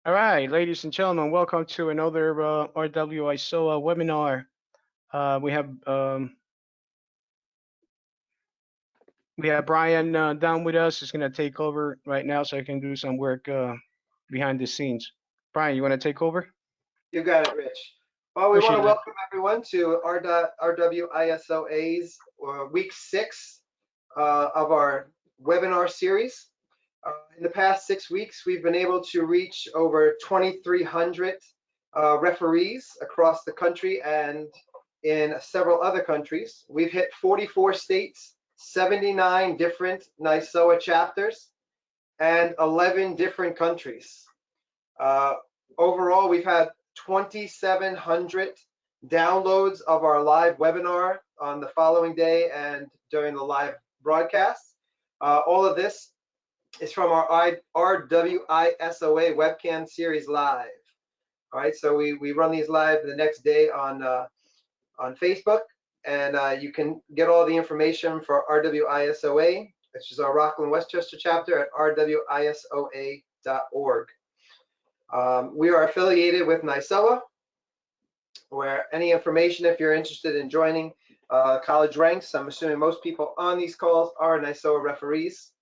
All right, ladies and gentlemen, welcome to another RWISOA webinar. We have Brian Dunn with us. He's going to take over right now so I can do some work behind the scenes. Brian, you want to take over? You got it, Rich. Well, we want to welcome everyone to RWISOA's week 6 of our webinar series. In the past 6 weeks, we've been able to reach over 2,300 referees across the country and in several other countries. We've hit 44 states, 79 different NYSOA chapters, and 11 different countries. Overall, we've had 2,700 downloads of our live webinar on the following day and during the live broadcast. All of this is from our RWISOA webcam series live. All right, so we run these live the next day on Facebook, and you can get all the information for RWISOA, which is our Rockwell and Westchester chapter, at rwisoa.org. We are affiliated with NYSOA, where any information, if you're interested in joining college ranks, I'm assuming most people on these calls are NYSOA referees,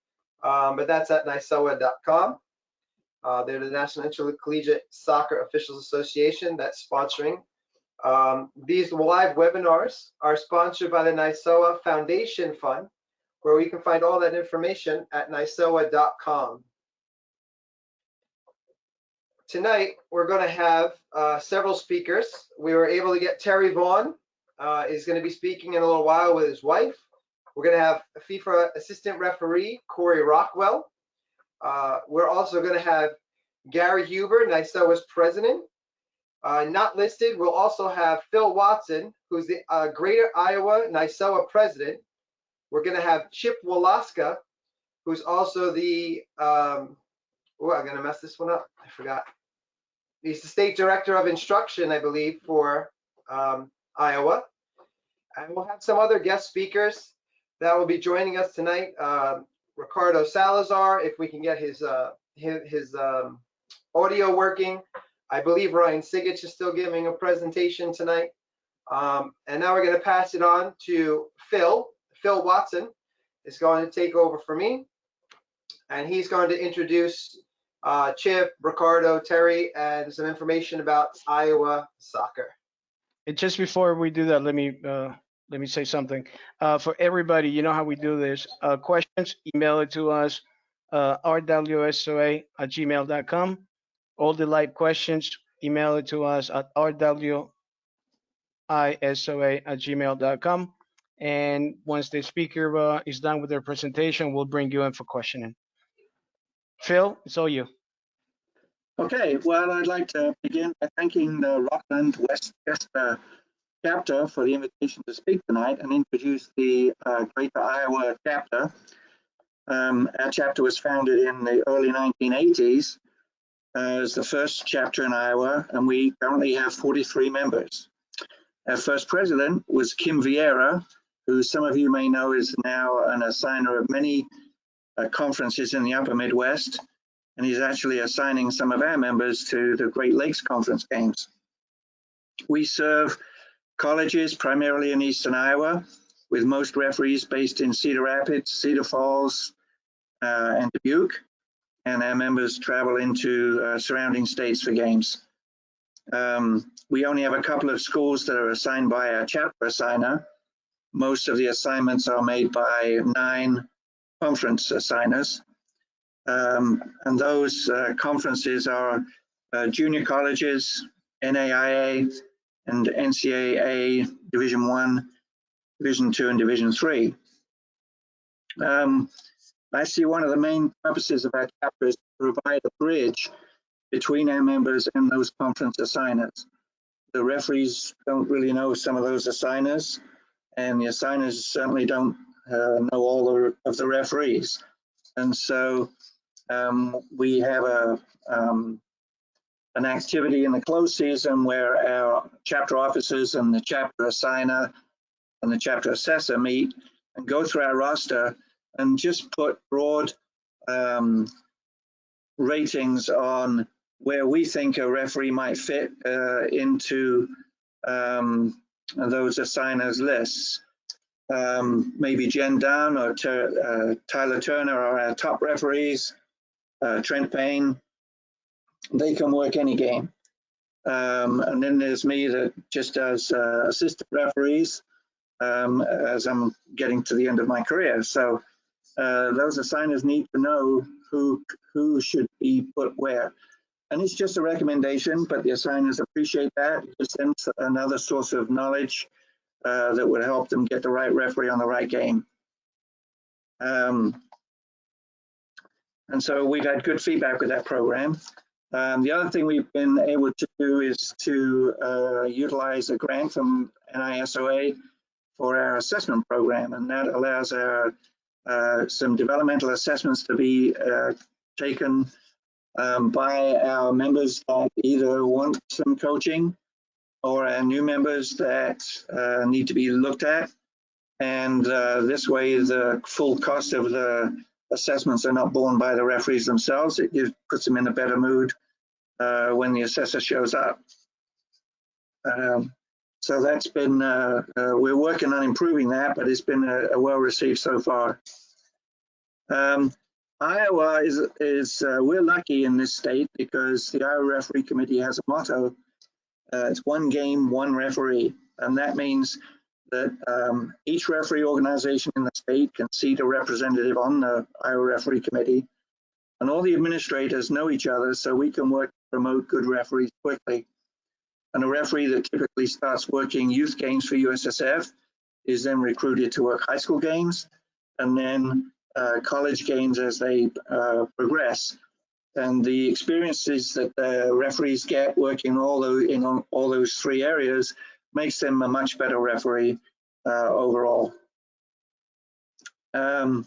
but that's at nysoa.com. They're the National Intercollegiate Soccer Officials Association that's sponsoring. These live webinars are sponsored by the NYSOA Foundation Fund, where we can find all that information at nysoa.com. Tonight, we're going to have several speakers. We were able to get Terry Vaughn, is going to be speaking in a little while with his wife. We're going to have a FIFA assistant referee, Corey Rockwell. We're also going to have Gary Huber, NYSOA's president. Not listed, we'll also have Phil Watson, who's the Greater Iowa NYSOA president. We're going to have Chip Walaska, who's also the, I'm going to mess this one up, I forgot. He's the state director of instruction, I believe, for Iowa. And we'll have some other guest speakers that will be joining us tonight. Ricardo Salazar, if we can get his audio working. I believe Ryan Sigich is still giving a presentation tonight. And now we're going to pass it on to Phil. Phil Watson is going to take over for me. And he's going to introduce Chip, Ricardo, Terry, and some information about Iowa soccer. And just before we do that, let me say something. For everybody, you know how we do this. Questions, email it to us, rwsoa@gmail.com. All the live questions, email it to us at rwisoa@gmail.com. And once the speaker is done with their presentation, we'll bring you in for questioning. Phil, it's all you. Okay, well, I'd like to begin by thanking the Rockland Westchester chapter for the invitation to speak tonight and introduce the Greater Iowa chapter. Our chapter was founded in the early 1980s as the first chapter in Iowa, and we currently have 43 members. Our first president was Kim Vieira, who some of you may know is now an assigner of many conferences in the upper Midwest, and he's actually assigning some of our members to the Great Lakes Conference games. We serve colleges primarily in eastern Iowa, with most referees based in Cedar Rapids, Cedar Falls, and Dubuque, and our members travel into surrounding states for games. We only have a couple of schools that are assigned by our chapter assigner. Most of the assignments are made by 9 conference assigners. And those conferences are junior colleges, NAIA, and NCAA Division I, Division II, and Division III. I see one of the main purposes of our chapter is to provide a bridge between our members and those conference assigners. The referees don't really know some of those assigners, and the assigners certainly don't know all of the referees. And so we have an activity in the closed season where our chapter officers and the chapter assigner and the chapter assessor meet and go through our roster and just put broad ratings on where we think a referee might fit into those assigners lists. Maybe Jen Dunn or Tyler Turner are our top referees. Trent Payne, they can work any game. And then there's me that just does assistant referees as I'm getting to the end of my career. So those assigners need to know who should be put where. And it's just a recommendation, but the assigners appreciate that. It sends another source of knowledge that would help them get the right referee on the right game. And so we've had good feedback with that program. The other thing we've been able to do is to utilize a grant from NISOA for our assessment program, and that allows our some developmental assessments to be taken by our members that either want some coaching or our new members that need to be looked at. And this way, the full cost of the assessments are not borne by the referees themselves. It puts them in a better mood when the assessor shows up. So that's been, we're working on improving that, but it's been a well received so far. Iowa is we're lucky in this state because the Iowa Referee Committee has a motto. It's one game, one referee. And that means that each referee organization in the state can seat a representative on the Iowa Referee Committee. And all the administrators know each other, so we can work to promote good referees quickly. And a referee that typically starts working youth games for USSF is then recruited to work high school games and then college games as they progress. And the experiences that the referees get working in all those three areas makes them a much better referee overall. I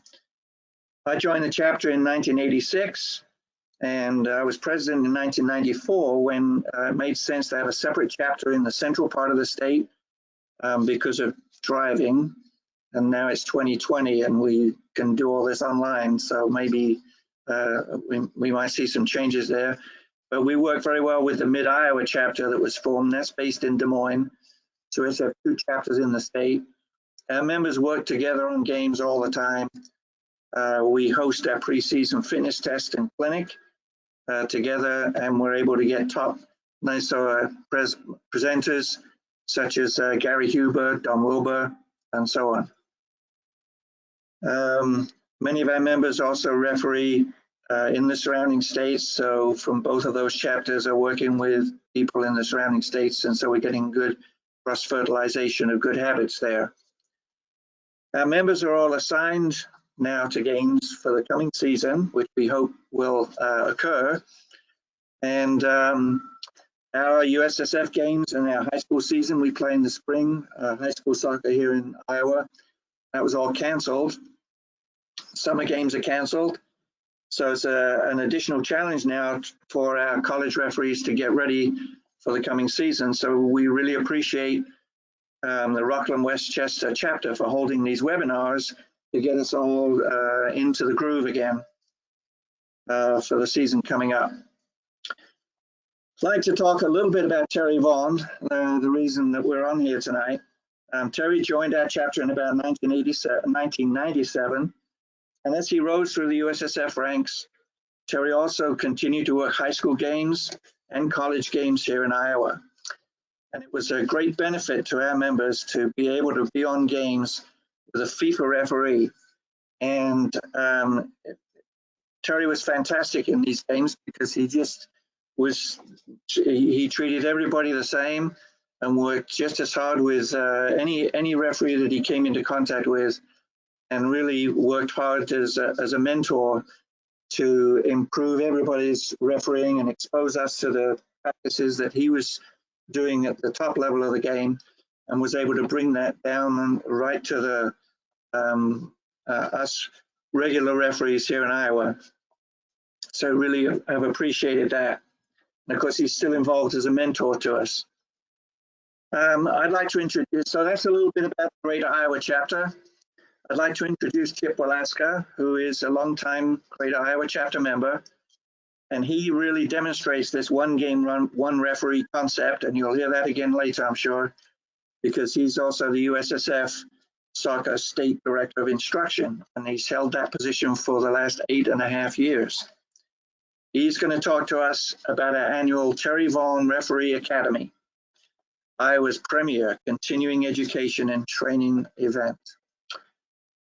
joined the chapter in 1986, and I was president in 1994 when it made sense to have a separate chapter in the central part of the state because of driving. And now it's 2020 and we can do all this online, so maybe we might see some changes there. But we work very well with the Mid-Iowa chapter that was formed. That's based in Des Moines. So it's have two chapters in the state. Our members work together on games all the time. We host our preseason fitness test and clinic together, and we're able to get top NISOA presenters such as Gary Huber, Don Wilbur, and so on. Many of our members also referee in the surrounding states, so from both of those chapters are working with people in the surrounding states, and so we're getting good cross-fertilization of good habits there. Our members are all assigned now to games for the coming season, which we hope will occur. And our USSF games and our high school season, we play in the spring, high school soccer here in Iowa. That was all canceled. Summer games are canceled. So it's an additional challenge now for our college referees to get ready for the coming season. So we really appreciate the Rockland Westchester chapter for holding these webinars to get us all into the groove again for the season coming up. I'd like to talk a little bit about Terry Vaughn, the reason that we're on here tonight. Terry joined our chapter in about 1997, and as he rose through the USSF ranks, Terry also continued to work high school games and college games here in Iowa. And it was a great benefit to our members to be able to be on games with a FIFA referee. And Terry was fantastic in these games because he just was, he treated everybody the same and worked just as hard with any referee that he came into contact with, and really worked hard as a mentor to improve everybody's refereeing and expose us to the practices that he was doing at the top level of the game, and was able to bring that down and right to the us regular referees here in Iowa. So really I've appreciated that. And of course, he's still involved as a mentor to us. I'd like to introduce, so that's a little bit about the Greater Iowa chapter. I'd like to introduce Chip Walaska, who is a longtime Greater Iowa chapter member. And he really demonstrates this one game, one referee concept. And you'll hear that again later, I'm sure, because he's also the USSF Soccer State Director of Instruction, and he's held that position for the last 8.5 years. He's going to talk to us about our annual Terry Vaughn Referee Academy, Iowa's premier continuing education and training event.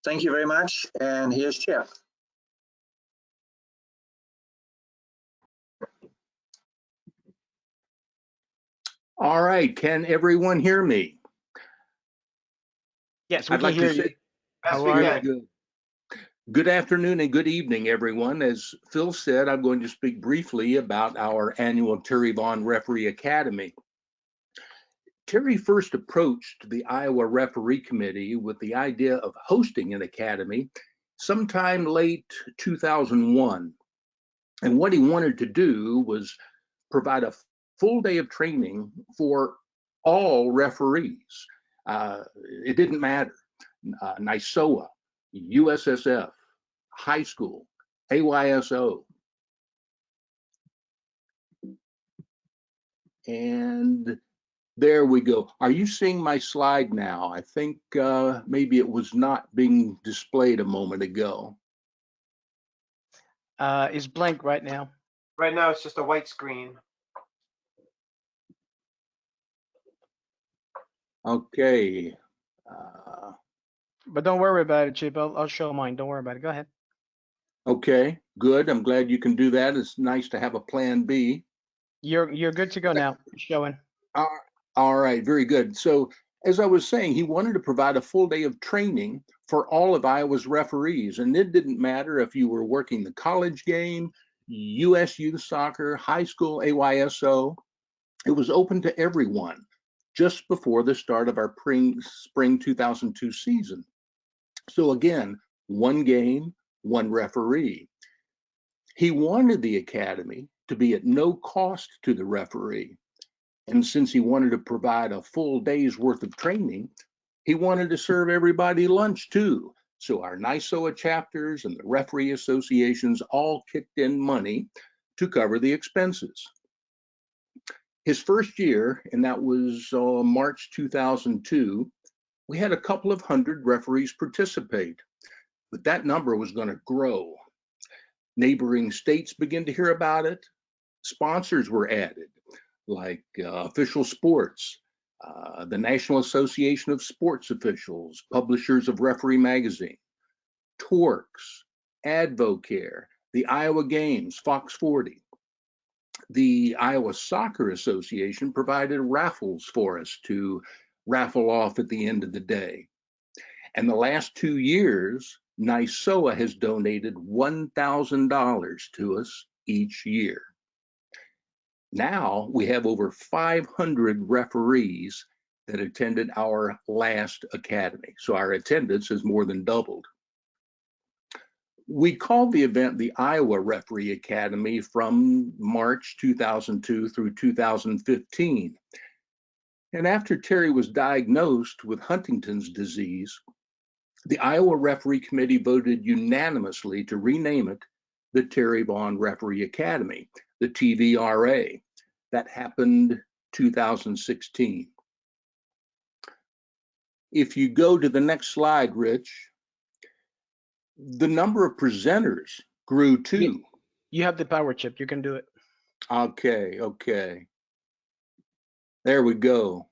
Thank you very much, and here's Chip. All right, can everyone hear me? Yes, we can hear you. Best How we are can. you? Good afternoon and good evening, everyone. As Phil said, I'm going to speak briefly about our annual Terry Vaughn Referee Academy. Terry first approached the Iowa Referee Committee with the idea of hosting an academy sometime late 2001. And what he wanted to do was provide a full day of training for all referees. It didn't matter. NYSOA, USSF, high school, AYSO. And there we go. Are you seeing my slide now? I think maybe it was not being displayed a moment ago. It's blank right now. Right now, it's just a white screen. Okay. But don't worry about it, Chip. I'll show mine. Don't worry about it. Go ahead. Okay, good. I'm glad you can do that. It's nice to have a plan B. You're good to go now. Showing. All right, very good. So as I was saying, he wanted to provide a full day of training for all of Iowa's referees. And it didn't matter if you were working the college game, US youth soccer, high school AYSO. It was open to everyone just before the start of our spring 2002 season. So again, one game, one referee. He wanted the academy to be at no cost to the referee. And since he wanted to provide a full day's worth of training, he wanted to serve everybody lunch too. So our NYSOA chapters and the referee associations all kicked in money to cover the expenses. His first year, and that was March 2002, we had a couple of hundred referees participate, but that number was going to grow. Neighboring states began to hear about it. Sponsors were added, like Official Sports, the National Association of Sports Officials, publishers of Referee Magazine, Torx, Advocare, the Iowa Games, Fox 40. The Iowa Soccer Association provided raffles for us to raffle off at the end of the day. And the last 2 years, NYSOA has donated $1,000 to us each year. Now we have over 500 referees that attended our last academy. So our attendance has more than doubled. We called the event the Iowa Referee Academy from March 2002 through 2015. And after Terry was diagnosed with Huntington's disease, the Iowa Referee Committee voted unanimously to rename it the Terry Vaughn Referee Academy, the TVRA. That happened 2016. If you go to the next slide, Rich, the number of presenters grew too. You have the power, Chip. You can do it. Okay. There we go.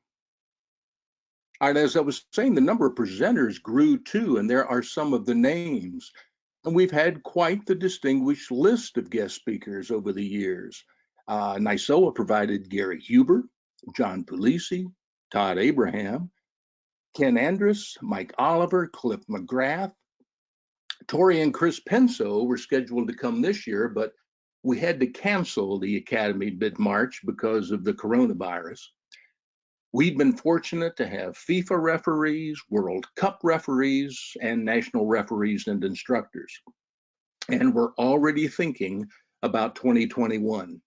All right, as I was saying, the number of presenters grew too, and there are some of the names. And we've had quite the distinguished list of guest speakers over the years. NYSOA provided Gary Huber, John Puglisi, Todd Abraham, Ken Andrus, Mike Oliver, Cliff McGrath. Tori and Chris Penso were scheduled to come this year, but we had to cancel the Academy mid-March because of the coronavirus. We've been fortunate to have FIFA referees, World Cup referees, and national referees and instructors. And we're already thinking about 2021.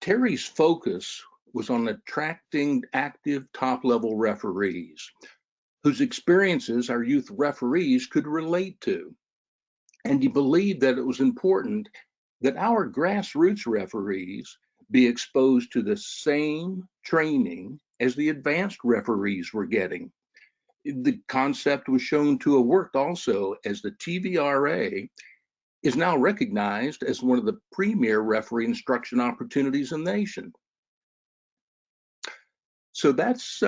Terry's focus was on attracting active top-level referees whose experiences our youth referees could relate to. And he believed that it was important that our grassroots referees be exposed to the same training as the advanced referees were getting. The concept was shown to have worked also, as the TVRA is now recognized as one of the premier referee instruction opportunities in the nation. So that's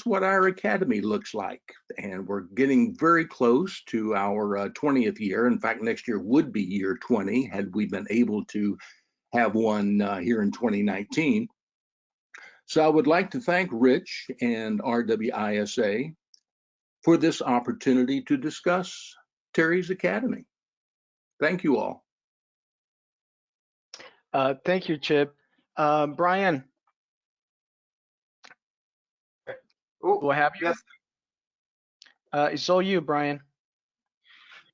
what our academy looks like, and we're getting very close to our 20th year. In fact, next year would be year 20 had we been able to have one here in 2019. So I would like to thank Rich and RWISA for this opportunity to discuss Terry's Academy. Thank you all. Thank you, Chip. Brian, Ooh, do I have you? yes. It's all you, Brian.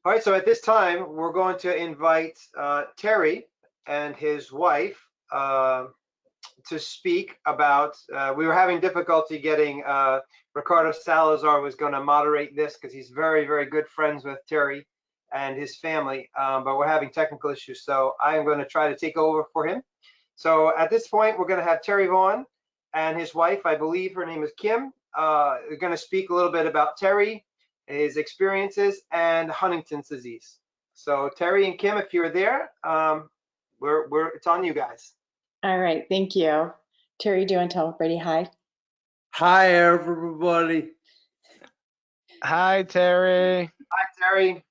All right, so at this time, we're going to invite Terry and his wife to speak about, we were having difficulty getting, Ricardo Salazar was going to moderate this because he's very, very good friends with Terry and his family, but we're having technical issues, so I am going to try to take over for him. So at this point, we're going to have Terry Vaughn and his wife, I believe her name is Kim, they're going to speak a little bit about Terry, his experiences, and Huntington's disease. So Terry and Kim, if you're there, it's on you guys. All right, thank you. Terry, do you want to tell everybody hi? Hi, everybody. Hi, Terry. Hi, Terry.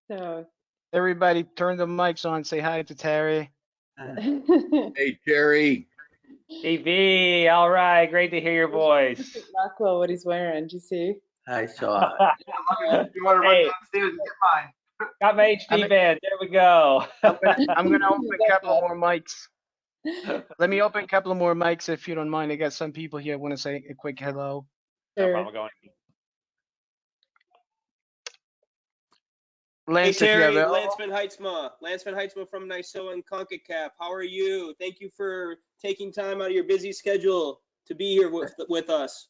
So, Everybody turn the mics on. Say hi to Terry. Hey, Terry. TV, all right, great to hear your voice. Rockwell, what he's wearing, did you see? I saw it. You want to run Hey. downstairs and get mine? Got my HD band, there we go. I'm gonna open a couple more mics. Let me open a couple more mics if you don't mind. I got some people here want to say a quick hello. No Sure. problem, going. Hey Lance, if you Terry, have Lance Van Heitzma from NYSOA and CONCACAF. How are you? Thank you for taking time out of your busy schedule to be here with us.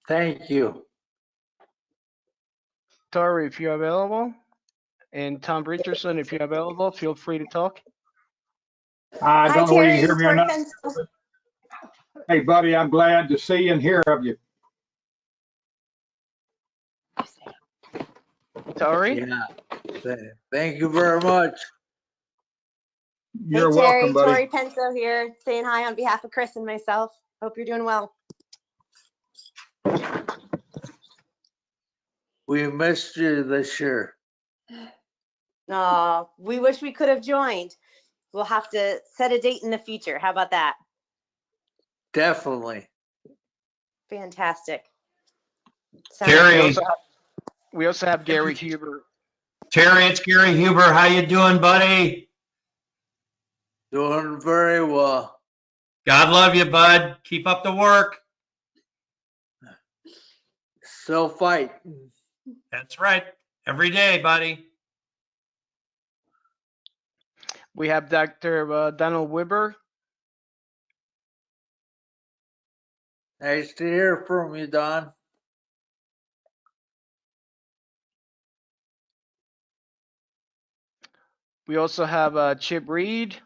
Thank you. Tori, if you're available, and Tom Richardson, if you're available, feel free to talk. I don't know whether you hear me or not. Pencil. Hey, buddy, I'm glad to see and hear of you. Tori? Yeah. Thank you very much. You're Hey, Terry, welcome, buddy. Tori Penso here, saying hi on behalf of Chris and myself. Hope you're doing well. We missed you this year. We wish we could have joined. We'll have to set a date in the future. How about that? Definitely. Fantastic. Terry, We also have Gary Huber. Terry, it's Gary Huber. How you doing, buddy? Doing very well. God love you, bud. Keep up the work. Still fighting. That's right. Every day, buddy. We have Dr. Donald Weber. Nice to hear from you, Don. We also have Chip Reed.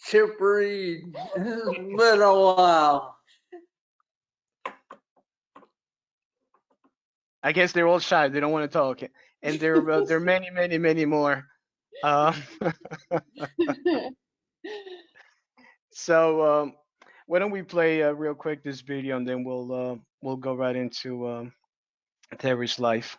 Chip Reed. It's been a while. I guess they're all shy. They don't want to talk. And there are many, many, many more. So why don't we play real quick this video, and then we'll go right into Terry's life.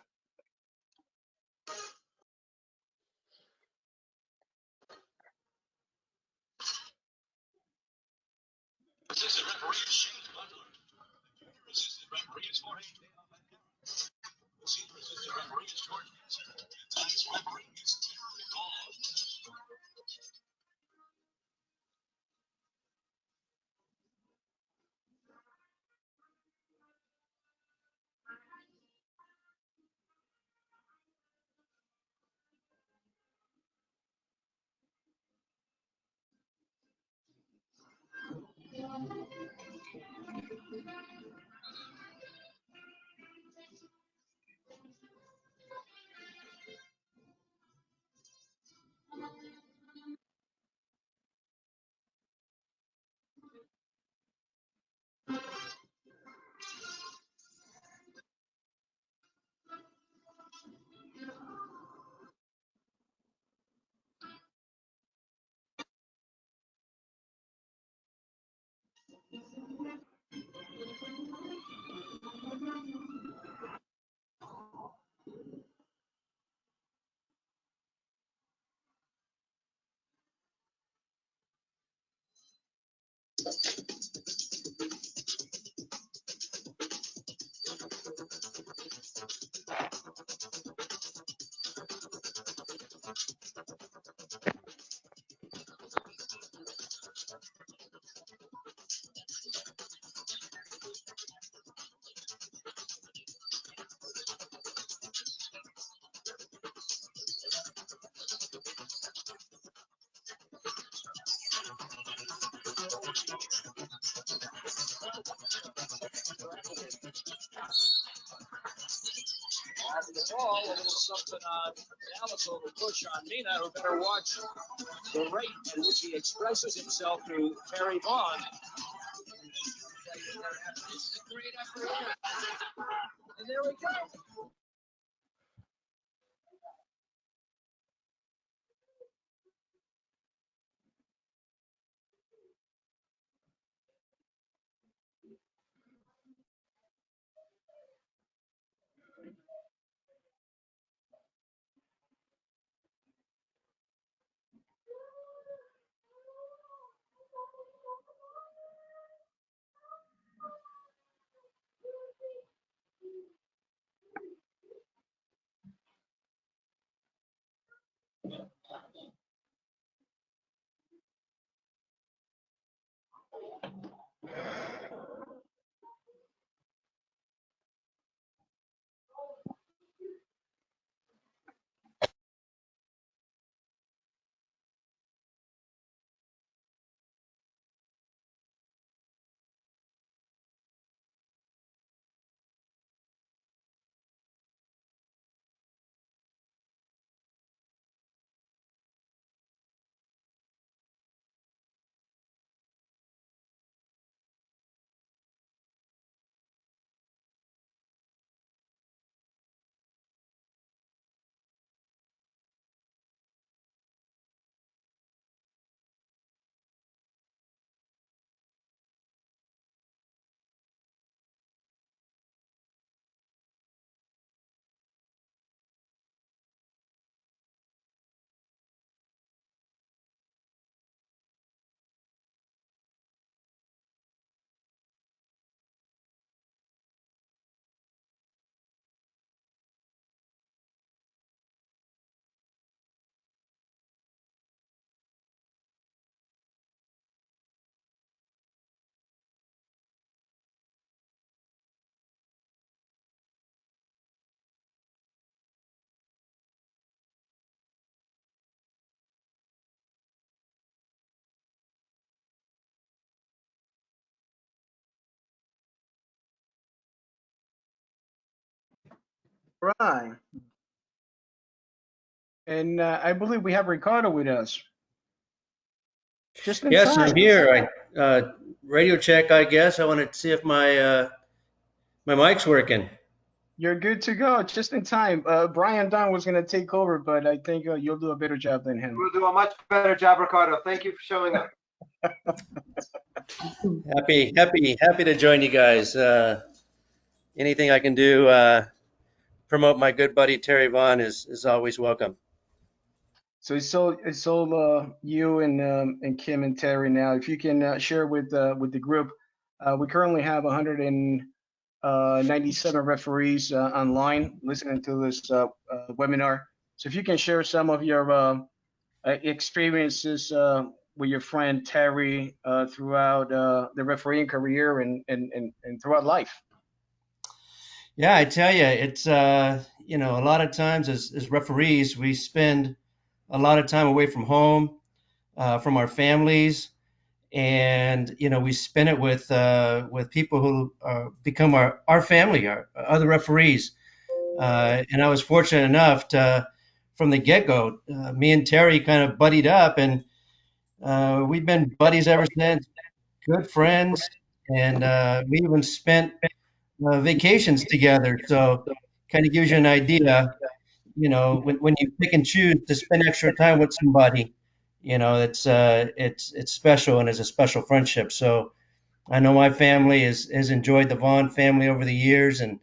The ball, a little something on Dallas, a little push on Mina, who better watch the rate at which he expresses himself to Terry Vaughn. Great effort. And there we go. Right. And I believe we have Ricardo with us. Just in Yes, I'm time. here. Radio check, I guess. I want to see if my mic's working. You're good to go. Just in time. Brian Dunn was going to take over, but I think you'll do a better job than him. We'll do a much better job, Ricardo. Thank you for showing up. Happy to join you guys. Anything I can do promote my good buddy Terry Vaughn is always welcome. So it's all you and Kim and Terry now. If you can share with the group, we currently have 197 referees online listening to this webinar. So if you can share some of your experiences with your friend Terry throughout the refereeing career and throughout life. Yeah, I tell you, it's a lot of times as referees, we spend a lot of time away from home, from our families, and we spend it with people who become our family, our other referees. And I was fortunate enough to, from the get-go, me and Terry kind of buddied up, and we've been buddies ever since, good friends, and we even spent vacations together. So kind of gives you an idea, when you pick and choose to spend extra time with somebody, it's special and is a special friendship. So I know my family has enjoyed the Vaughn family over the years, and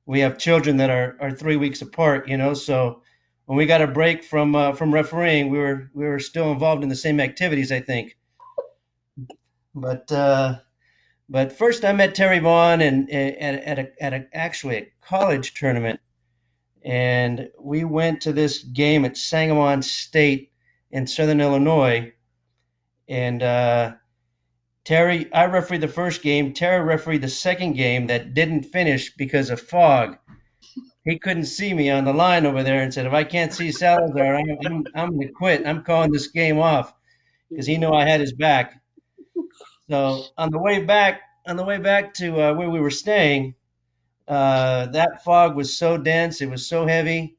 we have children that are 3 weeks apart, so when we got a break from refereeing, we were still involved in the same activities, I think. But first I met Terry Vaughn at actually a college tournament, and we went to this game at Sangamon State in Southern Illinois. And Terry, I refereed the first game. Terry refereed the second game that didn't finish because of fog. He couldn't see me on the line over there and said, "If I can't see Salazar, I'm going to quit. I'm calling this game off," because he knew I had his back. So on the way back to where we were staying, that fog was so dense, it was so heavy.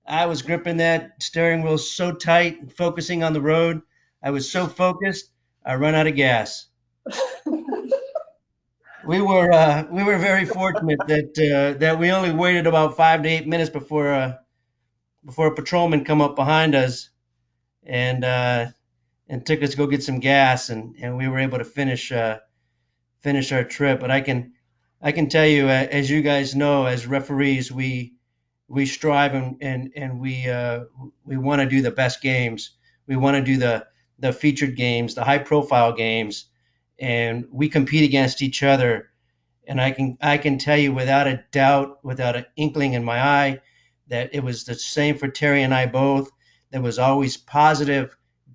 I was gripping that steering wheel so tight, focusing on the road. I was so focused, I run out of gas. We were very fortunate that we only waited about 5 to 8 minutes before a patrolman come up behind us and took us to go get some gas, and we were able to finish our trip. But I can tell you, as you guys know, as referees, we strive and we want to do the best games. We want to do the featured games, the high profile games, and we compete against each other. And I can tell you without a doubt, without an inkling in my eye, that it was the same for Terry and I both. There was always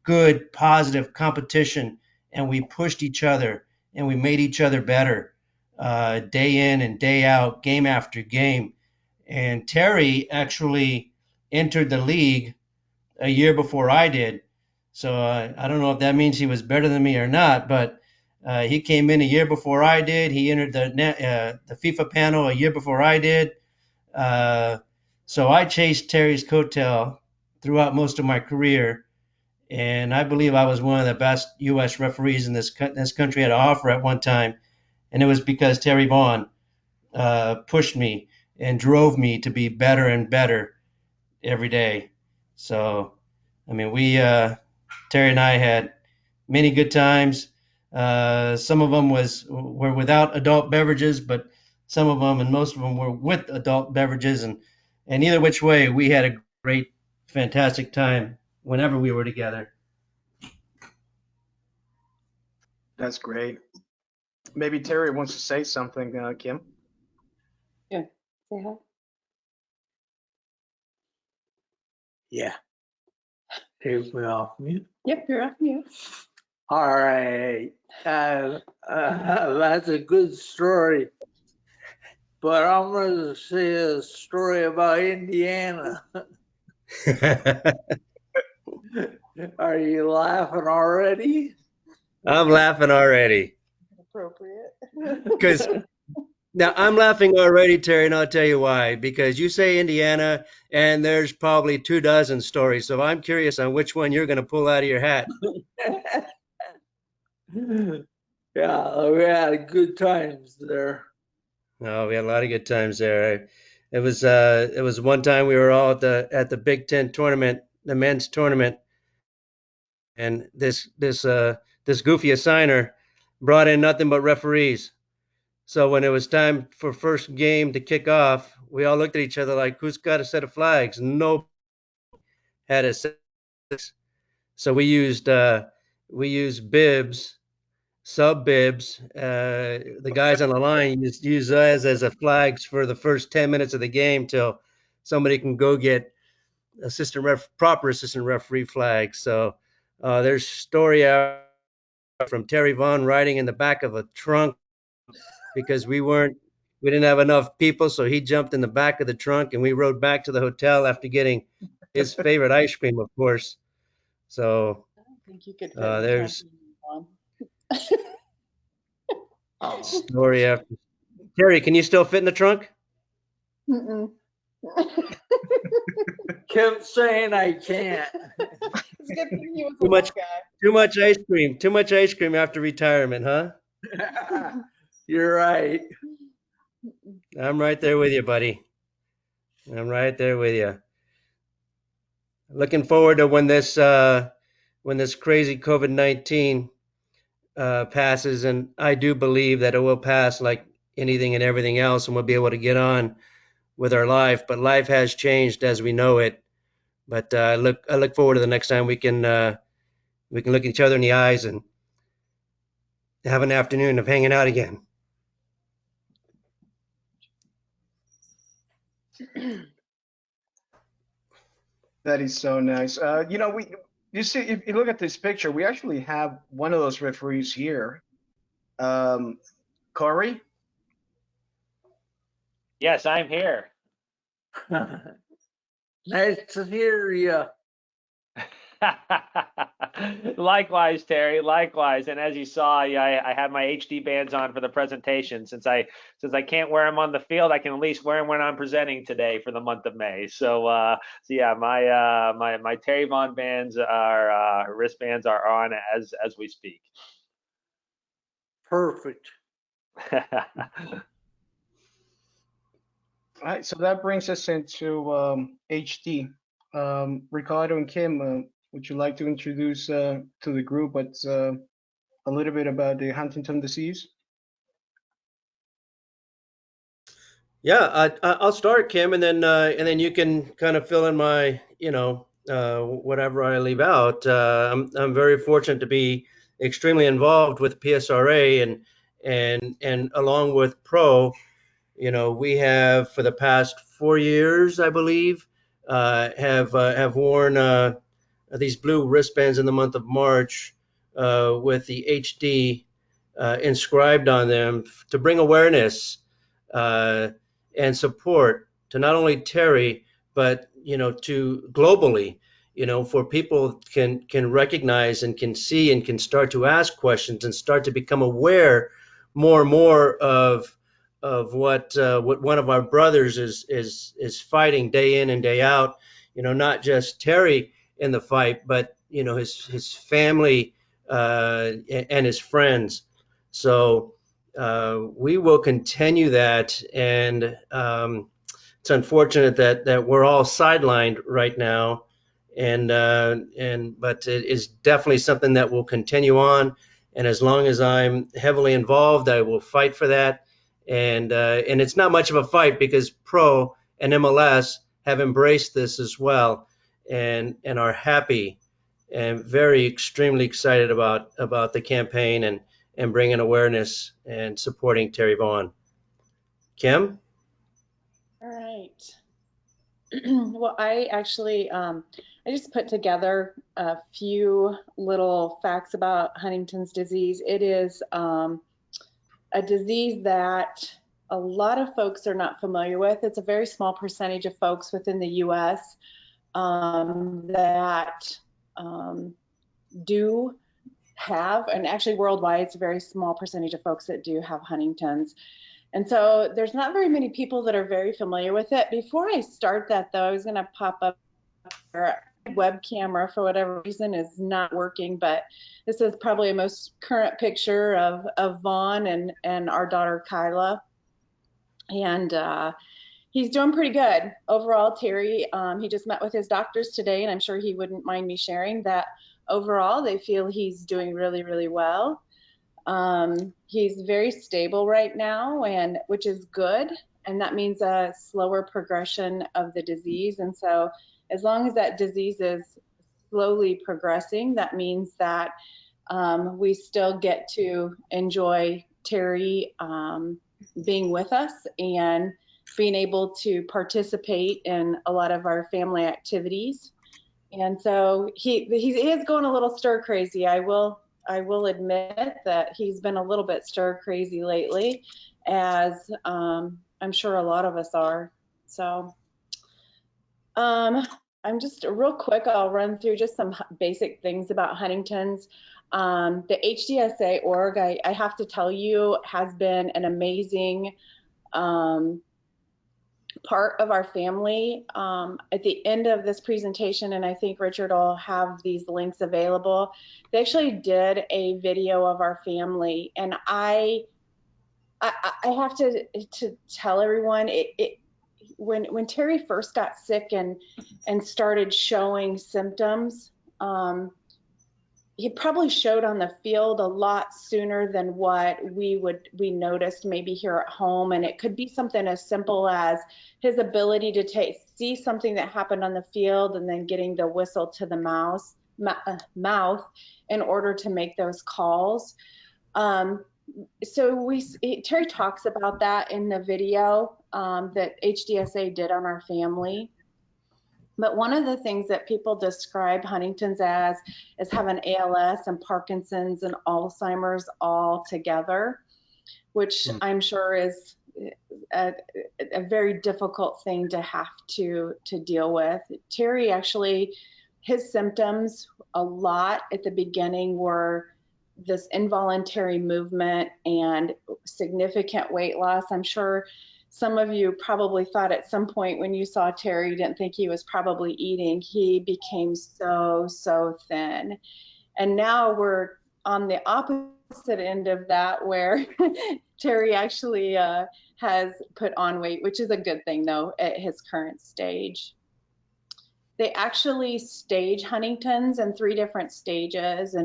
good, positive competition, and we pushed each other and we made each other better, day in and day out, game after game. And Terry actually entered the league a year before I did. So I don't know if that means he was better than me or not, but he came in a year before I did. He entered the FIFA panel a year before I did. So I chased Terry's coattail throughout most of my career, and I believe I was one of the best U.S. referees in this country had to offer at one time, and it was because Terry Vaughn pushed me and drove me to be better and better every day. So, I mean, Terry and I had many good times. Some of them were without adult beverages, but some of them and most of them were with adult beverages, and either which way, we had a great, fantastic time whenever we were together. That's great. Maybe Terry wants to say something, Kim. Yeah. Say hi. Yeah. Take me off mute. Yep, you're off mute. All right. That's a good story. But I'm going to say a story about Indiana. Are you laughing already? I'm laughing already. Appropriate. Because now I'm laughing already, Terry, and I'll tell you why. Because you say Indiana, and there's probably 24 stories. So I'm curious on which one you're going to pull out of your hat. Yeah, we had good times there. Oh, we had a lot of good times there. It was one time we were all at the Big Ten tournament, the men's tournament, and this goofy assigner brought in nothing but referees. So when it was time for first game to kick off, we all looked at each other like, who's got a set of flags? Nobody had a set. So we used bibs, sub bibs. The guys on the line use those as a flags for the first 10 minutes of the game till somebody can go get proper assistant referee flags. So there's story out from Terry Vaughn riding in the back of a trunk because we didn't have enough people, so he jumped in the back of the trunk and we rode back to the hotel after getting his favorite ice cream, of course. So I don't think you could fit there's one. story after. Terry, can you still fit in the trunk? Mm-mm. Kim's saying I can't. It's a good thing he was a little guy. Too much ice cream after retirement, huh? You're right. I'm right there with you, buddy. I'm right there with you. Looking forward to when this crazy COVID-19 passes, and I do believe that it will pass like anything and everything else, and we'll be able to get on with our life. But life has changed as we know it. But I look forward to the next time we can look each other in the eyes and have an afternoon of hanging out again. That is so nice. You know, you see, if you look at this picture, we actually have one of those referees here. Corey? Yes, I'm here. Nice to hear you. Likewise, Terry. Likewise. And as you saw, I had my HD bands on for the presentation. Since I can't wear them on the field, I can at least wear them when I'm presenting today for the month of May. So yeah, my Terry Vaughn bands are wristbands are on as we speak. Perfect. All right, so that brings us into HD. Ricardo and Kim, would you like to introduce to the group a little bit about the Huntington disease? Yeah, I'll start, Kim, and then you can kind of fill in my, whatever I leave out. I'm very fortunate to be extremely involved with PSRA and along with Pro. We have for the past 4 years, I believe, have worn these blue wristbands in the month of March with the HD inscribed on them to bring awareness and support to not only Terry, but to globally, for people can recognize and can see and can start to ask questions and start to become aware more and more of what one of our brothers is fighting day in and day out. Not just Terry in the fight, but his family and his friends. So we will continue that, and it's unfortunate that we're all sidelined right now, but it is definitely something that will continue on. And as long as I'm heavily involved, I will fight for that. And it's not much of a fight because Pro and MLS have embraced this as well, and are happy and very extremely excited about the campaign and bringing awareness and supporting Terry Vaughn. Kim? All right. Well, I actually, I just put together a few little facts about Huntington's disease. It is a disease that a lot of folks are not familiar with. It's a very small percentage of folks within the U.S. That do have, and actually worldwide, it's a very small percentage of folks that do have Huntington's. And so there's not very many people that are very familiar with it. Before I start that, though, I was going to pop up our web camera for whatever reason is not working, but this is probably a most current picture of Vaughn and our daughter Kyla. And he's doing pretty good overall. Terry, he just met with his doctors today, and I'm sure he wouldn't mind me sharing that overall they feel he's doing really, really well. He's very stable right now, and which is good, and that means a slower progression of the disease. And so as long as that disease is slowly progressing, that means that we still get to enjoy Terry being with us and being able to participate in a lot of our family activities. And so he is going a little stir crazy. I will admit that he's been a little bit stir crazy lately, as I'm sure a lot of us are. So I'm just real quick, I'll run through just some basic things about Huntington's. The HDSA org, I have to tell you, has been an amazing part of our family. At the end of this presentation, and I think Richard will have these links available, they actually did a video of our family, and I have to tell everyone, when Terry first got sick and started showing symptoms, he probably showed on the field a lot sooner than what we noticed maybe here at home. And it could be something as simple as his ability to see something that happened on the field and then getting the whistle to the mouth in order to make those calls. So Terry talks about that in the video that HDSA did on our family. But one of the things that people describe Huntington's as is having ALS and Parkinson's and Alzheimer's all together, which I'm sure is a very difficult thing to have to deal with. Terry actually, his symptoms a lot at the beginning were this involuntary movement and significant weight loss. I'm sure some of you probably thought at some point when you saw Terry, you didn't think he was probably eating. He became so thin. And now we're on the opposite end of that, where Terry actually has put on weight, which is a good thing though at his current stage. They actually stage Huntington's in 3 different stages,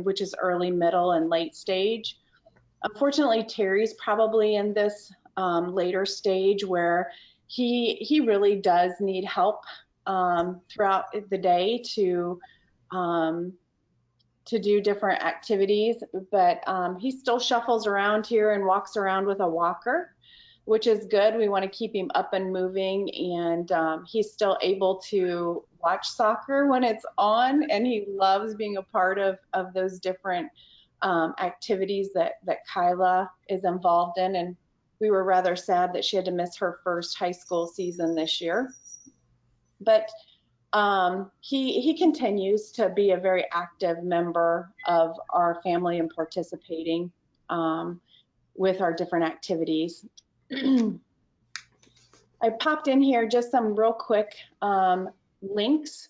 which is early, middle, and late stage. Unfortunately, Terry's probably in this later stage where he really does need help throughout the day to do different activities, but he still shuffles around here and walks around with a walker, which is good. We want to keep him up and moving, and he's still able to watch soccer when it's on, and he loves being a part of those different activities that Kyla is involved in. And we were rather sad that she had to miss her first high school season this year. But he continues to be a very active member of our family and participating with our different activities. I popped in here just some real quick links.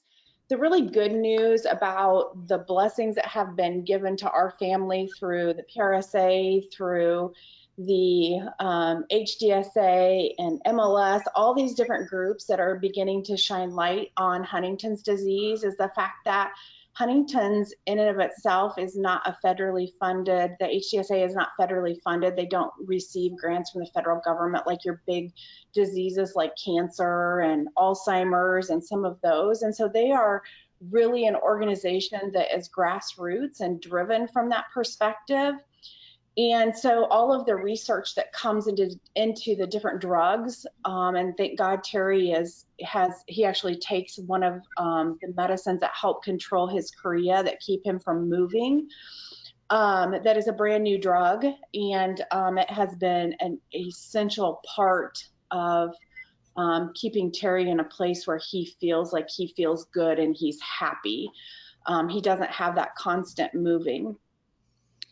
The really good news about the blessings that have been given to our family through the PRSA, through the HDSA and MLS, all these different groups that are beginning to shine light on Huntington's disease, is the fact that Huntington's in and of itself is not a federally funded, the HDSA is not federally funded. They don't receive grants from the federal government like your big diseases like cancer and Alzheimer's and some of those. And so they are really an organization that is grassroots and driven from that perspective. And so all of the research that comes into the different drugs, and thank God Terry he actually takes one of the medicines that help control his chorea that keep him from moving. That is a brand new drug, and it has been an essential part of keeping Terry in a place where he feels like he feels good and he's happy. He doesn't have that constant moving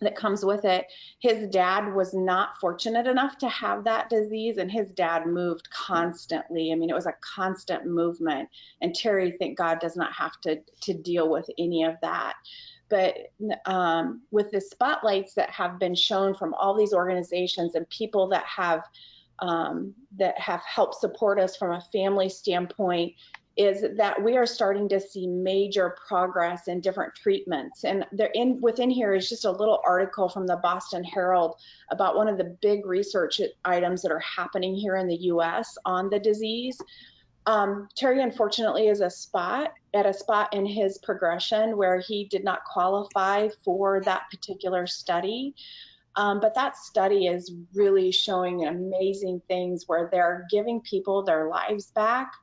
that comes with it. His dad was not fortunate enough to have that disease, and his dad moved constantly. I mean, it was a constant movement, and Terry, thank God, does not have to deal with any of that. But with the spotlights that have been shown from all these organizations and people that have helped support us from a family standpoint, is that we are starting to see major progress in different treatments. And within here is just a little article from the Boston Herald about one of the big research items that are happening here in the US on the disease. Terry, unfortunately, is at a spot in his progression where he did not qualify for that particular study. But that study is really showing amazing things where they're giving people their lives back,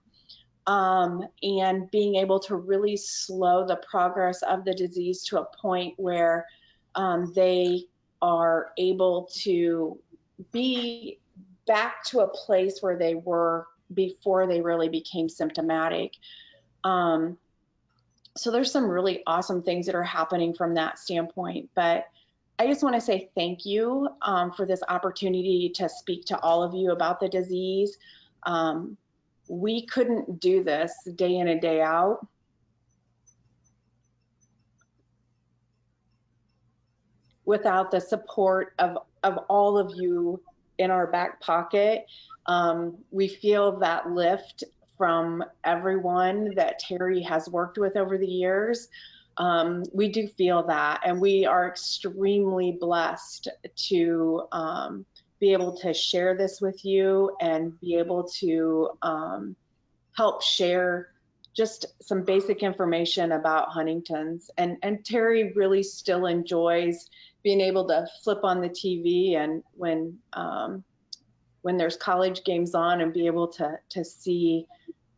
and being able to really slow the progress of the disease to a point where they are able to be back to a place where they were before they really became symptomatic. So there's some really awesome things that are happening from that standpoint. But I just want to say thank you for this opportunity to speak to all of you about the disease. We couldn't do this day in and day out without the support of all of you in our back pocket. We feel that lift from everyone that Terry has worked with over the years. We do feel that, and we are extremely blessed to be able to share this with you and be able to help share just some basic information about Huntington's. And Terry really still enjoys being able to flip on the TV and when there's college games on and be able to see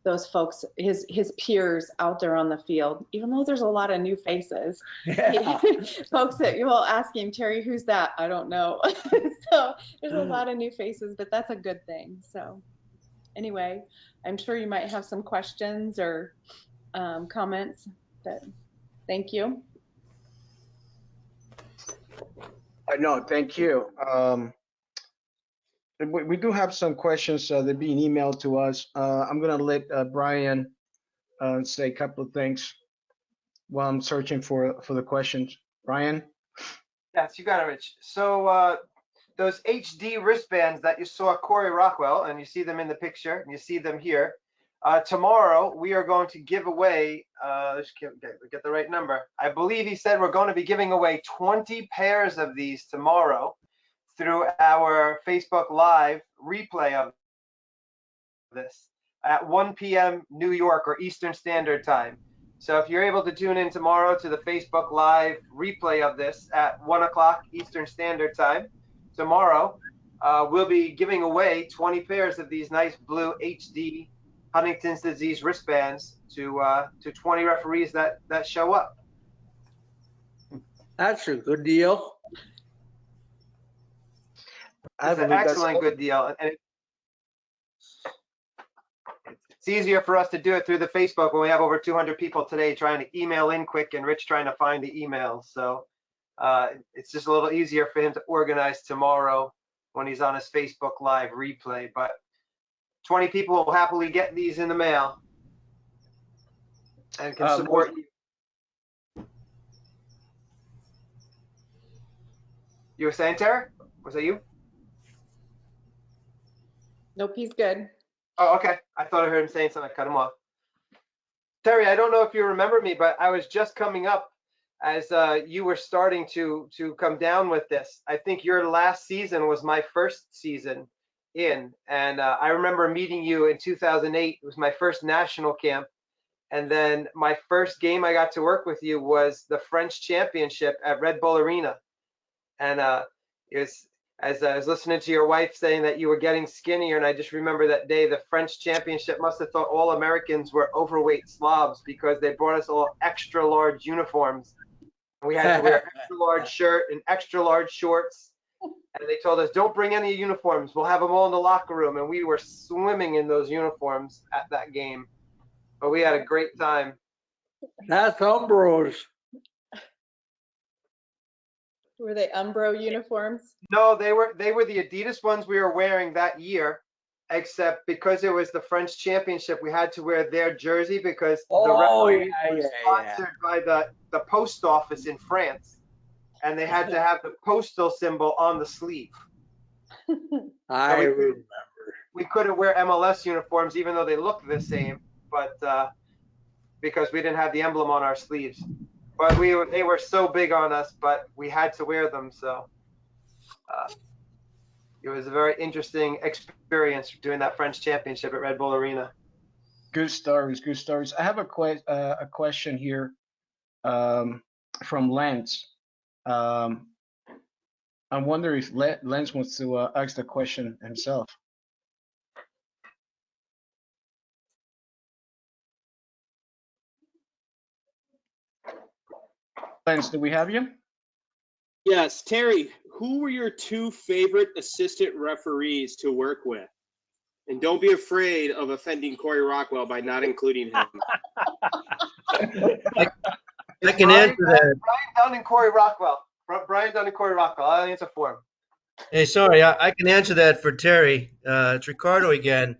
those folks, his peers out there on the field, even though there's a lot of new faces. Yeah. Folks that you will ask him, Terry, who's that? I don't know. So there's a lot of new faces, but that's a good thing. So anyway, I'm sure you might have some questions or comments, but thank you. No, thank you. We do have some questions that are being emailed to us. I'm going to let Brian say a couple of things while I'm searching for the questions. Brian? Yes, you got it, Rich. So those HD wristbands that you saw Corey Rockwell, and you see them in the picture, and you see them here. Tomorrow, we are going to give away, let's get the right number. I believe he said we're going to be giving away 20 pairs of these tomorrow through our Facebook Live replay of this at 1 p.m. New York or Eastern Standard Time. So if you're able to tune in tomorrow to the Facebook Live replay of this at 1 o'clock Eastern Standard Time, tomorrow we'll be giving away 20 pairs of these nice blue HD Huntington's disease wristbands to 20 referees that show up. That's a good deal. It's an excellent good deal. And it's easier for us to do it through the Facebook when we have over 200 people today trying to email in quick and Rich trying to find the emails. So it's just a little easier for him to organize tomorrow when he's on his Facebook Live replay. But 20 people will happily get these in the mail and can support you. You were saying, Tara? Was that you? Nope, he's good. Oh, okay. I thought I heard him saying something. I cut him off. Terry, I don't know if you remember me, but I was just coming up as you were starting to come down with this. I think your last season was my first season in, and I remember meeting you in 2008. It was my first national camp, and then my first game I got to work with you was the French Championship at Red Bull Arena, and it was. As I was listening to your wife saying that you were getting skinnier, and I just remember that day the French Championship must have thought all Americans were overweight slobs because they brought us all extra large uniforms. And we had to wear an extra large shirt and extra large shorts. And they told us, don't bring any uniforms. We'll have them all in the locker room. And we were swimming in those uniforms at that game. But we had a great time. That's Umbros. Were they Umbro uniforms? No, they were the Adidas ones we were wearing that year, except because it was the French Championship, we had to wear their jersey because the referees were sponsored by the post office in France, and they had to have the postal symbol on the sleeve. I remember. We couldn't wear MLS uniforms even though they looked the same, but because we didn't have the emblem on our sleeves. But they were so big on us, but we had to wear them. So it was a very interesting experience doing that French Championship at Red Bull Arena. Good stories, good stories. I have a question here from Lance. I'm wondering if Lance wants to ask the question himself. Lance, do we have you? Yes, Terry, who were your two favorite assistant referees to work with? And don't be afraid of offending Corey Rockwell by not including him. I can answer that. Brian Dunn and Corey Rockwell. Brian Dunn and Corey Rockwell. I'll answer for him. Hey, sorry, I can answer that for Terry. It's Ricardo again.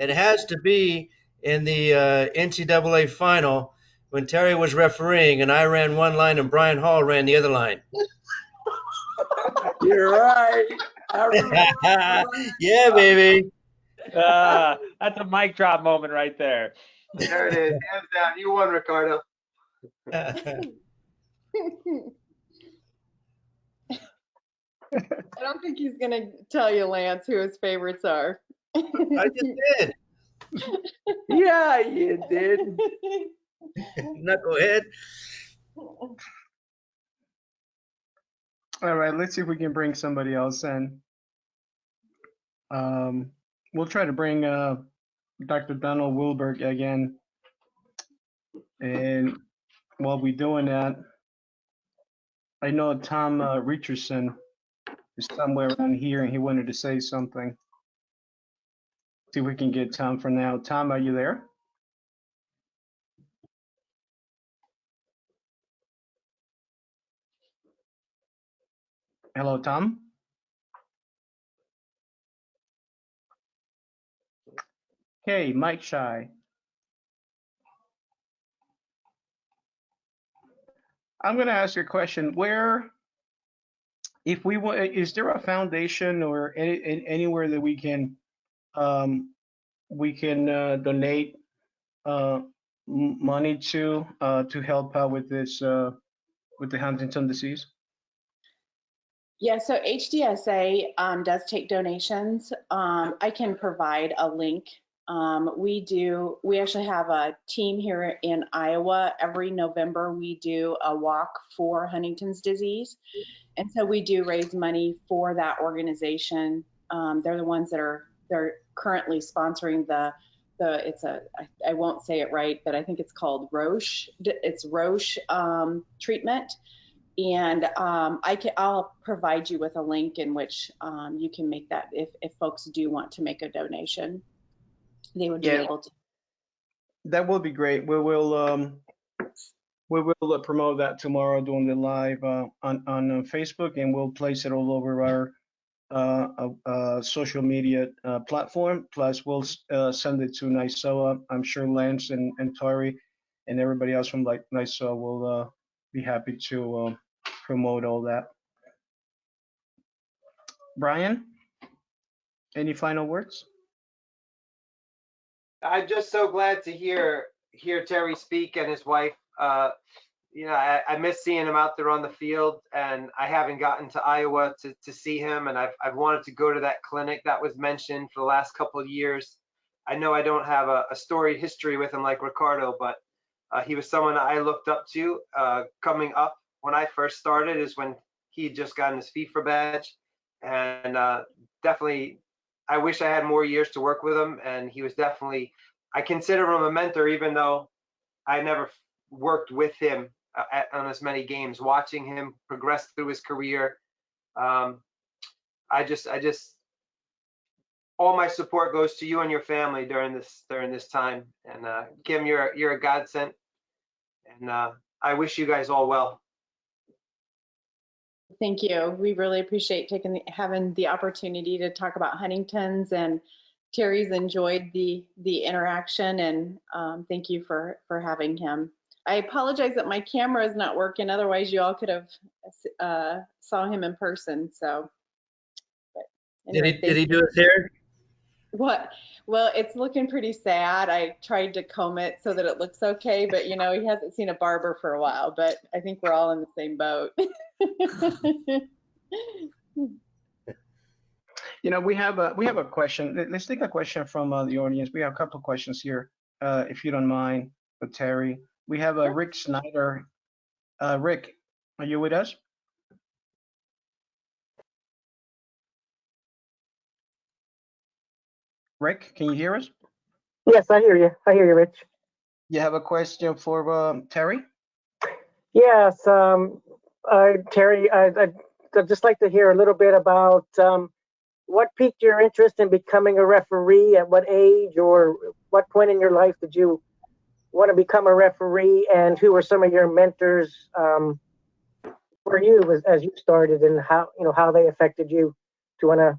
It has to be in the NCAA final when Terry was refereeing and I ran one line and Brian Hall ran the other line. You're right. Yeah, baby. That's a mic drop moment right there. There it is. Hands down. You won, Ricardo. I don't think he's going to tell you, Lance, who his favorites are. I just did. Yeah, you did. Knucklehead. All right, let's see if we can bring somebody else in. We'll try to bring Dr. Donald Wilberg again. And while we're doing that, I know Tom Richardson is somewhere around here and he wanted to say something. See if we can get Tom for now. Tom, are you there? Hello, Tom. Okay, Mike Shy. I'm going to ask you a question. Where, if we want, is there a foundation or anywhere that we can donate money to help out with this with the Huntington disease? Yeah, so HDSA does take donations. I can provide a link. We actually have a team here in Iowa. Every November, we do a walk for Huntington's disease. And so we do raise money for that organization. They're the ones that they're currently sponsoring I won't say it right, but I think it's called Roche. It's Roche treatment. And I'll provide you with a link in which you can make that if folks do want to make a donation, they would be able to. That will be great. We will promote that tomorrow during the live on Facebook, and we'll place it all over our social media platform. Plus, we'll send it to RWISOA. I'm sure Lance and Tori and everybody else from RWISOA will be happy to promote all that. Brian, any final words? I'm just so glad to hear Terry speak and his wife. You know, I miss seeing him out there on the field, and I haven't gotten to Iowa to see him, and I've wanted to go to that clinic that was mentioned for the last couple of years. I know I don't have a storied history with him like Ricardo, but he was someone I looked up to coming up when I first started, is when he had just gotten his FIFA badge, and definitely I wish I had more years to work with him, and he was definitely, I consider him a mentor, even though I never worked with him on as many games. Watching him progress through his career, I just all my support goes to you and your family during this time. And Kim, you're a godsend, and I wish you guys all well. Thank you. We really appreciate having the opportunity to talk about Huntington's, and Terry's enjoyed the interaction, and thank you for having him. I apologize that my camera is not working. Otherwise, you all could have saw him in person. So, but anyway, did he do his hair? What? Well, it's looking pretty sad. I tried to comb it so that it looks okay, but you know, he hasn't seen a barber for a while. But I think we're all in the same boat. You know, we have a question. Let's take a question from the audience. We have a couple of questions here, if you don't mind, for Terry. We have Rick Snyder. Rick, are you with us? Rick, can you hear us? Yes, I hear you. I hear you, Rich. You have a question for Terry? Yes, Terry, I'd just like to hear a little bit about what piqued your interest in becoming a referee. At what age or what point in your life did you want to become a referee, and who were some of your mentors for you as you started, and how they affected you to want to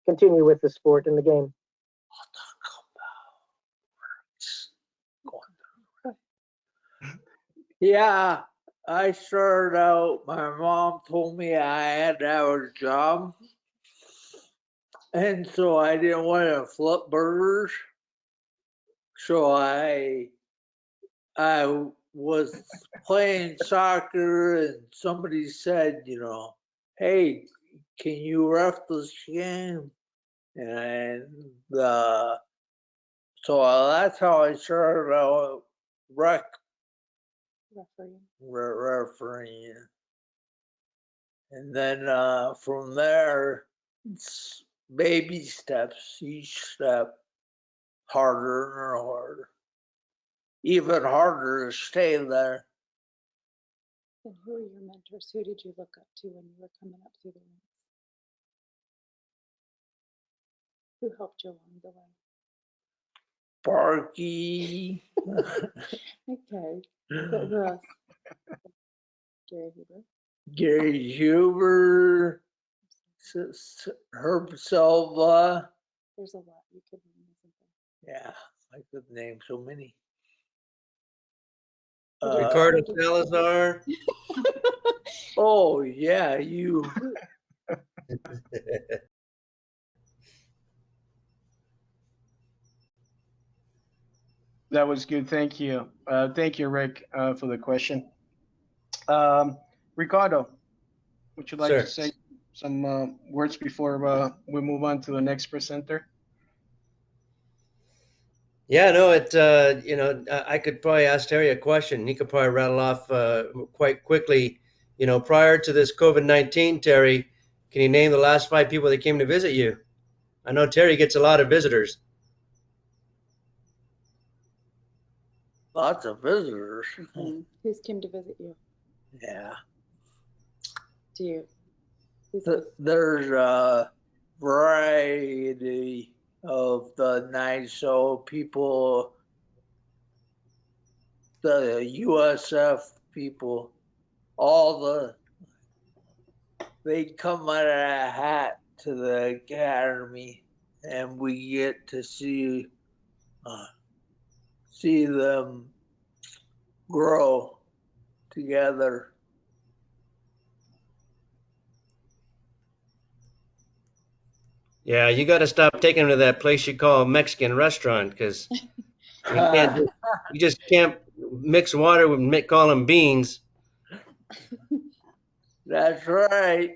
continue with the sport and the game? Yeah, I started out, my mom told me I had to have a job. And so I didn't want to flip burgers. So I was playing soccer, and somebody said, you know, hey, can you ref this game? And so that's how I started out refereeing. And then from there, it's baby steps, each step harder and harder. Even harder to stay there. And who are your mentors? Who did you look up to when you were coming up through the ranks? Who helped you along the way? Sparky. Okay. Who else? Gary Huber. Gary Huber. Herb Silva. There's a lot you could name, isn't there? Yeah, I could name so many. Ricardo Salazar. Oh yeah, you. That was good. Thank you. Thank you, Rick, for the question. Ricardo, would you like to say some words before we move on to the next presenter? Yeah, no, I could probably ask Terry a question. He could probably rattle off quite quickly. Prior to this COVID-19, Terry, can you name the last 5 people that came to visit you? I know Terry gets a lot of visitors. Lots of visitors. Who's came to visit you? Yeah. Do you? There's a variety of the NISO people, the USF people, they come out of a hat to the academy, and we get to see them grow together. Yeah, you got to stop taking them to that place you call a Mexican restaurant, because you just can't mix water with call them beans. That's right.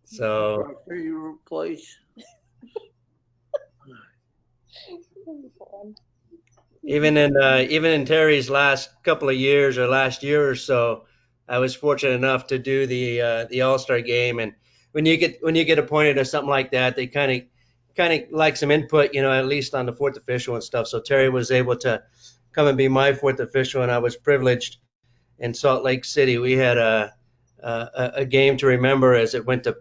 So my favorite place. even in Terry's last couple of years or last year or so, I was fortunate enough to do the All-Star game, and when you get appointed to something like that, they kind of like some input, at least on the 4th official and stuff. So Terry was able to come and be my 4th official, and I was privileged. In Salt Lake City, we had a game to remember as it went to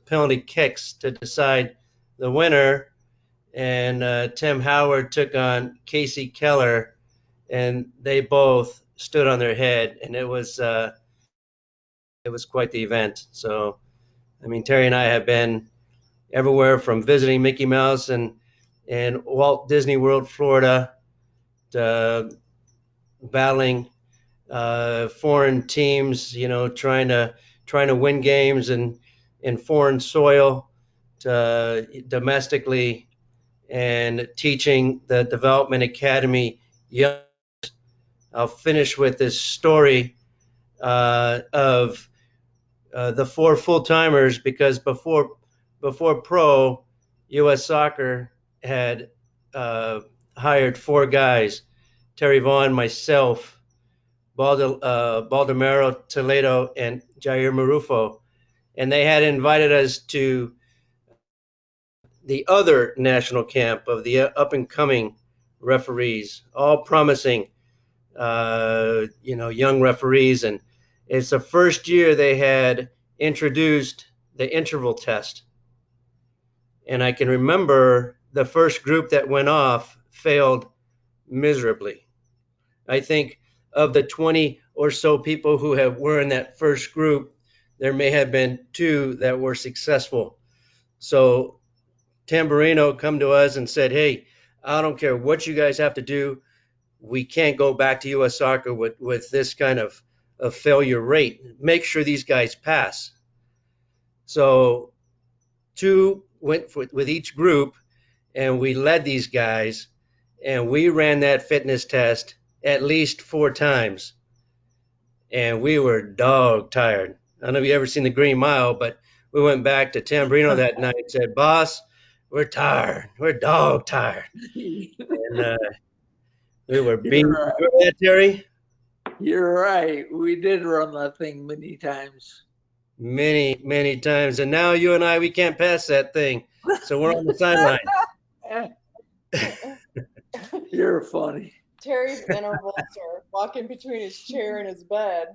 penalty kicks to decide the winner, and Tim Howard took on Casey Keller, and they both stood on their head, and it was quite the event. So, I mean, Terry and I have been everywhere from visiting Mickey Mouse and Walt Disney World, Florida, to battling foreign teams, trying to win games in foreign soil, to domestically, and teaching the Development Academy young. I'll finish with this story of the 4 full-timers, because before pro, U.S. Soccer had hired 4 guys: Terry Vaughn, myself, Baldemaro Toledo, and Jair Marufo, and they had invited us to the other national camp of the up-and-coming referees, all promising, young referees. And it's the first year they had introduced the interval test. And I can remember the first group that went off failed miserably. I think of the 20 or so people who were in that first group, there may have been 2 that were successful. So Tamburino come to us and said, "Hey, I don't care what you guys have to do. We can't go back to U.S. Soccer with this kind of failure rate. Make sure these guys pass." So 2 went with each group, and we led these guys, and we ran that fitness test at least 4 times, and we were dog tired. I don't know if you ever seen the Green Mile, but we went back to Tamburino that night and said, "Boss, we're tired. We're dog tired." And we were being. Remember that, Terry? You're right. We did run that thing many times. Many, many times. And now you and I, we can't pass that thing. So we're on the sideline. You're funny. Terry's intervals are walking between his chair and his bed.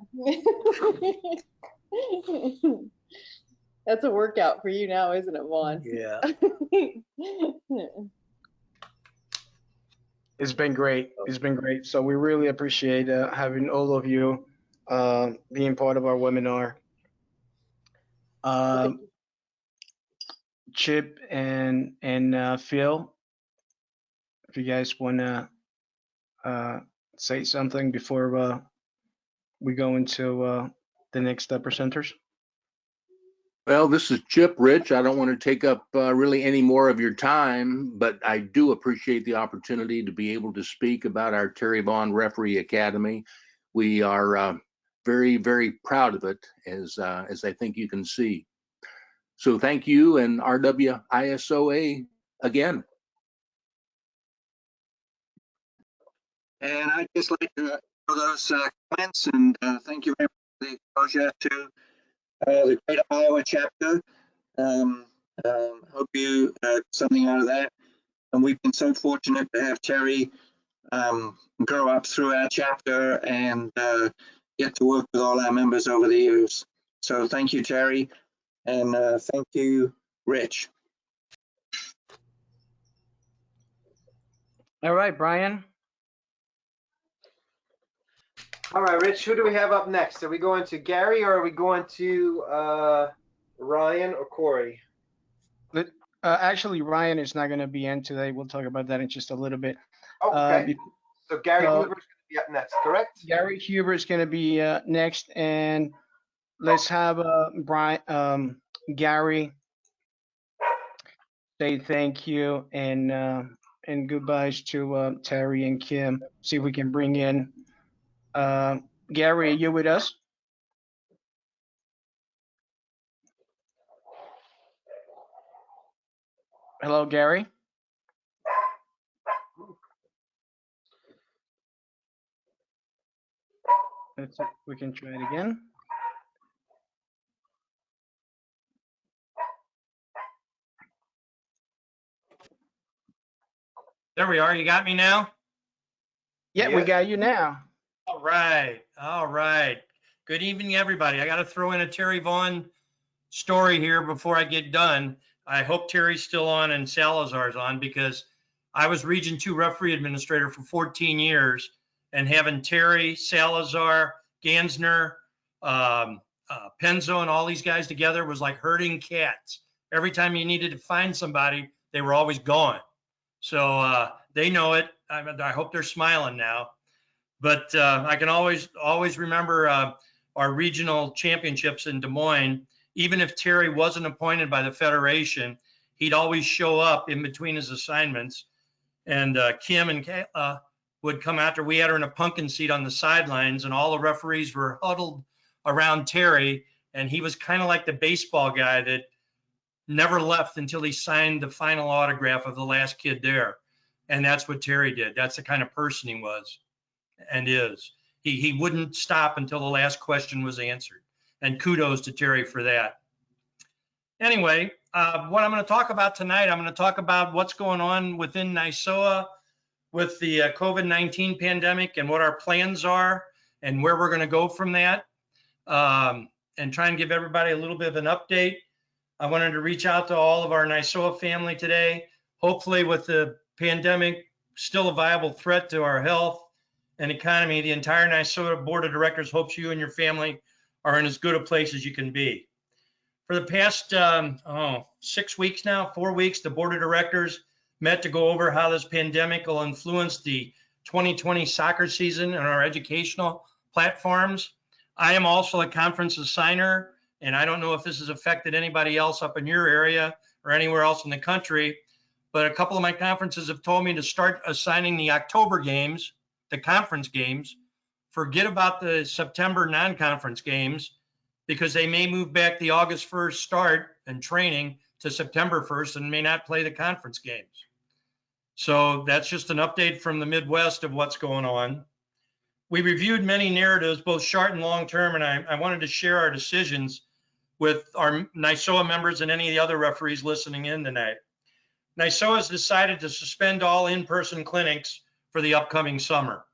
That's a workout for you now, isn't it, Vaughn? Yeah. It's been great. It's been great. So we really appreciate having all of you being part of our webinar. Chip and Phil, if you guys want to say something before we go into the next presenters. Well, this is Chip. Rich, I don't want to take up really any more of your time, but I do appreciate the opportunity to be able to speak about our Terry Vaughn Referee Academy. We are very, very proud of it, as I think you can see. So thank you, and RWISOA again. And I'd just like to echo those comments and thank you very much for the exposure to the Greater Iowa chapter. Hope you got something out of that. And we've been so fortunate to have Terry grow up through our chapter and get to work with all our members over the years. So thank you, Terry, and thank you, Rich. All right, Brian. All right, Rich, who do we have up next? Are we going to Gary or are we going to Ryan or Corey? Actually, Ryan is not going to be in today. We'll talk about that in just a little bit. Okay. So Gary Huber is going to be up next, correct? Gary Huber is going to be next, and let's have Gary say thank you and goodbyes to Terry and Kim. See if we can bring in Gary. Are you with us? Hello, Gary. Let's see, we can try it again. There we are. You got me now? Yeah, we got you now. All right. All right. Good evening, everybody. I got to throw in a Terry Vaughn story here before I get done. I hope Terry's still on and Salazar's on, because I was Region 2 referee administrator for 14 years, and having Terry, Salazar, Gansner, Penzo, and all these guys together was like herding cats. Every time you needed to find somebody, they were always gone. So they know it. I hope they're smiling now. But I can always remember our regional championships in Des Moines. Even if Terry wasn't appointed by the Federation, he'd always show up in between his assignments. And Kim and Kayla would come after. We had her in a pumpkin seat on the sidelines, and all the referees were huddled around Terry. And he was kind of like the baseball guy that never left until he signed the final autograph of the last kid there. And that's what Terry did. That's the kind of person he was and is. He wouldn't stop until the last question was answered. And kudos to Terry for that. Anyway, what I'm going to talk about tonight, I'm going to talk about what's going on within NYSOA with the COVID-19 pandemic and what our plans are and where we're going to go from that, and try and give everybody a little bit of an update. I wanted to reach out to all of our NYSOA family today. Hopefully, with the pandemic still a viable threat to our health and economy, the entire NYSOA Board of Directors hopes you and your family are in as good a place as you can be. For the past 6 weeks now, 4 weeks, the Board of Directors met to go over how this pandemic will influence the 2020 soccer season and our educational platforms. I am also a conference assigner, and I don't know if this has affected anybody else up in your area or anywhere else in the country, but a couple of my conferences have told me to start assigning the October games, the conference games. Forget about the September non-conference games, because they may move back the August 1st start and training to September 1st and may not play the conference games. So that's just an update from the Midwest of what's going on. We reviewed many narratives, both short and long term, and I wanted to share our decisions with our NYSOA members and any of the other referees listening in tonight. NYSOA has decided to suspend all in-person clinics for the upcoming summer.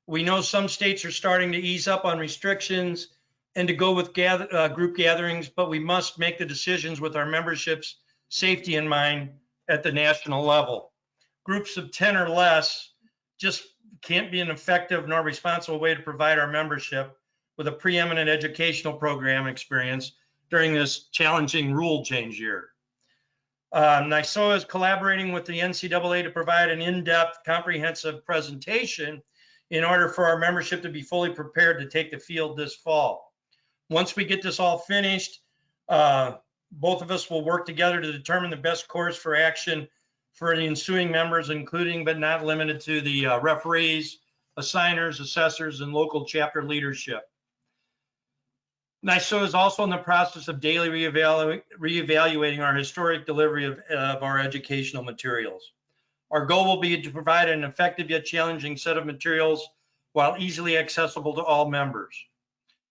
We know some states are starting to ease up on restrictions and to go with group gatherings, but we must make the decisions with our membership's safety in mind at the national level. Groups of 10 or less just can't be an effective nor responsible way to provide our membership with a preeminent educational program experience during this challenging rule change year. NYSOA is collaborating with the NCAA to provide an in-depth, comprehensive presentation in order for our membership to be fully prepared to take the field this fall. Once we get this all finished, both of us will work together to determine the best course for action for the ensuing members, including but not limited to the referees, assigners, assessors, and local chapter leadership. NYSOA is also in the process of daily reevaluating our historic delivery of our educational materials. Our goal will be to provide an effective yet challenging set of materials while easily accessible to all members.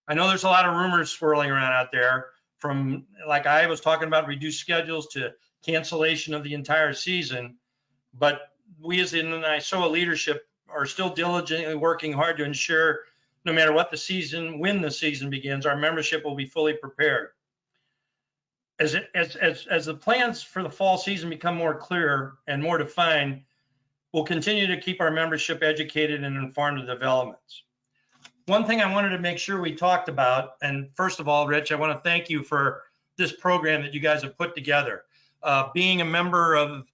I know there's a lot of rumors swirling around out there, from, like I was talking about, reduced schedules to cancellation of the entire season, but we as in the NYSOA leadership are still diligently working hard to ensure no matter what the season, when the season begins, our membership will be fully prepared. As the plans for the fall season become more clear and more defined, we'll continue to keep our membership educated and informed of developments. One thing I wanted to make sure we talked about, and first of all, Rich, I want to thank you for this program that you guys have put together. Being a member of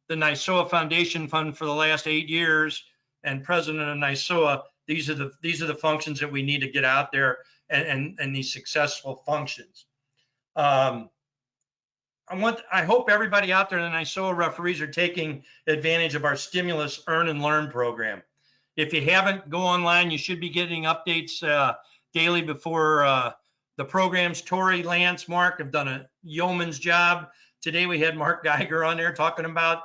the NYSOA Foundation Fund for the last 8 years and president of NYSOA, these are the functions that we need to get out there and these successful functions. I hope everybody out there in the NYSOA referees are taking advantage of our stimulus earn and learn program. If you haven't, go online. You should be getting updates daily before the programs. Tori, Lance, Mark have done a yeoman's job. Today we had Mark Geiger on there talking about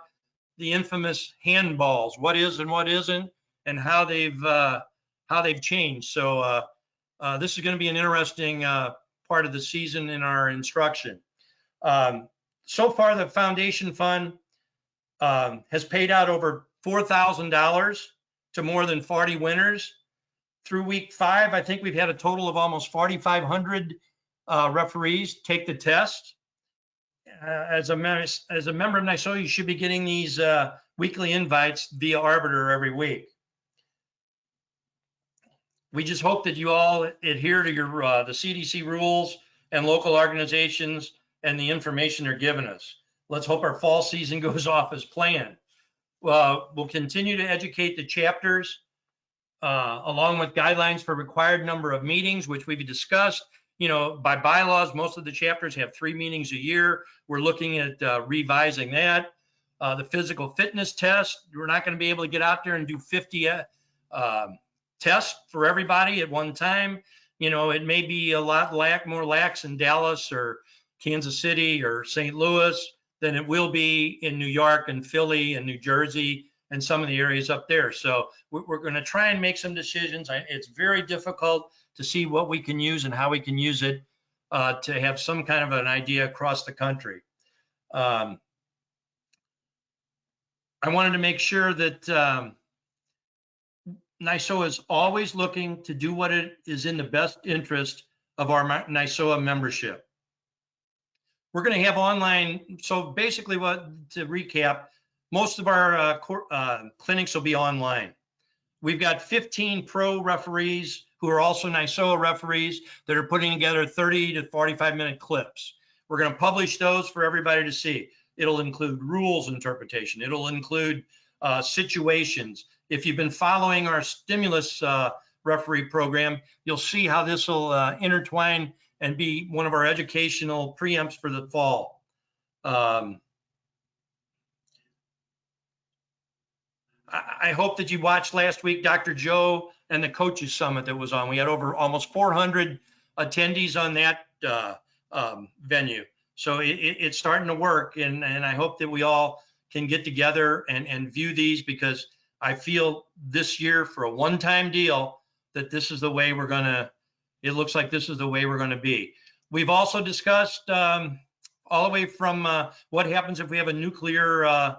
the infamous handballs, what is and what isn't, and how they've changed. So this is going to be an interesting part of the season in our instruction. So far, the Foundation Fund has paid out over $4,000 to more than 40 winners. Through week 5, I think we've had a total of almost 4,500 referees take the test. As a member of NYSOA, you should be getting these weekly invites via Arbiter every week. We just hope that you all adhere to your the CDC rules and local organizations and the information they're giving us. Let's hope our fall season goes off as planned. We'll continue to educate the chapters along with guidelines for required number of meetings, which we've discussed. You know, by bylaws, most of the chapters have 3 meetings a year. We're looking at revising that. The physical fitness test, we're not going to be able to get out there and do 50 tests for everybody at one time. You know, it may be a lot more lax in Dallas or Kansas City or St. Louis than it will be in New York and Philly and New Jersey and some of the areas up there. So we're going to try and make some decisions. It's very difficult to see what we can use and how we can use it to have some kind of an idea across the country. I wanted to make sure that NYSOA is always looking to do what it is in the best interest of our NYSOA membership. We're going to have online. So basically, to recap, most of our clinics will be online. We've got 15 pro referees who are also NYSOA referees that are putting together 30 to 45-minute clips. We're going to publish those for everybody to see. It'll include rules interpretation. It'll include situations. If you've been following our stimulus referee program, you'll see how this will intertwine and be one of our educational preempts for the fall. I hope that you watched last week, Dr. Joe and the Coaches Summit that was on. We had over almost 400 attendees on that venue. So it's starting to work, and I hope that we all can get together and view these, because I feel this year, for a one-time deal, that this is the way we're gonna, it looks like this is the way we're gonna be. We've also discussed all the way from what happens if we have a nuclear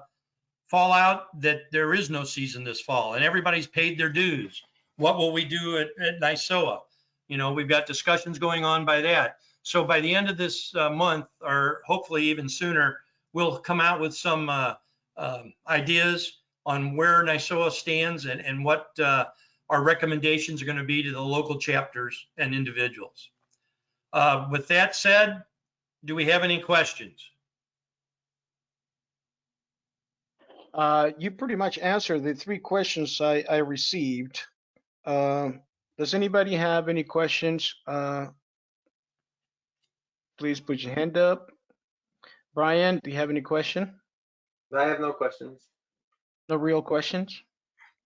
fallout, that there is no season this fall and everybody's paid their dues. What will we do at NYSOA? You know, we've got discussions going on by that. So by the end of this month, or hopefully even sooner, we'll come out with some ideas on where NYSOA stands and what our recommendations are going to be to the local chapters and individuals. With that said, do we have any questions? You pretty much answered the 3 questions I received. Does anybody have any questions? Please put your hand up. Brian, do you have any question? I have no questions. No real questions?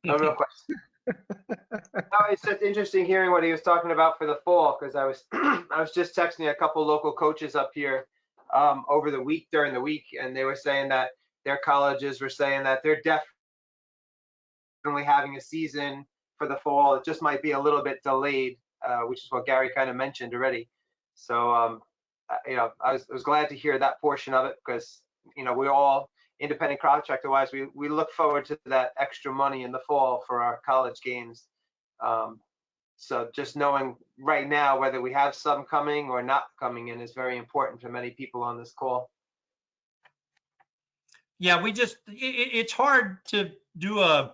No real questions. No, it's just interesting hearing what he was talking about for the fall, because I was I was just texting a couple local coaches up here over the week, during the week, and they were saying that their colleges were saying that they're definitely having a season for the fall. It just might be a little bit delayed, which is what Gary kind of mentioned already. So you know, I was glad to hear that portion of it, because you know, we all, independent contractor wise, we look forward to that extra money in the fall for our college games. So just knowing right now whether we have some coming or not coming in is very important for many people on this call. Yeah, we just, it's hard to do a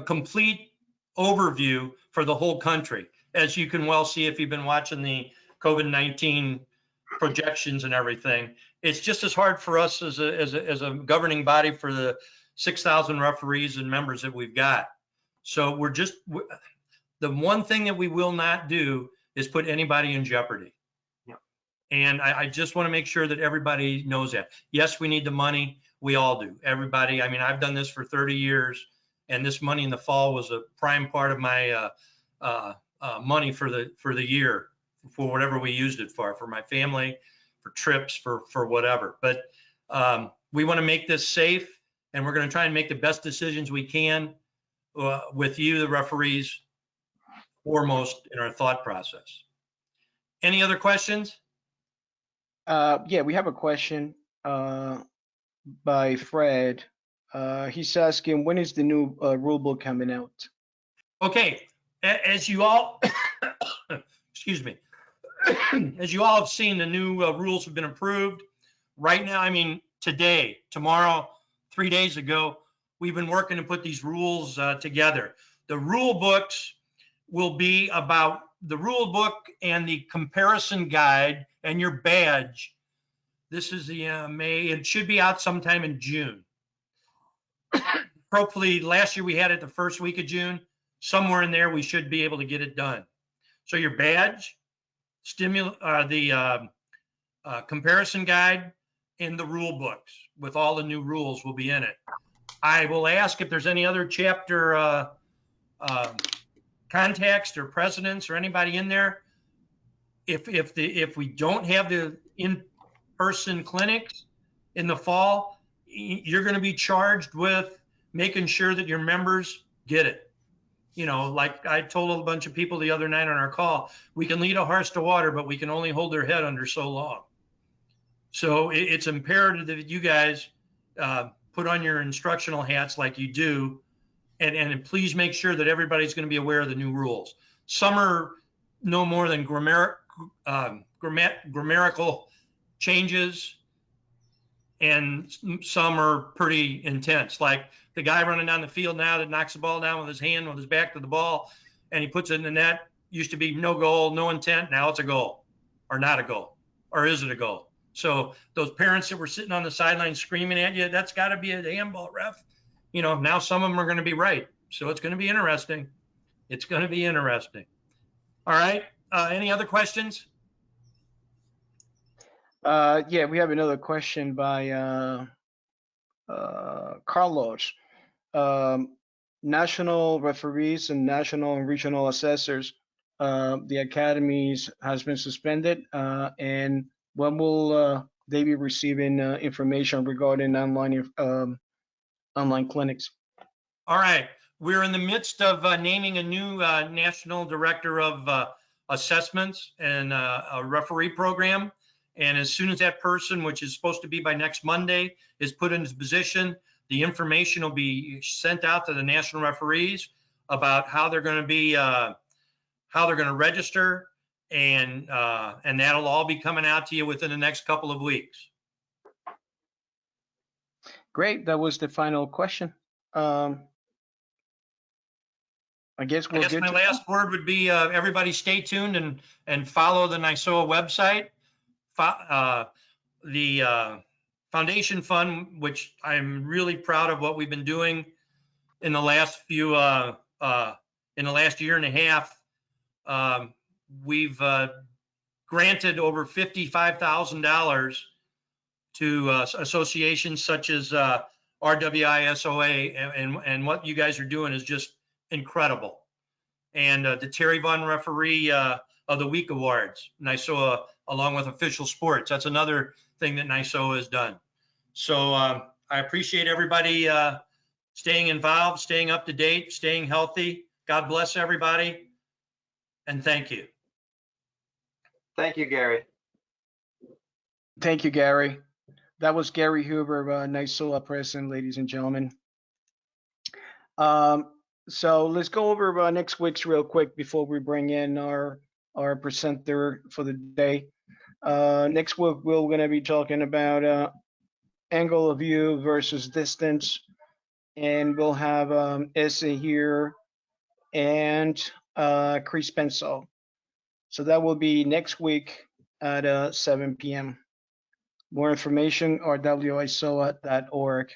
complete overview for the whole country, as you can well see if you've been watching the COVID-19 projections and everything. It's just as hard for us as a governing body for the 6,000 referees and members that we've got. So we're just, the one thing that we will not do is put anybody in jeopardy. Yep. And I just want to make sure that everybody knows that. Yes, we need the money. We all do. Everybody. I mean, I've done this for 30 years, and this money in the fall was a prime part of my money for the year, for whatever we used it for my family, for trips, for whatever. But we want to make this safe, and we're going to try and make the best decisions we can with you, the referees, foremost in our thought process. Any other questions? Yeah, we have a question by Fred. He's asking, when is the new rule book coming out? Okay, as you all, excuse me, as you all have seen, the new rules have been approved. Right now, I mean, today, tomorrow, 3 days ago, we've been working to put these rules together. The rule books will be about the rule book and the comparison guide and your badge. This is the May. It should be out sometime in June. Hopefully, last year we had it the first week of June. Somewhere in there, we should be able to get it done. So your badge, the comparison guide, and the rule books with all the new rules will be in it. I will ask if there's any other chapter contacts or presidents or anybody in there. If we don't have the in-person clinics in the fall, you're going to be charged with making sure that your members get it. You know, like I told a bunch of people the other night on our call, we can lead a horse to water, but we can only hold their head under so long. So it's imperative that you guys put on your instructional hats like you do, and please make sure that everybody's going to be aware of the new rules. Some are no more than grammatical changes, and some are pretty intense. Like the guy running down the field now that knocks the ball down with his hand, with his back to the ball, and he puts it in the net. Used to be no goal, no intent. Now it's a goal, or not a goal, or is it a goal? So those parents that were sitting on the sideline screaming at you, that's got to be a handball, ref. You know, now some of them are going to be right. So it's going to be interesting. It's going to be interesting. All right. Any other questions? Yeah, we have another question by Carlos. National referees and national and regional assessors, the academies has been suspended, and when will they be receiving information regarding online clinics? All right. We're in the midst of naming a new national director of assessments and a referee program. And as soon as that person, which is supposed to be by next Monday, is put into position, the information will be sent out to the national referees about how they're going to be, how they're going to register, and that'll all be coming out to you within the next couple of weeks. Great. That was the final question. I guess we're good. My last word would be everybody stay tuned and follow the NYSOA website. The Foundation Fund, which I'm really proud of what we've been doing in the last few, in the last year and a half. We've granted over $55,000 to associations such as RWISOA, and what you guys are doing is just incredible. And the Terry Vaughn Referee of the Week Awards, NYSOA, along with official sports. That's another thing that NYSOA has done. So I appreciate everybody staying involved, staying up to date, staying healthy. God bless everybody, and thank you. Thank you, Gary. Thank you, Gary. That was Gary Huber, NYSOA president, ladies and gentlemen. So let's go over next week's real quick before we bring in our presenter for the day. Next week, we're going to be talking about angle of view versus distance. And we'll have Issa here and Chris Pensel. So that will be next week at 7 p.m. More information rwisoa.org.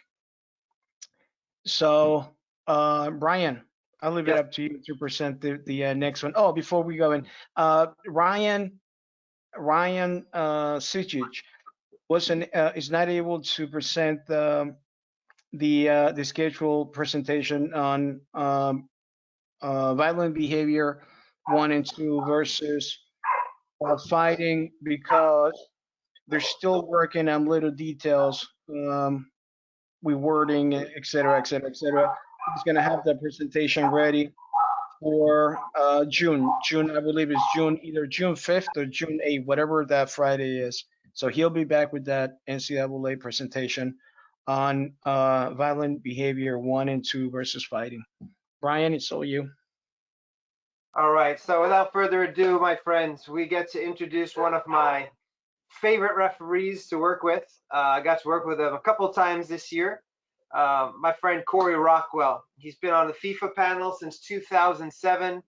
So Brian, I'll leave it up to you to present the next one. Oh, before we go in, Ryan Sijic is not able to present the scheduled presentation on violent behavior 1 and 2 versus fighting, because they're still working on little details, rewording, et cetera, et cetera, et cetera. He's going to have the presentation ready for June, I believe it's June, either June 5th or June 8th, whatever that Friday is. So he'll be back with that NCAA presentation on violent behavior 1 and 2 versus fighting. Brian, it's all you. All right, so without further ado, my friends, we get to introduce one of my favorite referees to work with. I got to work with him a couple times this year. My friend Corey Rockwell. He's been on the FIFA panel since 2007.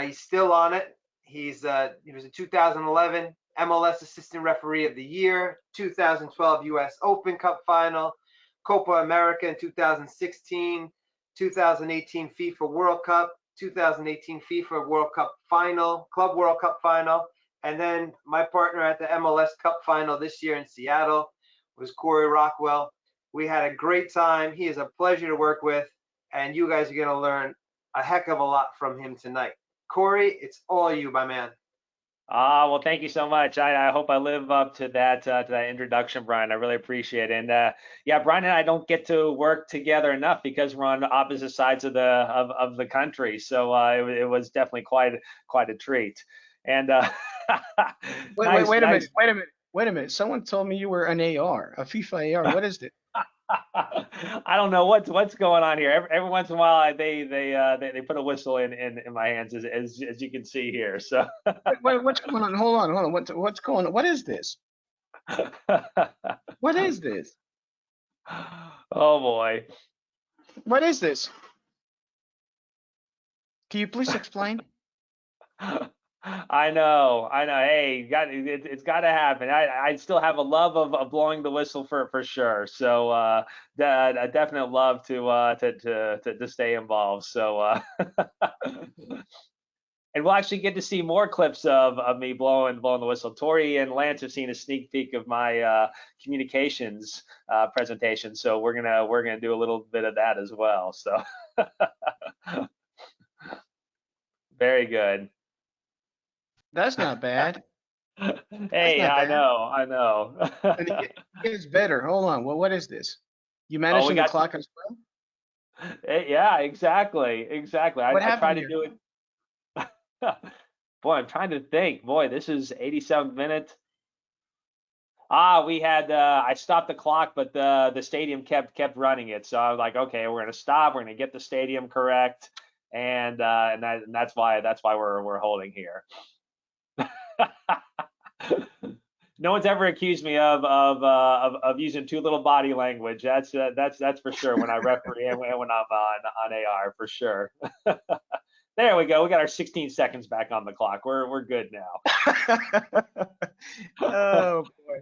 He's still on it. He was a 2011 MLS Assistant Referee of the Year, 2012 U.S. Open Cup Final, Copa America in 2016, 2018 FIFA World Cup, 2018 FIFA World Cup Final, Club World Cup Final, and then my partner at the MLS Cup Final this year in Seattle was Corey Rockwell. We had a great time. He is a pleasure to work with, and you guys are going to learn a heck of a lot from him tonight. Corey, it's all you, my man. Well, thank you so much. I hope I live up to that introduction, Brian. I really appreciate it. And yeah, Brian and I don't get to work together enough because we're on the opposite sides of the country. So it was definitely quite a treat. And wait a minute. Someone told me you were an AR, a FIFA AR. What is it? I don't know what's going on here. Every once in a while, they put a whistle in my hands, as you can see here. So what's going on? Hold on. What's going on? What is this? What is this? Oh boy. What is this? Can you please explain? I know. Hey, it's got to happen. I still have a love of blowing the whistle for sure. So a definite love to stay involved. So and we'll actually get to see more clips of me blowing the whistle. Tori and Lance have seen a sneak peek of my communications presentation. So we're gonna do a little bit of that as well. So very good. That's not bad. Hey, I know. And it gets better. Hold on. Well, what is this? You managing the clock as well? Yeah, exactly. What I try happened to here? do it. Boy, I'm trying to think. Boy, this is 87th minute. We had I stopped the clock, but the stadium kept running it. So I was like, okay, we're gonna stop. We're gonna get the stadium correct, and that's why we're holding here. No one's ever accused me of using too little body language. That's for sure when I referee and when I'm on AR for sure. There we go. We got our 16 seconds back on the clock. We're good now. Oh boy.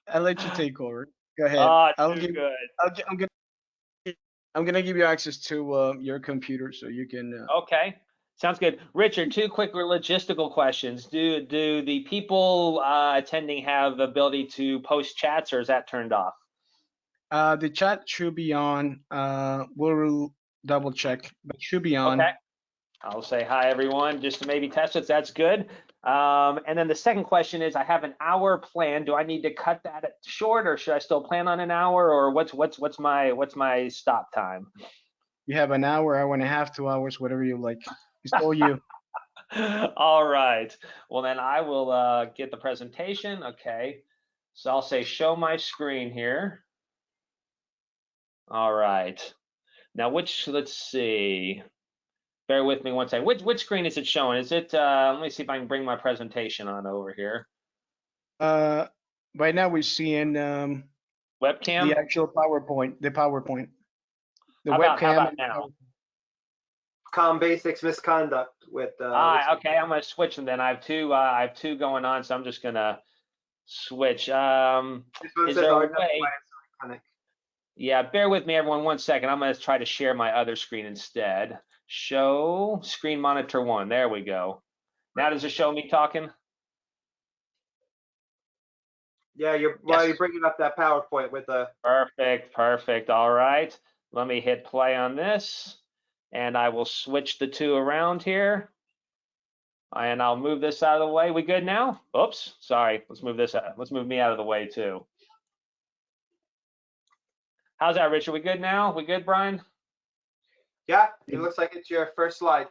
I'll let you take over. Go ahead. Oh, I'll too give. good. I'm gonna give you access to your computer so you can. Okay. Sounds good. Richard, two quick logistical questions. Do the people attending have the ability to post chats, or is that turned off? The chat should be on. We'll double check, but should be on. Okay. I'll say hi, everyone, just to maybe test it. That's good. And then the second question is, I have an hour plan. Do I need to cut that short, or should I still plan on an hour, or what's my stop time? You have an hour and a half, 2 hours, whatever you like. It's all you. All right. Well, then I will get the presentation. Okay. So I'll say show my screen here. All right. Now, let's see. Bear with me one second. Which screen is it showing? Is it, let me see if I can bring my presentation on over here. Right now we're seeing Webcam? the actual PowerPoint, the PowerPoint. The How webcam. about now? Basics misconduct with. Okay, I'm gonna switch them then. I have two going on, so I'm just gonna switch. This one Is says there a RWISOA way? Yeah, bear with me, everyone. 1 second. I'm gonna try to share my other screen instead. Show screen monitor 1. There we go. Now does it show me talking? Yeah, while you're bringing up that PowerPoint with the. Perfect. All right. Let me hit play on this, and I will switch the two around here. And I'll move this out of the way. We good now? Oops, sorry. Let's move this out. Let's move me out of the way too. How's that, Richard? We good now? We good, Brian? Yeah, it looks like it's your first slide.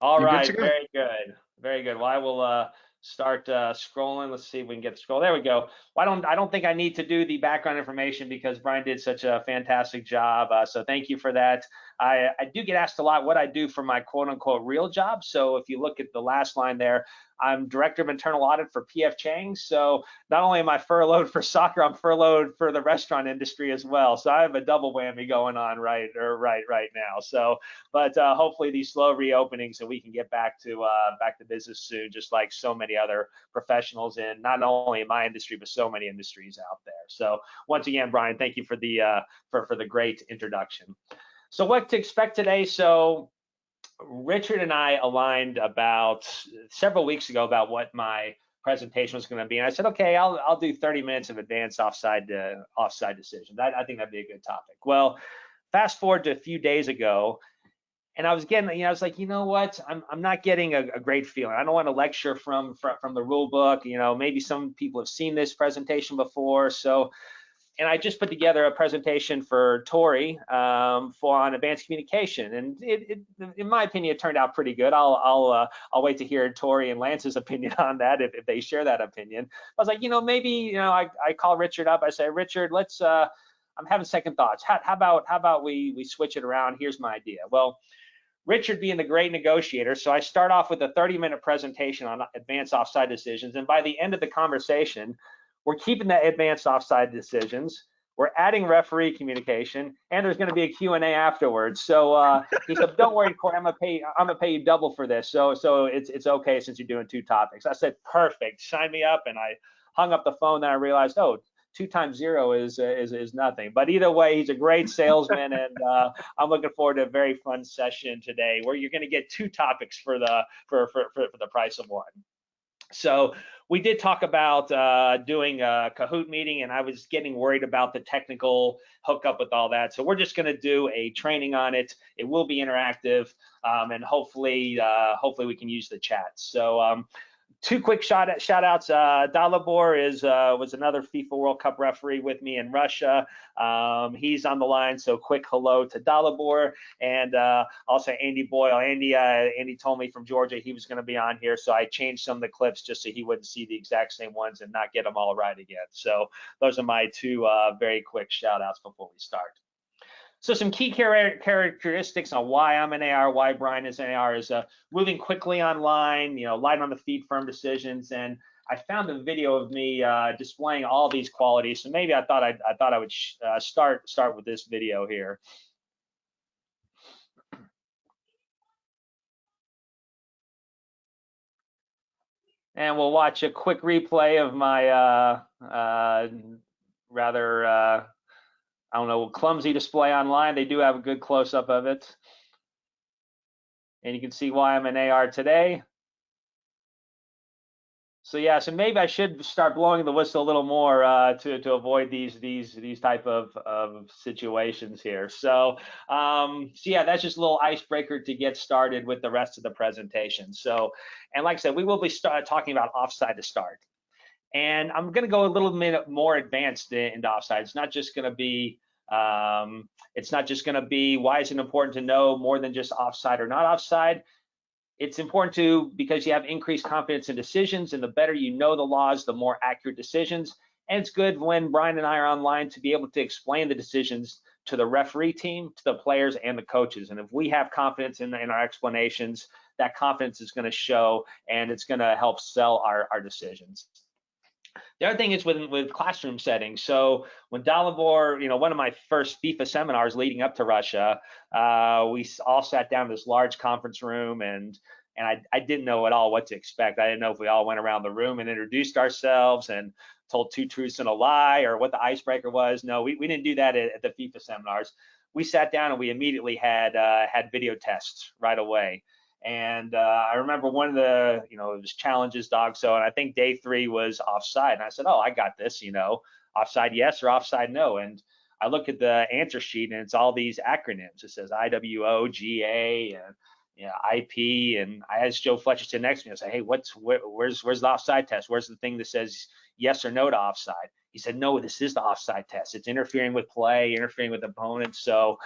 All right, very good. Very good. Well, I will start scrolling. Let's see if we can get the scroll. There we go. Well, I don't think I need to do the background information because Brian did such a fantastic job. So thank you for that. I do get asked a lot what I do for my quote unquote real job. So if you look at the last line there, I'm Director of Internal Audit for PF Chang. So not only am I furloughed for soccer, I'm furloughed for the restaurant industry as well. So I have a double whammy going on right now. So, but hopefully these slow reopenings so we can get back to business soon, just like so many other professionals in not only in my industry but so many industries out there. So once again, Brian, thank you for the for the great introduction. So what to expect today? So Richard and I aligned about several weeks ago about what my presentation was going to be, and I said, okay, I'll do 30 minutes of advanced offside decisions. I think that'd be a good topic. Well, fast forward to a few days ago, and I was getting, I was like, you know what? I'm not getting a great feeling. I don't want to lecture from the rule book. Maybe some people have seen this presentation before, so. And I just put together a presentation for Tori on advanced communication, and it, in my opinion, it turned out pretty good. I'll wait to hear Tori and Lance's opinion on that if they share that opinion. I was like, maybe I call Richard up. I say, Richard, let's. I'm having second thoughts. How about we switch it around? Here's my idea. Well, Richard being the great negotiator, so I start off with a 30-minute presentation on advanced offside decisions, and by the end of the conversation, we're keeping the advanced offside decisions. We're adding referee communication, and there's going to be a Q&A afterwards. So he said, "Don't worry, Corey. I'm gonna pay you double for this. So it's okay since you're doing two topics." I said, "Perfect. Sign me up." And I hung up the phone. Then I realized, 2 times 0 is nothing. But either way, he's a great salesman, and I'm looking forward to a very fun session today, where you're going to get 2 topics for the price of 1. So we did talk about doing a Kahoot meeting, and I was getting worried about the technical hookup with all that. So we're just going to do a training on it. It will be interactive, and hopefully we can use the chat. So Two quick shout outs. Dalibor was another FIFA World Cup referee with me in Russia. He's on the line, so quick hello to Dalibor, and also Andy Boyle. Andy told me from Georgia he was going to be on here, so I changed some of the clips just so he wouldn't see the exact same ones and not get them all right again. So those are my two very quick shout outs before we start. So some key characteristics on why I'm an AR, why Brian is an AR is moving quickly online, light on the feet, firm decisions, and I found a video of me displaying all these qualities. So maybe I thought I would start with this video here. And we'll watch a quick replay of my rather I don't know, clumsy display online. They do have a good close-up of it. And you can see why I'm an AR today. So yeah, so maybe I should start blowing the whistle a little more to avoid these type of situations here. So yeah, that's just a little icebreaker to get started with the rest of the presentation. So, and like I said, we will be talking about offside to start. And I'm going to go a little bit more advanced into offside. It's not just going to be why is it important to know more than just offside or not offside. It's important because you have increased confidence in decisions, and the better you know the laws, the more accurate decisions. And it's good when Brian and I are online to be able to explain the decisions to the referee team, to the players, and the coaches. And if we have confidence in our explanations, that confidence is going to show, and it's going to help sell our decisions. The other thing is with classroom settings. So when Dalibor, one of my first FIFA seminars leading up to Russia, we all sat down in this large conference room, and I didn't know at all what to expect. I didn't know if we all went around the room and introduced ourselves and told two truths and a lie, or what the icebreaker was. No, we didn't do that at the FIFA seminars. We sat down and we immediately had video tests right away. And I remember one of the, it was challenges, dog. So, and I think day 3 was offside. And I said, oh, I got this, offside yes or offside no. And I look at the answer sheet and it's all these acronyms. It says IWO, GA, and IP. And I asked Joe Fletcher to next to me. I said, hey, where's the offside test? Where's the thing that says yes or no to offside? He said, no, this is the offside test. It's interfering with play, interfering with opponents. So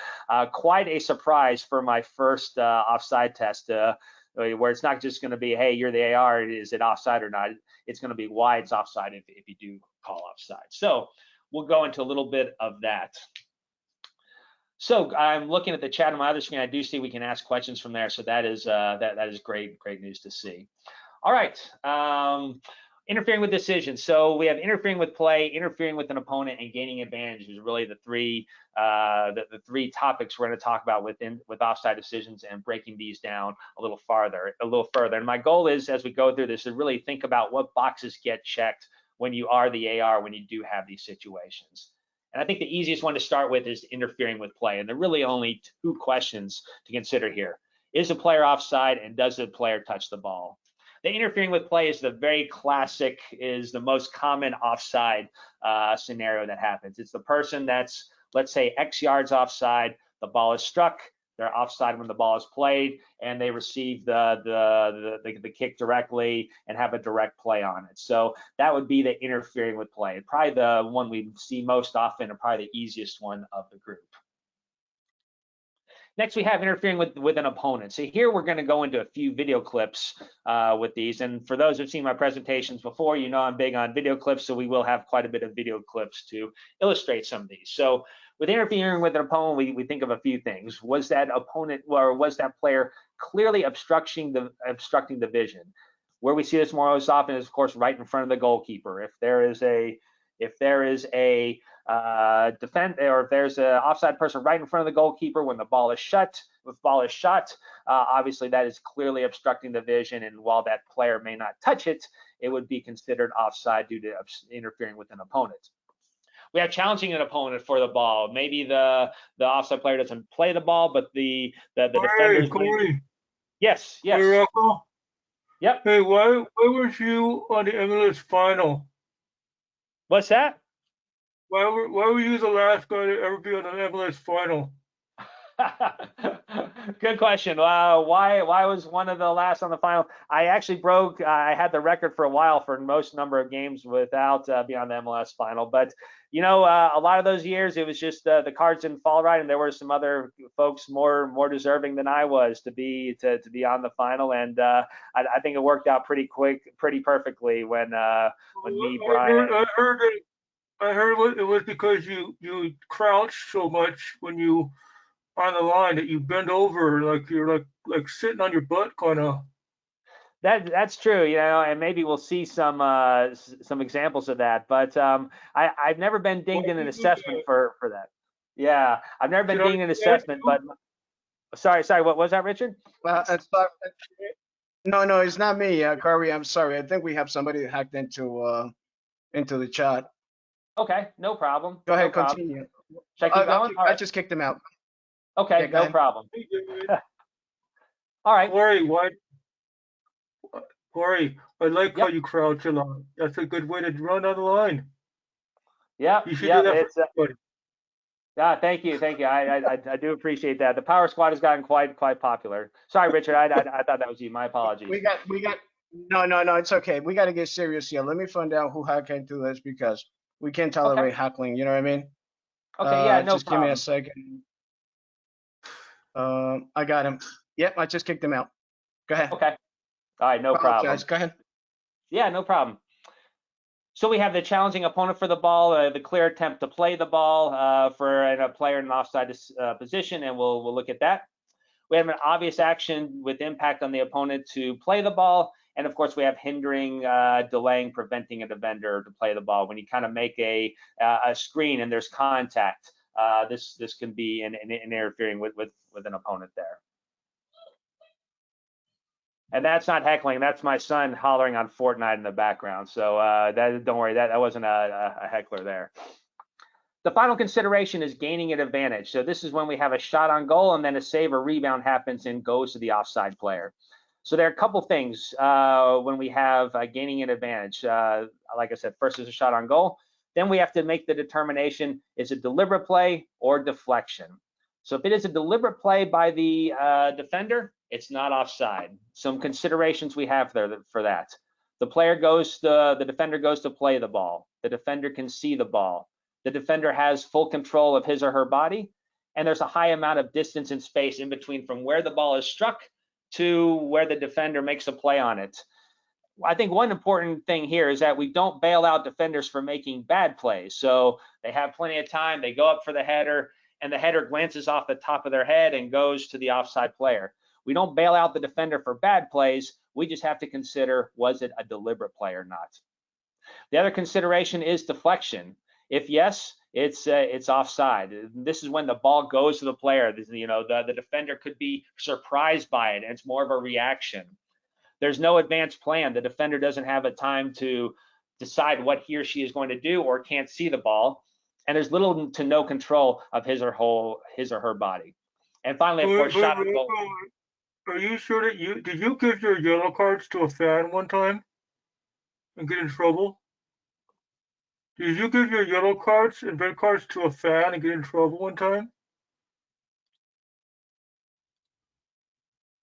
quite a surprise for my first offside test, where it's not just going to be, hey, you're the AR, is it offside or not? It's going to be why it's offside if you do call offside. So we'll go into a little bit of that. So I'm looking at the chat on my other screen. I do see we can ask questions from there. So that is great news to see. All right. Interfering with decisions. So we have interfering with play, interfering with an opponent, and gaining advantage is really the three topics we're going to talk about with offside decisions, and breaking these down a little further. And my goal is, as we go through this, to really think about what boxes get checked when you are the AR, when you do have these situations. And I think the easiest one to start with is interfering with play. And there are really only 2 questions to consider here. Is a player offside, and does the player touch the ball? The interfering with play is the very classic, is the most common offside scenario that happens. It's the person that's, let's say, X yards offside, the ball is struck, they're offside when the ball is played, and they receive the kick directly and have a direct play on it. So that would be the interfering with play. Probably the one we see most often, and probably the easiest one of the group. Next, we have interfering with an opponent. So here we're going to go into a few video clips with these. And for those who've seen my presentations before, I'm big on video clips, so we will have quite a bit of video clips to illustrate some of these. So with interfering with an opponent, we think of a few things. Was that opponent, or was that player clearly obstructing the vision? Where we see this most often is, of course, right in front of the goalkeeper. If there is a defend, or if there's an offside person right in front of the goalkeeper when the ball is shut, obviously that is clearly obstructing the vision, and while that player may not touch it, it would be considered offside due to interfering with an opponent. We have challenging an opponent for the ball. Maybe the offside player doesn't play the ball, but the defenders. Corey. Yes. Hey, Rockwell. Yep. Hey, why weren't you on the MLS final? What's that? Why were you the last guy to ever be on an MLS final? Good question. Why was one of the last on the final? I actually broke. I had the record for a while for most number of games without being on the MLS final. But a lot of those years it was just the cards didn't fall right, and there were some other folks more deserving than I was to be on the final. And I think it worked out pretty perfectly when me, Brian. I heard it was because you crouched so much when you on the line that you bend over like you're like sitting on your butt kind of. That's true, and maybe we'll see some examples of that. But I've never been dinged in an assessment for that. Yeah, I've never been dinged in an assessment. But sorry, what was that, Richard? No, it's not me, Corey. I'm sorry. I think we have somebody hacked into the chat. Okay, no problem. Go ahead, no problem. continue. Should I keep going? I just kicked him out. Okay, Yeah, no problem. All right. Corey, I like how you crouch a lot. That's a good way to run on the line. Yeah, you should do that for everybody. Yeah, thank you. I do appreciate that. The Power Squad has gotten quite popular. Sorry, Richard. I thought that was you. My apologies. We got. No, it's okay. We got to get serious here. Let me find out who hacked into this because we can't tolerate heckling. You know what I mean? Okay. Yeah. No just problem. Give me a second. I got him. Yep, I just kicked him out. Go ahead. Okay. All right. No problem. Go ahead. Yeah, no problem. So we have the challenging opponent for the ball, the clear attempt to play the ball for a player in an offside position, and we'll look at that. We have an obvious action with impact on the opponent to play the ball, and of course we have hindering, delaying, preventing a defender to play the ball. When you kind of make a screen and there's contact, this can be an interfering with an opponent there. And that's not heckling. That's my son hollering on Fortnite in the background. So don't worry, that wasn't a heckler there. The final consideration is gaining an advantage. So this is when we have a shot on goal and then a save or rebound happens and goes to the offside player. So there are a couple things when we have gaining an advantage. Like I said, first is a shot on goal. Then we have to make the determination, is it deliberate play or deflection? So if it is a deliberate play by the defender, it's not offside. Some considerations we have there for that. The defender goes to play the ball. The defender can see the ball. The defender has full control of his or her body, and there's a high amount of distance and space in between from where the ball is struck to where the defender makes a play on it. I think one important thing here is that we don't bail out defenders for making bad plays. So they have plenty of time, they go up for the header, and the header glances off the top of their head and goes to the offside player. We don't bail out the defender for bad plays. We just have to consider, was it a deliberate play or not? The other consideration is deflection. If yes, it's offside. This is when the ball goes to the player. The defender could be surprised by it, and it's more of a reaction. There's no advanced plan. The defender doesn't have a time to decide what he or she is going to do or can't see the ball, and there's little to no control of his or her body. And finally, of course, shot on goal. Are you sure that did you give your yellow cards to a fan one time and get in trouble? Did you give your yellow cards and red cards to a fan and get in trouble one time?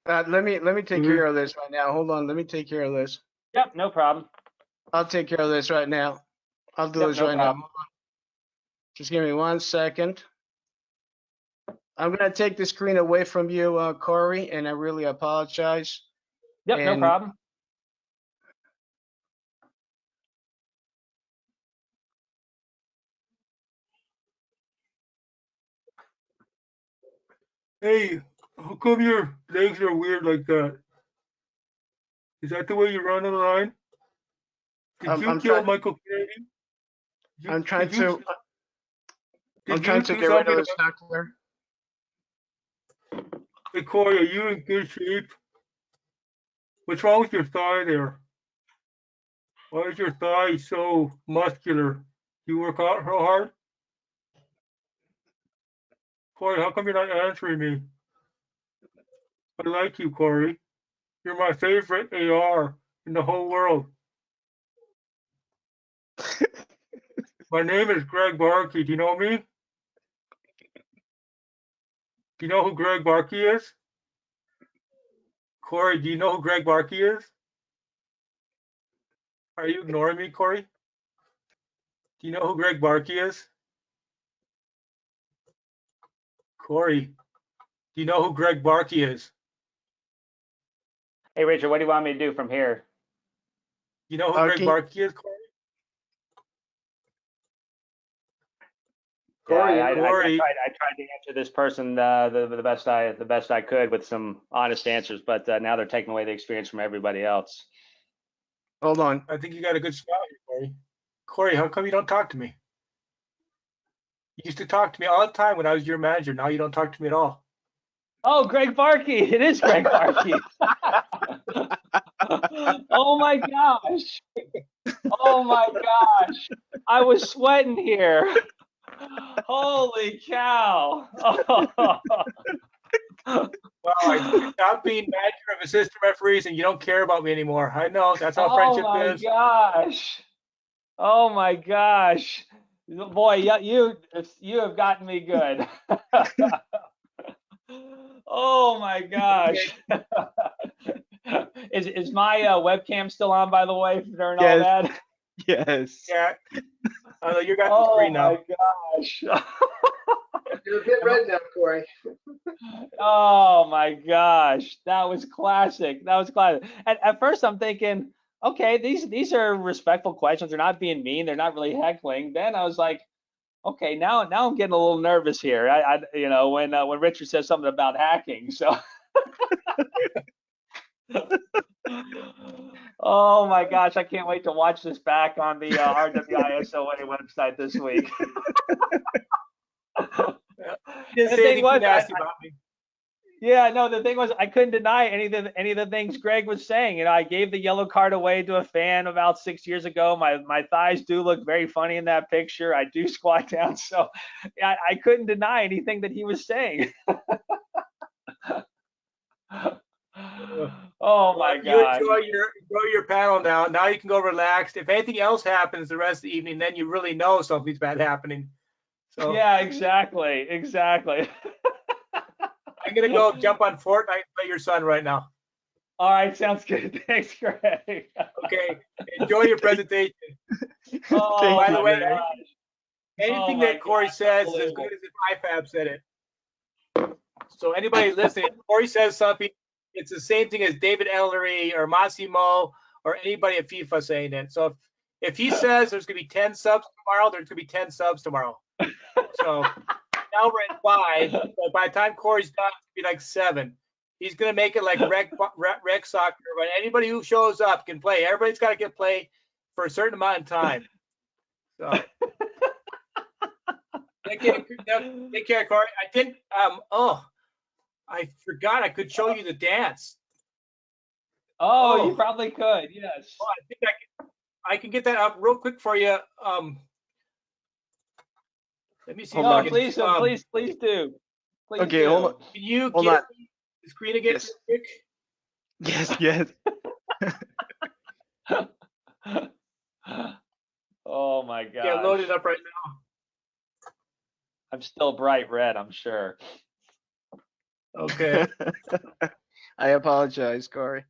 Let me take care of this right now. Hold on, let me take care of this. Yep, no problem. I'll take care of this right now. I'll do this right now. Just give me 1 second. I'm gonna take the screen away from you, Corey, and I really apologize. Yep, no problem. Hey, how come your legs are weird like that? Is that the way you run on the line? Did you kill Michael Kennedy? I'm trying to get rid of this heckler. Hey, Corey, are you in good shape? What's wrong with your thigh there? Why is your thigh so muscular? You work out real hard? Corey, how come you're not answering me? I like you, Corey. You're my favorite AR in the whole world. My name is Greg Barkey. Do you know me? Do you know who Greg Barkey is? Corey, do you know who Greg Barkey is? Are you ignoring me, Corey? Do you know who Greg Barkey is? Corey, do you know who Greg Barkey is? Hey, Richard, what do you want me to do from here? You know who Greg Barkey is, Corey? Corey, Yeah, I Corey. tried to answer this person the best I could with some honest answers, but now they're taking away the experience from everybody else. Hold on. I think you got a good spot here, Corey. Corey, how come you don't talk to me? You used to talk to me all the time when I was your manager. Now you don't talk to me at all. Oh, Greg Barkey. It is Greg Barkey. Oh my gosh. Oh my gosh. I was sweating here. Holy cow. Well, I stopped being manager of assistant referees and you don't care about me anymore. I know. That's how friendship is. Oh my gosh. Oh my gosh. Boy, you have gotten me good. Oh my gosh. Is my webcam still on, by the way, during all that? Yes. Yeah. You got the screen now. Oh my gosh. You're a bit red now, Corey. Oh my gosh. That was classic. That was classic. At first I'm thinking, okay, these are respectful questions. They're not being mean. They're not really heckling. Then I was like, okay, now I'm getting a little nervous here. I when Richard says something about hacking. So oh my gosh, I can't wait to watch this back on the RWISOA website this week. Didn't say anything nasty about me. Yeah, no, the thing was I couldn't deny any of the things Greg was saying. You know, I gave the yellow card away to a fan about 6 years ago. My thighs do look very funny in that picture. I do squat down, so I couldn't deny anything that he was saying. Oh my gosh. You enjoy your panel now. Now you can go relaxed. If anything else happens the rest of the evening, then you really know something's bad happening. So yeah, exactly. I'm gonna go jump on Fortnite and play your son right now. All right, sounds good. Thanks, Greg. Okay, enjoy your presentation. Oh, by the way, gosh. anything that Corey says is as good as if IFAB said it. So anybody listening, if Corey says something, it's the same thing as David Ellery or Massimo or anybody at FIFA saying it. So if he says there's gonna be 10 subs tomorrow, there's gonna be 10 subs tomorrow. So now we're at 5, but by the time Corey's done, it's gonna be like 7. He's gonna make it like rec soccer, but anybody who shows up can play. Everybody's got to get play for a certain amount of time. So take care, Corey. I didn't. I forgot I could show you the dance. Oh, you probably could. Yes. Well, I think I can get that up real quick for you. Let me see. Oh, please do. Please do. Please okay, do. hold on. Can you hold get on. the screen again Yes. real quick? Yes. Oh my god. Yeah, load it up right now. I'm still bright red, I'm sure. Okay. I apologize, Corey.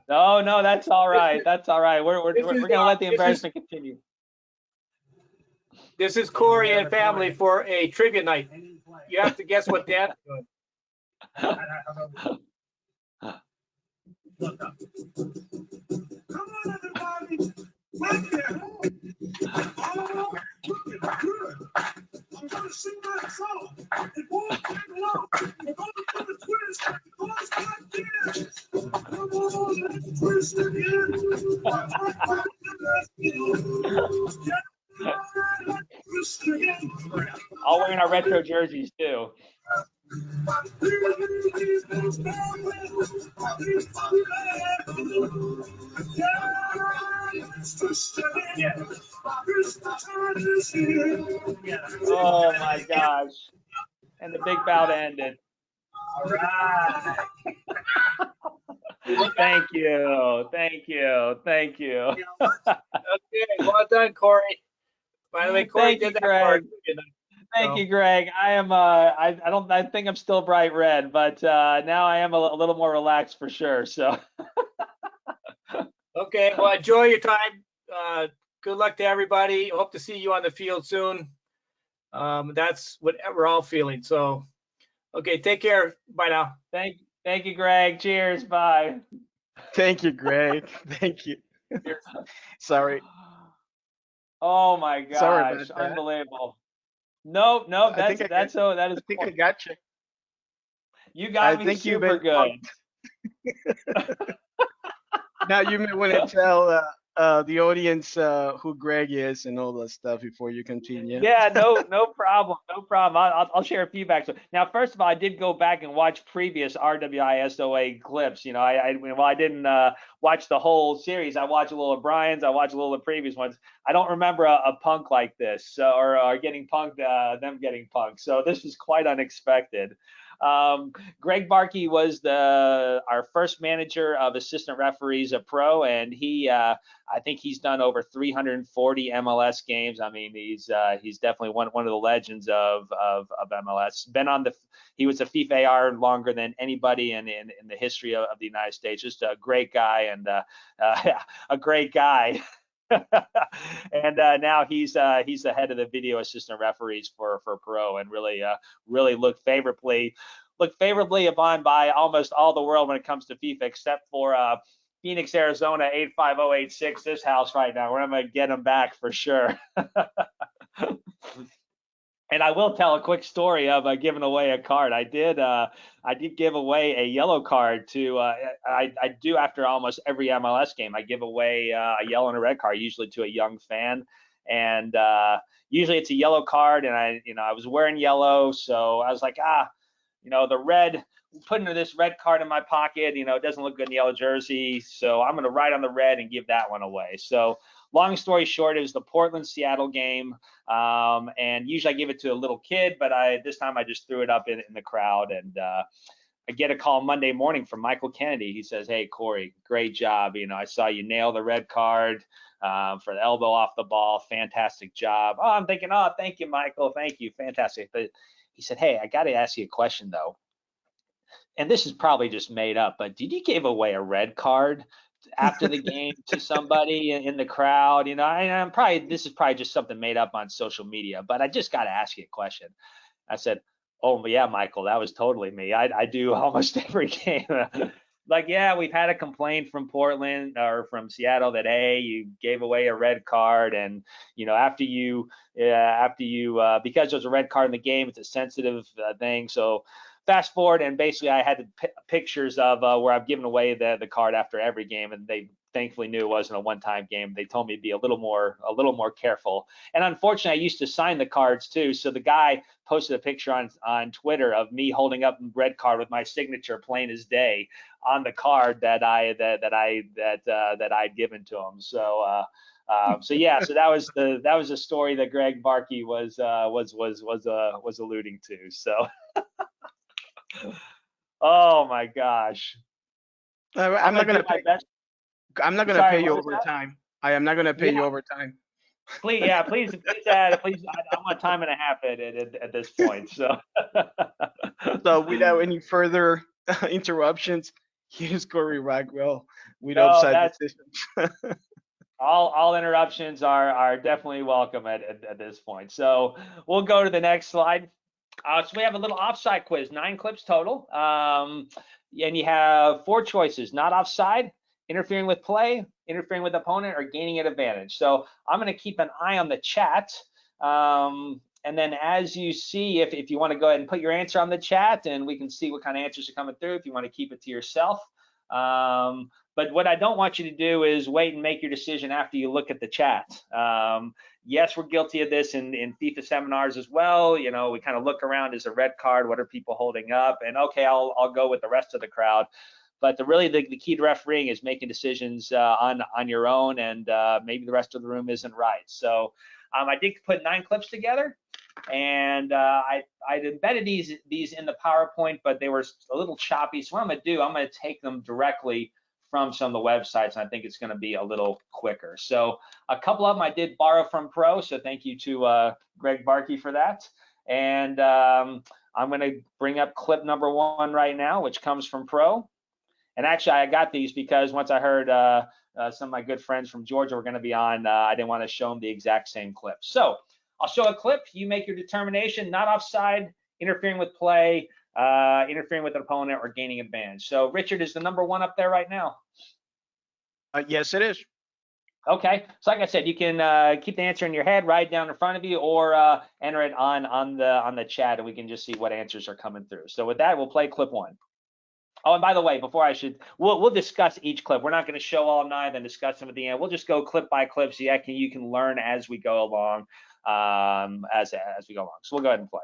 No, that's all right. That's all right. We're gonna let the embarrassment continue. This is Corey and family for a trivia night. You have to guess what dance doing. Look up. Come on, everybody. Right there. Oh, looking good. I'm going to sing my song. And boys, sing along. We're going to do the twist. It goes like this. Come on, let's twist again. Let's twist again. All wearing our retro jerseys too. Oh my gosh. And the big bout ended. All right. Thank you. Okay, well done, Corey. By the way, Corey did that part. Thank you, Greg. I am. I think I'm still bright red, but now I am a little more relaxed for sure. So. Okay. Well, enjoy your time. Good luck to everybody. Hope to see you on the field soon. That's what we're all feeling. So, okay. Take care. Bye now. Thank you, Greg. Cheers. Bye. Thank you, Greg. Thank you. Sorry. Oh my Sorry gosh, about that. unbelievable. Nope, I think that is. I think I got you. You got I me think you've super been good. Now you may want to tell the audience who Greg is and all that stuff before you continue. Yeah, no problem, no problem. I'll share feedback. So now, first of all, I did go back and watch previous RWISOA clips. You know, I didn't watch the whole series. I watched a little of Brian's. I watched a little of previous ones. I don't remember a punk like this, so, or getting punked, them getting punked. So this was quite unexpected. Greg Barkey was our first manager of assistant referees at Pro, and I think he's done over 340 MLS games. I mean, he's definitely one of the legends of MLS. He was a FIFA AR longer than anybody in the history of the United States. Just a great guy and a great guy. And now he's the head of the video assistant referees for Pro, and really looked favorably upon by almost all the world when it comes to FIFA, except for Phoenix, Arizona 85086, this house right now. We're gonna get him back for sure. And I will tell a quick story of giving away a card. I did give away a yellow card to I do after almost every MLS game. I give away a yellow and a red card, usually to a young fan, and usually it's a yellow card. And I was wearing yellow, so I was like, the red, putting this red card in my pocket, it doesn't look good in the yellow jersey, so I'm gonna write on the red and give that one away. So long story short, it was the Portland-Seattle game, and usually I give it to a little kid, but this time I just threw it up in the crowd, and I get a call Monday morning from Michael Kennedy. He says, "Hey, Corey, great job. I saw you nail the red card for the elbow off the ball. Fantastic job." Oh, I'm thinking, oh, thank you, Michael. Thank you. Fantastic. But he said, "Hey, I got to ask you a question, though. And this is probably just made up, but did you give away a red card after the game to somebody in the crowd? This is probably just something made up on social media, but I just got to ask you a question." I said, "Oh, yeah, Michael, that was totally me. I do almost every game." Like, yeah, we've had a complaint from Portland or from Seattle that, hey, you gave away a red card, and after you because there's a red card in the game, it's a sensitive thing. So fast forward, and basically I had pictures of where I've given away the card after every game, and they thankfully knew it wasn't a one-time game. They told me to be a little more careful. And unfortunately, I used to sign the cards too. So the guy posted a picture on Twitter of me holding up a red card with my signature plain as day on the card that I'd given to him. So yeah, so that was a story that Greg Barkey was alluding to. So. Oh my gosh. I'm not gonna pay. I'm not gonna pay you overtime. I am not gonna pay you overtime. Please add. Please, I want time and a half at this point. So. So without any further interruptions, here's Corey Rockwell with No, Upside Decisions. all interruptions are definitely welcome at this point. So we'll go to the next slide. So we have a little offside quiz, 9 clips total. And you have 4 choices: not offside, interfering with play, interfering with opponent, or gaining an advantage. So I'm going to keep an eye on the chat. And then as you see, if you want to go ahead and put your answer on the chat, and we can see what kind of answers are coming through, if you want to keep it to yourself. But what I don't want you to do is wait and make your decision after you look at the chat. Yes, we're guilty of this in FIFA seminars as well. We kind of look around, is a red card, what are people holding up? And okay, I'll go with the rest of the crowd. But the key to refereeing is making decisions on your own, and maybe the rest of the room isn't right. So I did put 9 clips together, and I'd embedded these in the PowerPoint, but they were a little choppy. So what I'm going to take them directly from some of the websites, and I think it's going to be a little quicker. So a couple of them I did borrow from Pro, so thank you to Greg Barkey for that. And I'm going to bring up clip number 1 right now, which comes from Pro. And actually, I got these because once I heard some of my good friends from Georgia were going to be on, I didn't want to show them the exact same clip. So I'll show a clip. You make your determination. Not offside, interfering with play, interfering with an opponent, or gaining advantage. So Richard, is the number 1 up there right now? Yes, it is. Okay, so like I said, you can keep the answer in your head, write it down in front of you, or enter it on the chat, and we can just see what answers are coming through. So with that, we'll play clip 1. Oh, and by the way, before we'll discuss each clip. We're not going to show all 9 and discuss them at the end. We'll just go clip by clip, so you can learn as we go along, as we go along. So we'll go ahead and play.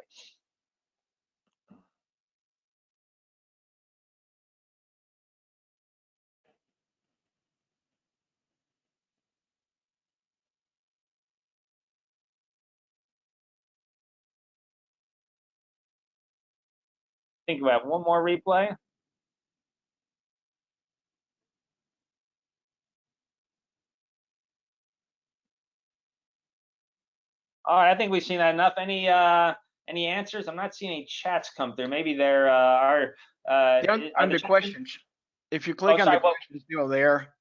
Think about one more replay. All right, I think we've seen that enough. Any answers? I'm not seeing any chats come through. Maybe there are. On the questions. If you click on the questions, still there.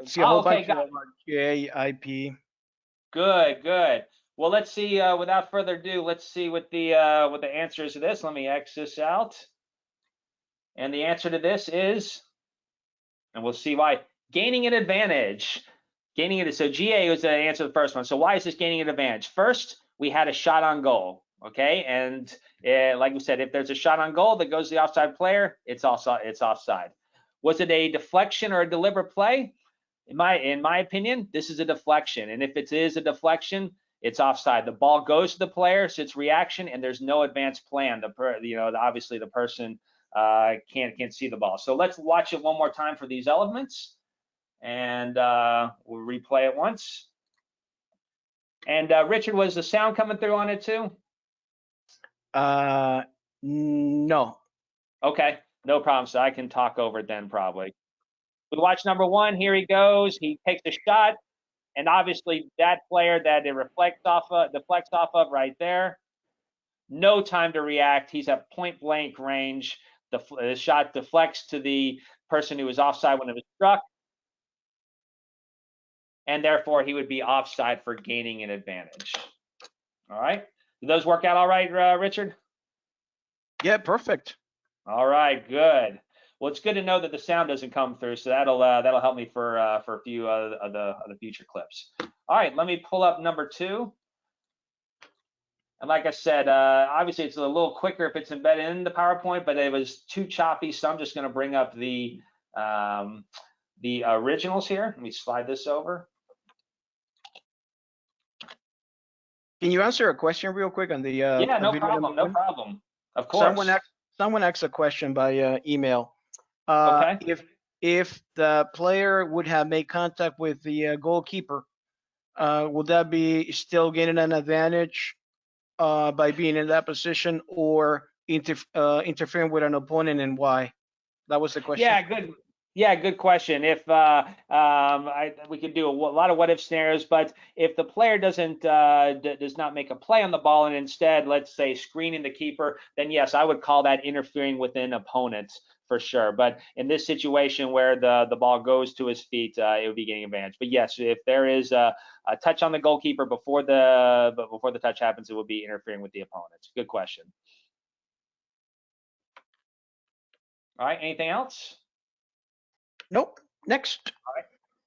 See a whole bunch of J, IP. Good, good. Well, let's see. Without further ado, let's see what the answer is to this. Let me X this out. And the answer to this is, and we'll see why, gaining an advantage. Gaining it. So GA was the answer to the first one. So why is this gaining an advantage? First, we had a shot on goal. Okay, and like we said, if there's a shot on goal that goes to the offside player, it's offside. Was it a deflection or a deliberate play? In my opinion, this is a deflection, and if it is a deflection, it's offside. The ball goes to the player, so it's reaction, and there's no advanced plan. Obviously the person can't see the ball. So let's watch it one more time for these elements, and we'll replay it once. And Richard, was the sound coming through on it too? No. Okay, no problem. So I can talk over it then probably. We watch number 1. Here he goes. He takes a shot, and obviously that player that it deflects off of right there. No time to react. He's at point blank range. The shot deflects to the person who was offside when it was struck, and therefore he would be offside for gaining an advantage. All right. Did those work out all right, Richard? Yeah, perfect. All right, good. Well, it's good to know that the sound doesn't come through, so that'll help me for a few of the future clips. All right, let me pull up number 2. And like I said, obviously it's a little quicker if it's embedded in the PowerPoint, but it was too choppy, so I'm just going to bring up the originals here. Let me slide this over. Can you answer a question real quick on the? Yeah, no problem. No problem. Of course. Someone asked a question by email. Okay. If the player would have made contact with the goalkeeper, would that be still gaining an advantage by being in that position, or interfering with an opponent, and why? That was the question. Yeah, good. Yeah, good question. If we could do a lot of what if scenarios, but if the player does not make a play on the ball and instead, let's say, screening the keeper, then yes, I would call that interfering with an opponent for sure. But in this situation where the ball goes to his feet, it would be gaining advantage. But yes, if there is a touch on the goalkeeper before the touch happens, it would be interfering with the opponent. Good question. All right, anything else? Nope. Next.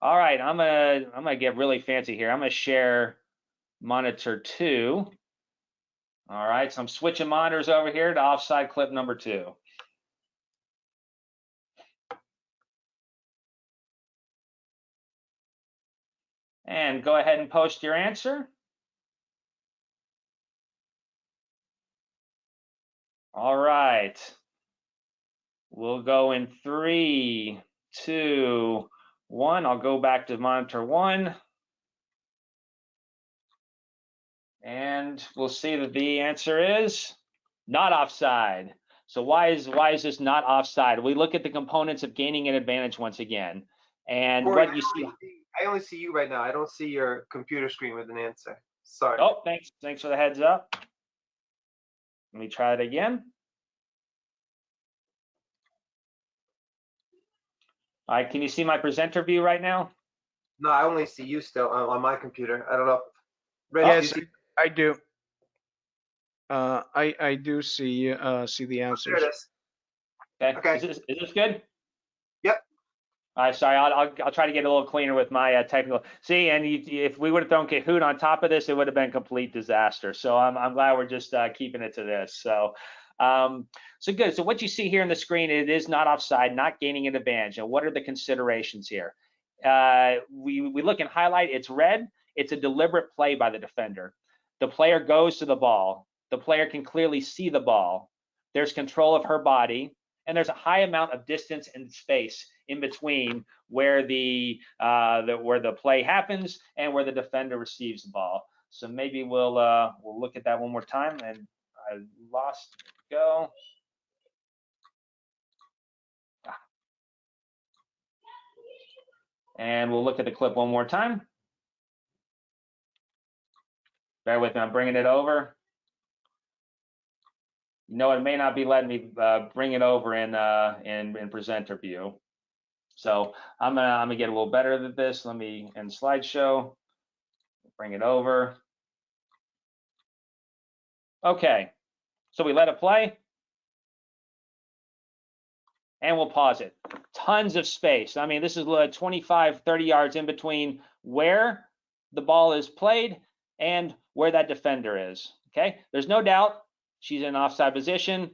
All right. I'm gonna get really fancy here. I'm gonna share monitor 2. All right. So I'm switching monitors over here to offside clip number 2. And go ahead and post your answer. All right. We'll go in 3, 2, 1. I'll go back to monitor 1. And we'll see that the answer is not offside. So why is this not offside? We look at the components of gaining an advantage once again. And Corey, what you see. I only see you right now. I don't see your computer screen with an answer. Sorry. Oh, thanks for the heads up. Let me try it again. All right, can you see my presenter view right now? No, I only see you still on my computer. I don't know. Reg, Yes, do you see? I do. I do see the There answers. it is. Okay. Okay. Is this good? Yep. All right, sorry, I'll try to get a little cleaner with my technical. See, and if we would have thrown Kahoot on top of this, it would have been a complete disaster. So I'm glad we're just keeping it to this. So so good. So what you see here on the screen, it is not offside, not gaining an advantage. And what are the considerations here? We look and highlight. It's red. It's a deliberate play by the defender. The player goes to the ball. The player can clearly see the ball. There's control of her body, and there's a high amount of distance and space in between where the play happens and where the defender receives the ball. So maybe we'll look at that one more time. And I lost go. And we'll look at the clip one more time. Bear with me, I'm bringing it over. You know, it may not be letting me bring it over in presenter view. So I'm gonna get a little better at this. Let me end slideshow, bring it over. Okay, so we let it play. And we'll pause it. Tons of space. I mean, this is 25, 30 yards in between where the ball is played and where that defender is. Okay, there's no doubt she's in offside position.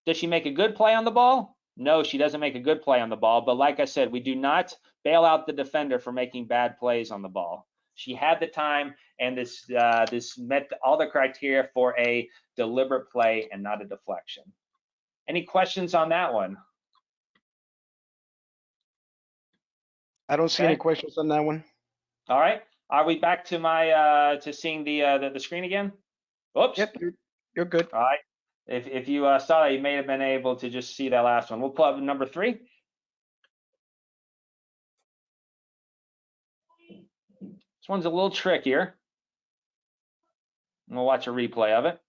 Does she make a good play on the ball? No, she doesn't make a good play on the ball. But like I said, we do not bail out the defender for making bad plays on the ball. She had the time, and this met all the criteria for a deliberate play and not a deflection. Any questions on that one? I don't see any questions on that one. All right. Are we back to my to seeing the screen again? Oops. Yep, you're good. All right. If you saw that, you may have been able to just see that last one. We'll pull up number 3. This one's a little trickier. We'll watch a replay of it.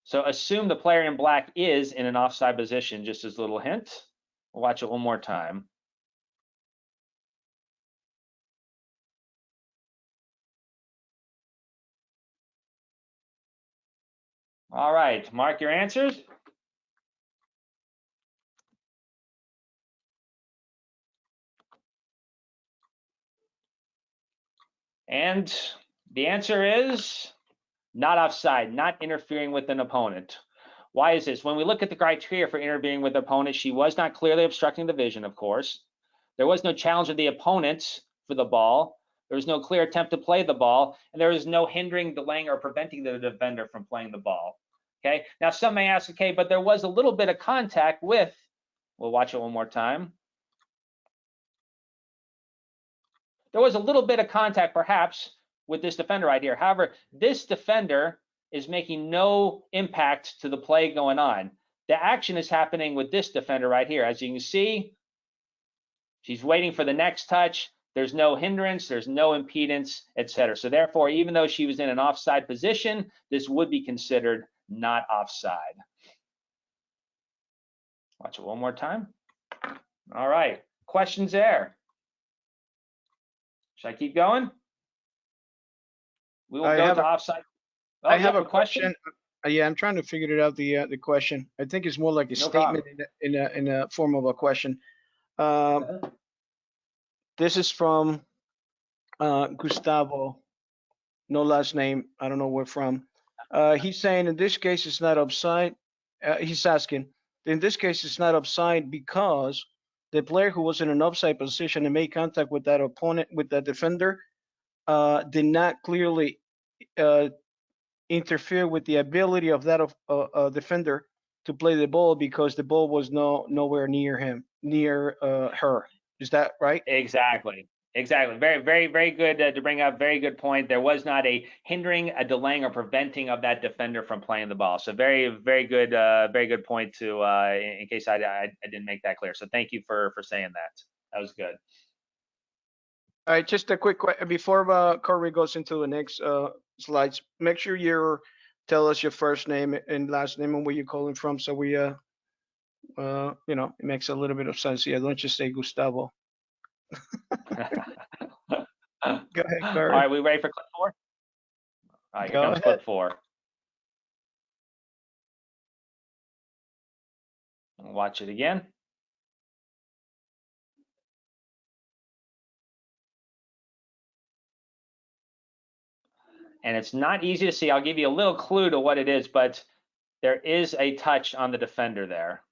So assume the player in black is in an offside position, just as a little hint. We'll watch it one more time. All right, mark your answers. And the answer is not offside, not interfering with an opponent. Why is this? When we look at the criteria for interfering with the opponent, she was not clearly obstructing the vision, of course. There was no challenge of the opponent for the ball. There was no clear attempt to play the ball, and there was no hindering, delaying, or preventing the defender from playing the ball. Okay, now some may ask, okay, but there was a little bit of contact with, we'll watch it one more time. There was a little bit of contact perhaps with this defender right here. However, this defender is making no impact to the play going on. The action is happening with this defender right here. As you can see, she's waiting for the next touch. There's no hindrance, there's no impedance, etc. So therefore, even though she was in an offside position, this would be considered not offside. Watch it one more time. All right, questions there? Should I keep going? We will go to offside. Oh, I have a question. Yeah, I'm trying to figure it out. The question. I think it's more like a statement in a form of a question. This is from Gustavo. No last name. I don't know where from. He's saying in this case it's not offside. He's asking, in this case it's not offside because the player who was in an offside position and made contact with that opponent, with that defender, did not clearly interfere with the ability of that defender to play the ball because the ball was nowhere near her. Is that right? Exactly. Exactly. Very, very, very good to bring up. Very good point. There was not a hindering, a delaying, or preventing of that defender from playing the ball. So very, very good point to in case I didn't make that clear. So thank you for saying that. That was good. All right, just a quick question before Corey goes into the next slides. Make sure you're tell us your first name and last name and where you're calling from, so we you know, it makes a little bit of sense here. Don't just say Gustavo. Go ahead, All Corey. right, we ready for clip 4? All right, here Go comes ahead. clip 4. Watch it again. And it's not easy to see. I'll give you a little clue to what it is, but there is a touch on the defender there.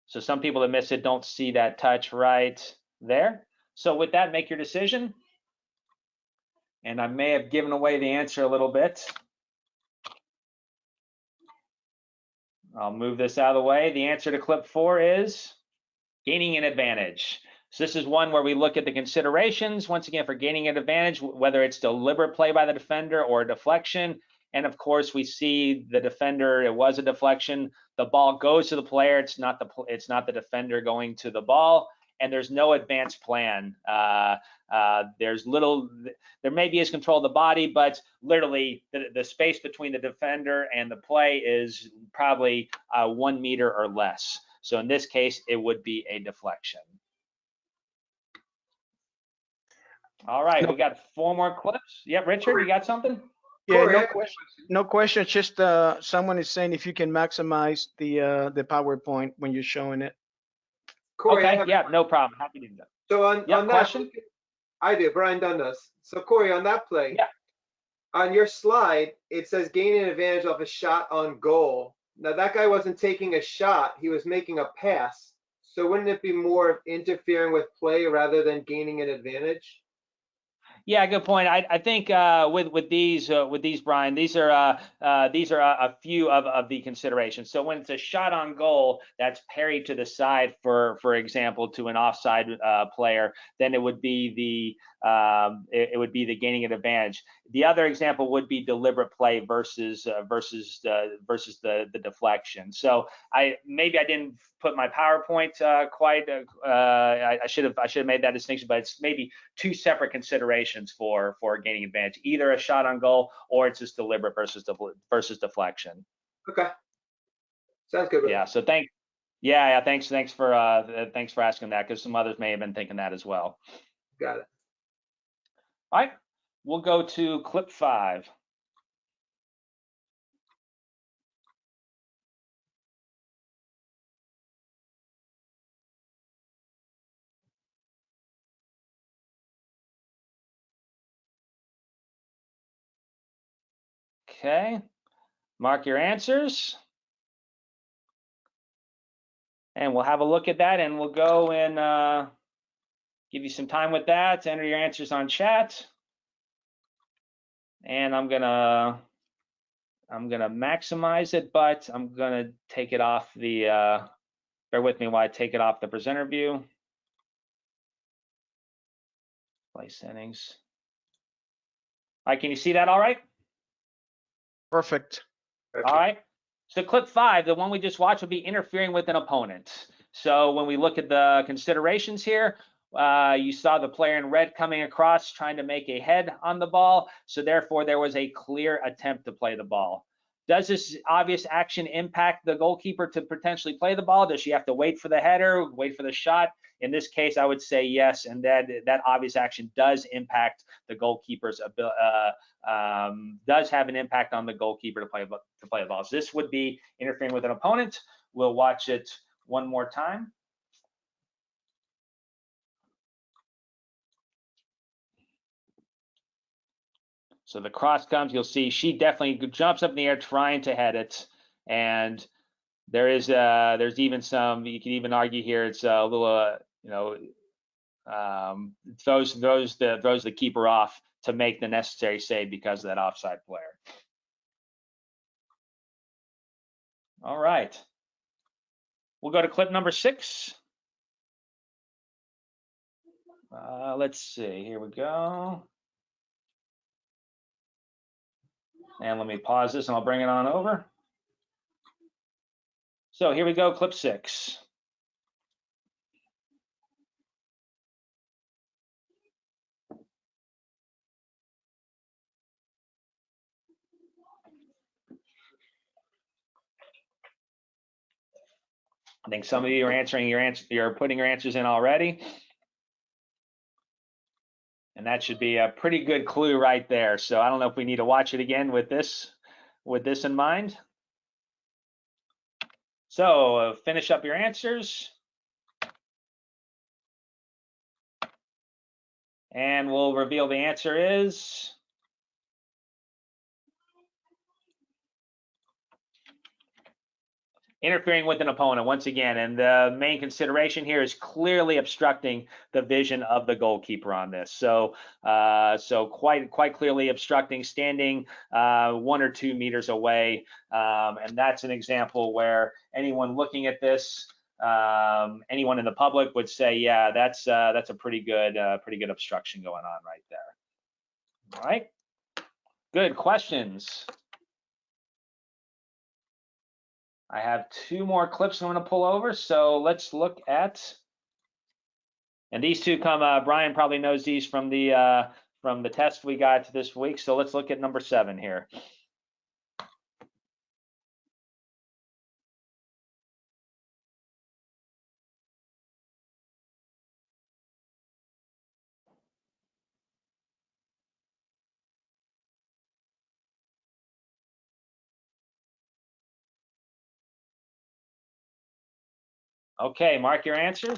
So some people that miss it don't see that touch right there. So with that, make your decision. And I may have given away the answer a little bit. I'll move this out of the way. The answer to clip 4 is gaining an advantage. So this is one where we look at the considerations, once again, for gaining an advantage, whether it's deliberate play by the defender or a deflection. And of course, we see the defender, it was a deflection. The ball goes to the player. It's not the defender going to the ball. And there's no advanced plan. There may be his control of the body, but literally the space between the defender and the play is probably 1 meter or less. So in this case, it would be a deflection. All right, we got 4 more clips. Yeah, Richard, you got something? Yeah, Corey, no question. No question. Just someone is saying if you can maximize the PowerPoint when you're showing it. Corey, Okay, yeah, no problem. Happy to do that. So on that question? I do. Brian Dunn does. So Corey, on that play, yeah, on your slide, it says gaining an advantage off a shot on goal. Now that guy wasn't taking a shot; he was making a pass. So wouldn't it be more of interfering with play rather than gaining an advantage? Yeah, good point. I think with these, Brian, these are a few of the considerations. So when it's a shot on goal that's parried to the side, for example, to an offside player, then it would be the gaining an advantage. The other example would be deliberate play versus the deflection. So I didn't put my PowerPoint quite. I should have made that distinction, but it's maybe 2 separate considerations for gaining advantage, either a shot on goal or it's just deliberate versus deflection. Okay, sounds good. Yeah. So thanks for asking that, because some others may have been thinking that as well. Got it. All right, we'll go to clip 5. Okay, mark your answers. And we'll have a look at that, and we'll go and give you some time with that. Enter your answers on chat. And I'm gonna maximize it, but I'm gonna take it off the, bear with me while I take it off the presenter view. Play settings. All right, can you see that all right? Perfect. All right. So clip 5, the one we just watched, would be interfering with an opponent. So when we look at the considerations here, you saw the player in red coming across trying to make a head on the ball. So therefore, there was a clear attempt to play the ball. Does this obvious action impact the goalkeeper to potentially play the ball? Does she have to wait for the header, wait for the shot? In this case, I would say yes, and that obvious action does impact the goalkeeper's ability. Does have an impact on the goalkeeper to play the ball. So this would be interfering with an opponent. We'll watch it one more time. So the cross comes, you'll see she definitely jumps up in the air trying to head it. And there's even some, you can even argue here, it's a little, throws the keeper off to make the necessary save because of that offside player. All right. We'll go to clip number 6. Let's see, here we go. And let me pause this and I'll bring it on over. So here we go, clip 6. I think some of you are answering you're putting your answers in already. And that should be a pretty good clue right there. So I don't know if we need to watch it again with this in mind. So finish up your answers. And we'll reveal the answer is interfering with an opponent once again. And the main consideration here is clearly obstructing the vision of the goalkeeper on this. So so quite clearly obstructing, standing 1 or 2 meters away. And that's an example where anyone looking at this, anyone in the public would say, yeah, that's a pretty good obstruction going on right there. All right, good questions. I have 2 more clips I'm going to pull over, so let's look at, and these 2 come, Brian probably knows these from the test we got this week, so let's look at number 7 here. Okay, mark your answer.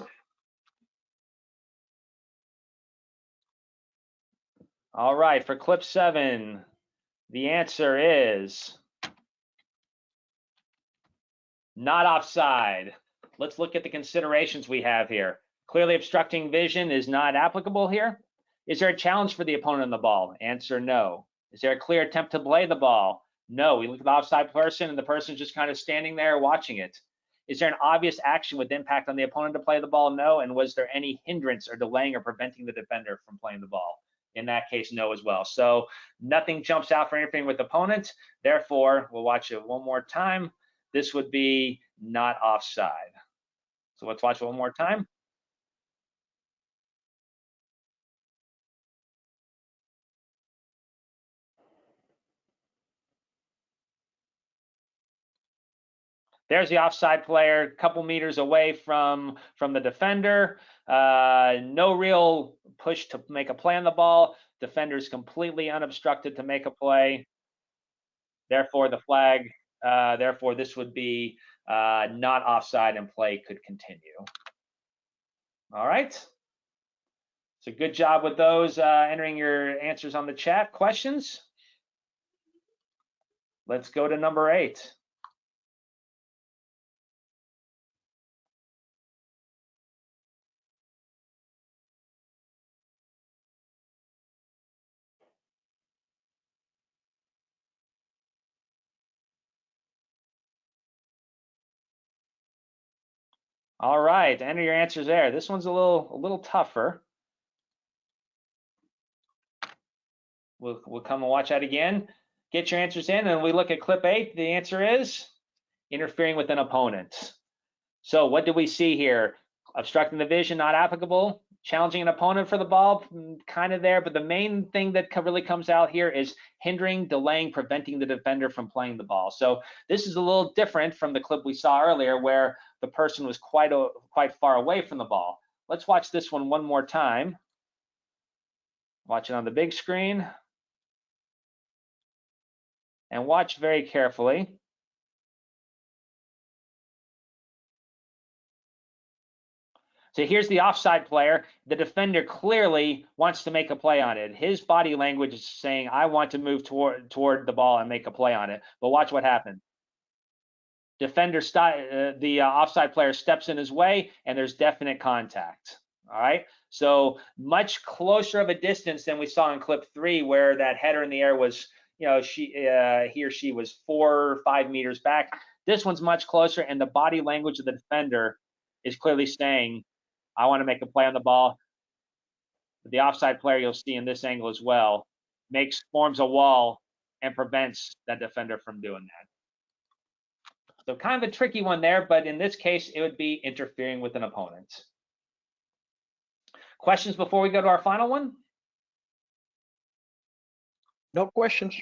All right, for clip 7, the answer is not offside. Let's look at the considerations we have here. Clearly obstructing vision is not applicable here. Is there a challenge for the opponent on the ball? Answer no. Is there a clear attempt to play the ball? No. We look at the offside person and the person's just kind of standing there watching it. Is there an obvious action with impact on the opponent to play the ball? No. And was there any hindrance or delaying or preventing the defender from playing the ball? In that case, no as well. So nothing jumps out for interfering with the opponent. Therefore, we'll watch it one more time. This would be not offside. So let's watch it one more time. There's the offside player, a couple meters away from the defender. No real push to make a play on the ball. Defender's completely unobstructed to make a play. Therefore, the flag, therefore, this would be not offside and play could continue. All right. So good job with those entering your answers on the chat. Questions? Let's go to number 8. All right, enter your answers there. This one's a little tougher. We'll come and watch that again. Get your answers in, and we look at clip 8. The answer is interfering with an opponent. So what do we see here? Obstructing the vision, not applicable. Challenging an opponent for the ball, kind of there. But the main thing that really comes out here is hindering, delaying, preventing the defender from playing the ball. So this is a little different from the clip we saw earlier where the person was quite far away from the ball. Let's watch this one more time. Watch it on the big screen. And watch very carefully. So here's the offside player. The defender clearly wants to make a play on it. His body language is saying, I want to move toward the ball and make a play on it. But watch what happened. The offside player steps in his way, and there's definite contact. All right. So much closer of a distance than we saw in clip 3, where that header in the air was, he or she was 4 or 5 meters back. This one's much closer, and the body language of the defender is clearly saying, I want to make a play on the ball. The offside player, you'll see in this angle as well, forms a wall and prevents that defender from doing that. So kind of a tricky one there, but in this case, it would be interfering with an opponent. Questions before we go to our final one? No questions.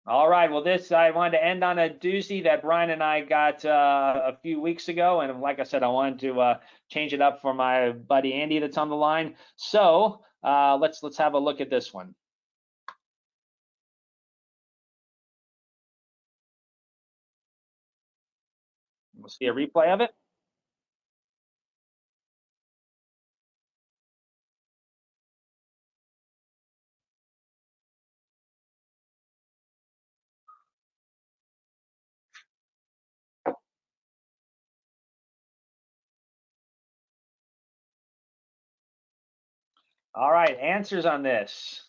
All right. Well, I wanted to end on a doozy that Brian and I got a few weeks ago, and like I said, I wanted to change it up for my buddy Andy that's on the line. So let's have a look at this one. We'll see a replay of it. All right, answers on this.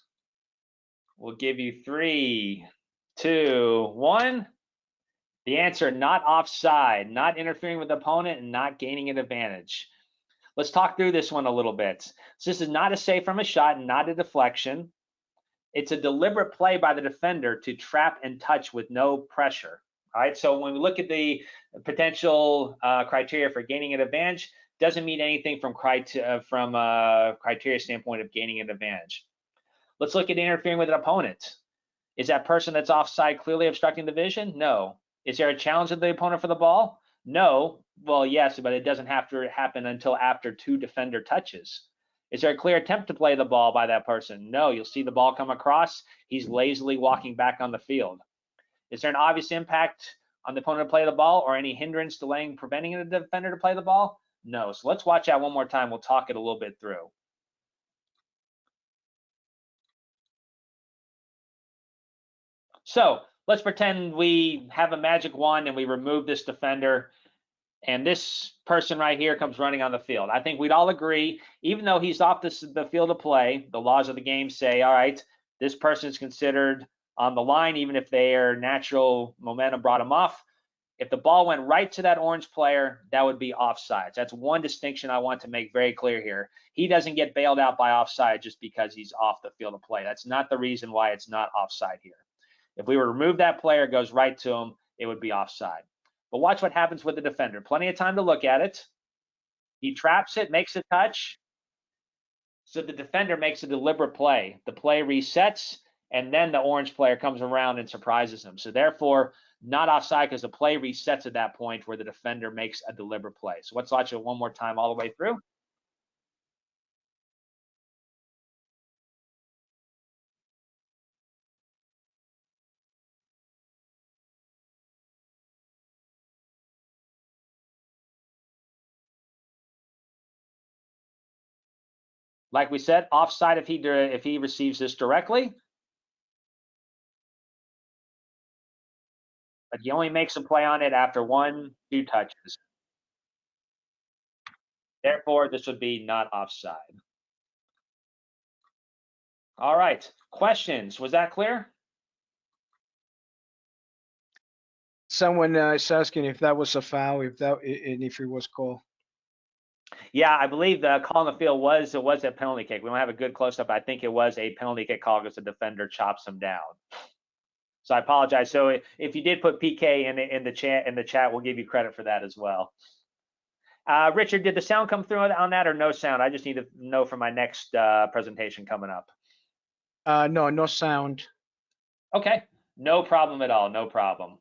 We'll give you 3, 2, 1. The answer, not offside, not interfering with the opponent and not gaining an advantage. Let's talk through this one a little bit. So this is not a save from a shot, not a deflection. It's a deliberate play by the defender to trap and touch with no pressure. All right, so when we look at the potential criteria for gaining an advantage, doesn't mean anything from criteria standpoint of gaining an advantage. Let's look at interfering with an opponent. Is that person that's offside clearly obstructing the vision? No. Is there a challenge of the opponent for the ball? No. Well, yes, but it doesn't have to happen until after 2 defender touches. Is there a clear attempt to play the ball by that person? No. You'll see the ball come across. He's lazily walking back on the field. Is there an obvious impact on the opponent to play the ball or any hindrance, delaying, preventing the defender to play the ball? No. So let's watch that one more time. We'll talk it a little bit through. So let's pretend we have a magic wand and we remove this defender, and this person right here comes running on the field. I think we'd all agree, even though he's off the field of play, the laws of the game say, all right, this person is considered on the line, even if their natural momentum brought him off. If the ball went right to that orange player, that would be offsides. That's one distinction I want to make very clear here. He doesn't get bailed out by offside just because he's off the field of play. That's not the reason why it's not offside here. If we were to remove that player, it goes right to him, it would be offside. But watch what happens with the defender. Plenty of time to look at it. He traps it, makes a touch. So the defender makes a deliberate play. The play resets, and then the orange player comes around and surprises him. So therefore, not offside because the play resets at that point where the defender makes a deliberate play. So let's watch it one more time all the way through. Like we said, offside if he receives this directly. But he only makes a play on it after 1, 2 touches. Therefore, this would be not offside. All right, questions? Was that clear? Someone is asking if that was a foul, and if it was called. Yeah, I believe the call on the field was a penalty kick. We don't have a good close-up. I think it was a penalty kick call because the defender chops him down. So I apologize. So if you did put PK in the chat, we'll give you credit for that as well. Richard, did the sound come through on that or no sound? I just need to know for my next presentation coming up. No sound. Okay, no problem at all. No problem.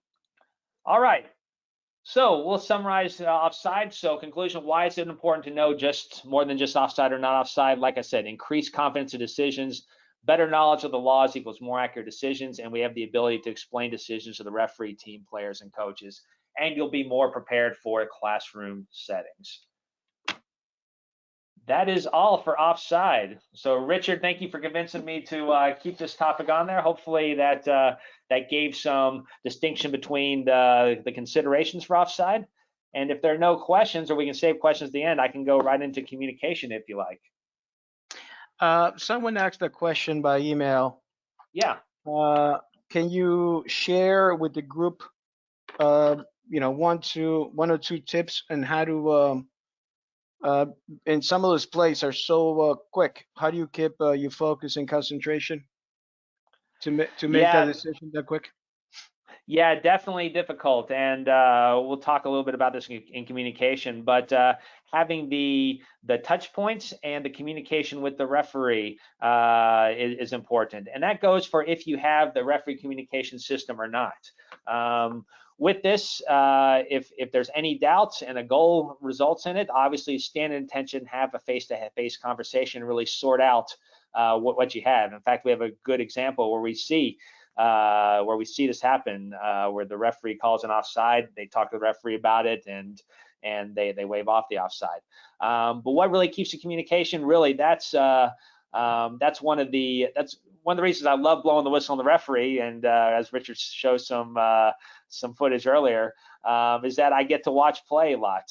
All right. So we'll summarize offside. So conclusion, why is it important to know just more than just offside or not offside? Like I said, increased confidence in decisions, better knowledge of the laws equals more accurate decisions, and we have the ability to explain decisions to the referee, team players, and coaches, and you'll be more prepared for classroom settings. That is all for offside. So Richard, thank you for convincing me to keep this topic on there. Hopefully that gave some distinction between the considerations for offside. And if there are no questions, or we can save questions at the end, I can go right into communication if you like. Someone asked a question by email. Yeah. Can you share with the group, one or two tips on how to and some of those plays are so quick. How do you keep your focus and concentration to make that decision that quick? Yeah, definitely difficult, and we'll talk a little bit about this in communication. But having the touch points and the communication with the referee is important, and that goes for if you have the referee communication system or not. With this, if there's any doubts and a goal results in it, obviously stand in attention, have a face-to-face conversation, really sort out what you have. In fact, we have a good example where we see this happen, where the referee calls an offside, they talk to the referee about it, and they wave off the offside. But what really keeps the communication, really, that's one of the reasons I love blowing the whistle on the referee. And as Richard showed some footage earlier, is that I get to watch play a lot.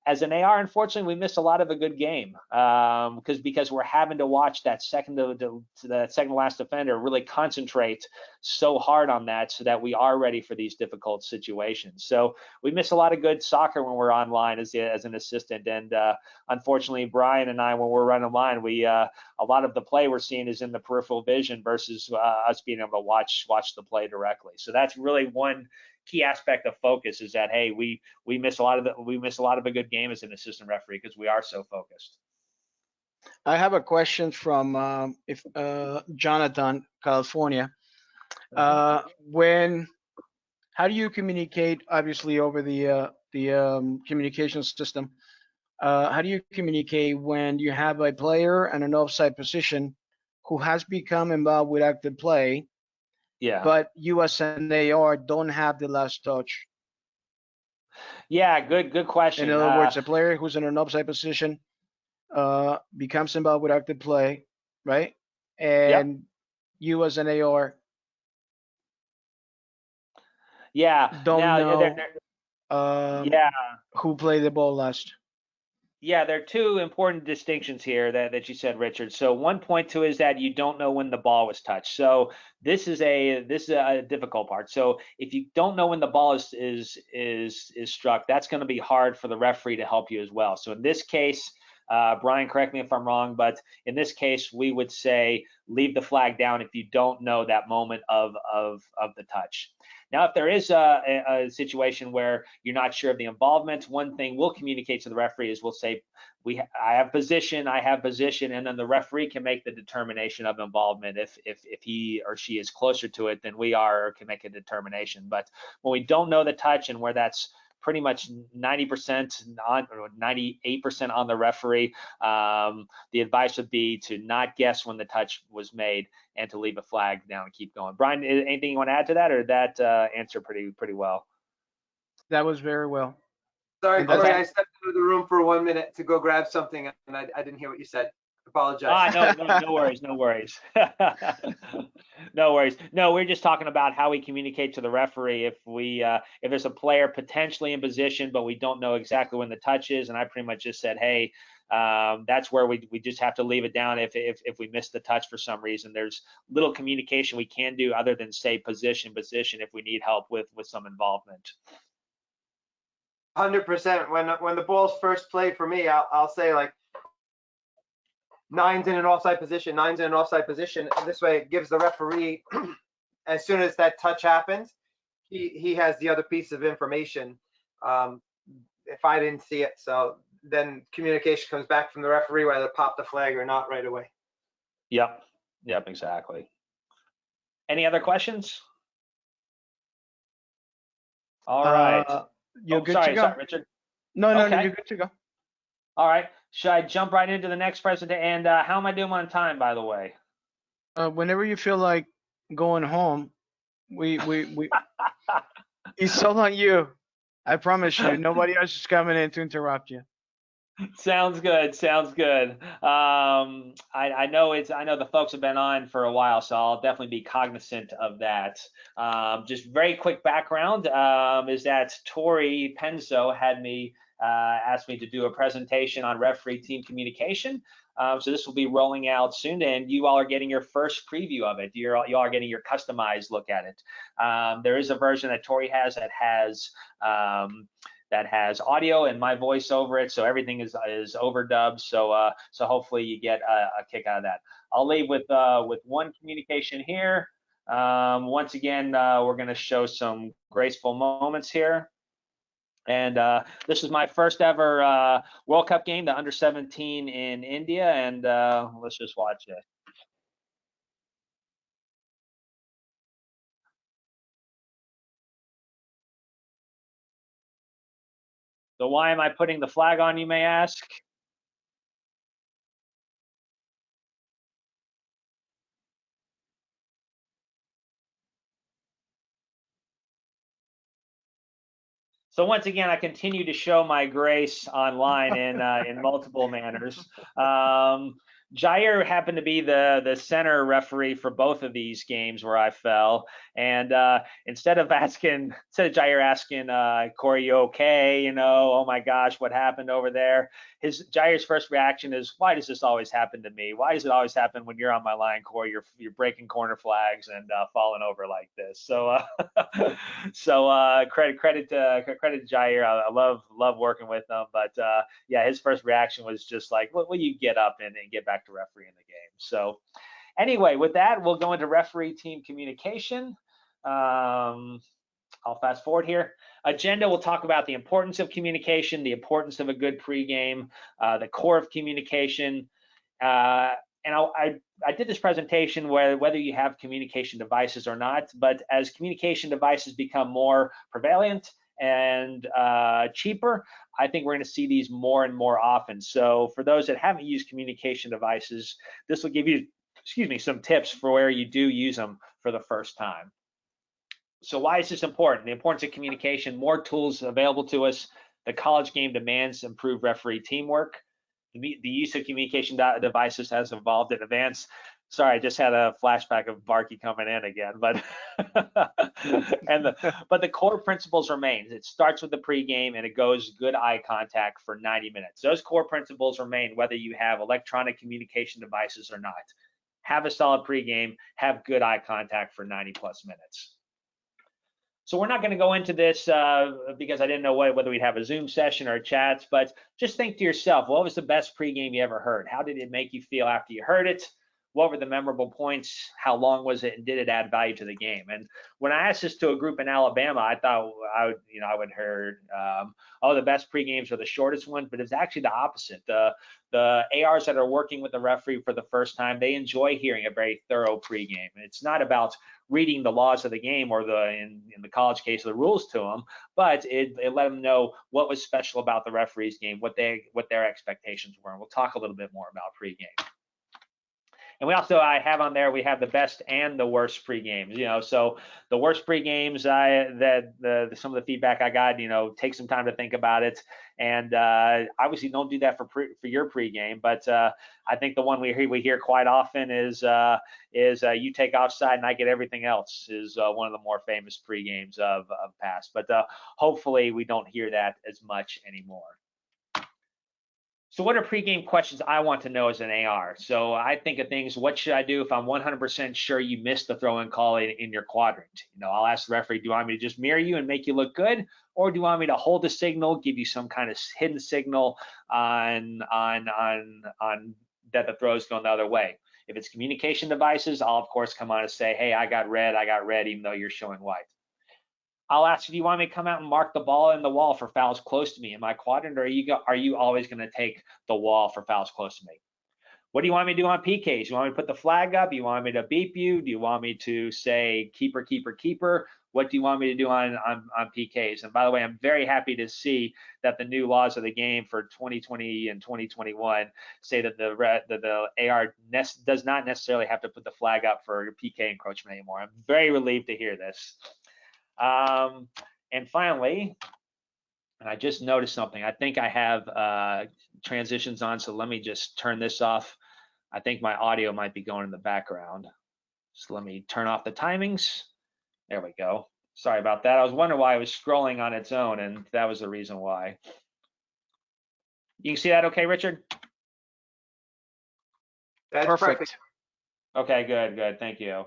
As an AR, unfortunately, we miss a lot of a good game because we're having to watch that second to last defender really concentrate so hard on that, so that we are ready for these difficult situations. So we miss a lot of good soccer when we're online as an assistant. And unfortunately, Brian and I, when we're running line, a lot of the play we're seeing is in the peripheral vision versus us being able to watch the play directly. So that's really one key aspect of focus, is that, hey, we miss a lot of a good game as an assistant referee because we are so focused. I have a question from Jonathan, California. How do you communicate, obviously over the communication system? How do you communicate when you have a player and an offside position who has become involved with active play? Yeah. But you as an AR don't have the last touch. Yeah, good question. In other words, a player who's in an offside position becomes involved with active play, right? And Yep. you as an AR don't know who played the ball last. Yeah, there are two important distinctions here that you said, Richard. So 1.2 is that you don't know when the ball was touched. So this is a difficult part. So if you don't know when the ball is struck, that's going to be hard for the referee to help you as well. So in this case, Brian, correct me if I'm wrong, but in this case, we would say leave the flag down if you don't know that moment of the touch. Now, if there is a situation where you're not sure of the involvement, one thing we'll communicate to the referee is we'll say, I have position, and then the referee can make the determination of involvement if he or she is closer to it than we are, or can make a determination. But when we don't know the touch and where that's pretty much 90% or 98% on the referee, the advice would be to not guess when the touch was made and to leave a flag down and keep going. Brian, anything you want to add to that, or did that answer pretty well? That was very well. Sorry, Corey, I stepped into the room for 1 minute to go grab something, and I didn't hear what you said. Apologize. No worries. No worries. No, we're just talking about how we communicate to the referee if there's a player potentially in position, but we don't know exactly when the touch is. And I pretty much just said, hey, that's where we just have to leave it down if we miss the touch for some reason. There's little communication we can do other than say position if we need help with some involvement. 100%. When the ball's first played for me, I'll say, like, nine's in an offside position. And this way it gives the referee, as soon as that touch happens, he has the other piece of information if I didn't see it. So then communication comes back from the referee whether to pop the flag or not right away. Yep, exactly. Any other questions? All right. You're good to go. Sorry, Richard. No, you're good to go. All right. Should I jump right into the next presentation? And how am I doing on time, by the way? Whenever you feel like going home, we it's all on you. I promise you, nobody else is coming in to interrupt you. Sounds good. I know the folks have been on for a while, so I'll definitely be cognizant of that. Just very quick background is that Tori Penzo had me asked me to do a presentation on referee team communication. So this will be rolling out soon, and you all are getting your first preview of it. You all are getting your customized look at it. There is a version that Tori has that has audio and my voice over it, so everything is overdubbed. So hopefully you get a kick out of that. I'll leave with one communication here. Once again, we're going to show some graceful moments here. And this is my first ever World Cup game, the under 17 in India, and let's just watch it. So why am I putting the flag on, you may ask? So once again, I continue to show my grace online in multiple manners. Jair happened to be the center referee for both of these games where I fell, and instead of Jair asking, Corey, you okay? You know, oh my gosh, what happened over there? Jair's first reaction is, why does this always happen to me? Why does it always happen when you're on my line, Corey? You're breaking corner flags and falling over like this. So credit to Jair. I love working with him, but yeah, his first reaction was just like, will you get up and get back to refereeing the game? So anyway, with that, we'll go into referee team communication. I'll fast forward here. Agenda, we'll talk about the importance of communication, the importance of a good pregame, the core of communication. And I did this presentation whether you have communication devices or not, but as communication devices become more prevalent and cheaper, I think we're going to see these more and more often. So for those that haven't used communication devices, this will give you, some tips for where you do use them for the first time. So why is this important? The importance of communication, more tools available to us. The college game demands improved referee teamwork. The use of communication devices has evolved in advance. Sorry, I just had a flashback of Barkey coming in again, but but the core principles remain. It starts with the pregame and it goes good eye contact for 90 minutes. Those core principles remain whether you have electronic communication devices or not. Have a solid pregame, have good eye contact for 90+ minutes. So we're not going to go into this because I didn't know whether we'd have a Zoom session or chats, but just think to yourself, what was the best pregame you ever heard? How did it make you feel after you heard it? What were the memorable points? How long was it? And did it add value to the game? And when I asked this to a group in Alabama, I thought I would heard, oh, the best pregames are the shortest ones, but it's actually the opposite. The ARs that are working with the referee for the first time, they enjoy hearing a very thorough pregame. It's not about reading the laws of the game or in the college case, the rules to them, but it let them know what was special about the referee's game, what their expectations were. And we'll talk a little bit more about pregame. And we also, I have on there, we have the best and the worst pre-games, so the worst pre-games, some of the feedback I got, take some time to think about it. And obviously don't do that for your pre-game, but I think the one we hear quite often is you take offside and I get everything else is one of the more famous pre-games of past, but hopefully we don't hear that as much anymore. So what are pregame questions I want to know as an AR? So I think of things, what should I do if I'm 100% sure you missed the throw-in call in your quadrant? I'll ask the referee, do you want me to just mirror you and make you look good? Or do you want me to hold the signal, give you some kind of hidden signal on that the throw is going the other way? If it's communication devices, I'll of course come on and say, hey, I got red, even though you're showing white. I'll ask you, do you want me to come out and mark the ball in the wall for fouls close to me in my quadrant, or are you always going to take the wall for fouls close to me? What do you want me to do on PKs? You want me to put the flag up? You want me to beep you? Do you want me to say keeper, keeper, keeper? What do you want me to do on PKs? And by the way, I'm very happy to see that the new laws of the game for 2020 and 2021 say that the AR does not necessarily have to put the flag up for PK encroachment anymore. I'm very relieved to hear this. And finally, and I just noticed something. I think I have transitions on, so let me just turn this off. I think my audio might be going in the background. So let me turn off the timings. There we go. Sorry about that. I was wondering why it was scrolling on its own, and that was the reason why. You can see that okay, Richard? That's perfect. Okay, good. Thank you.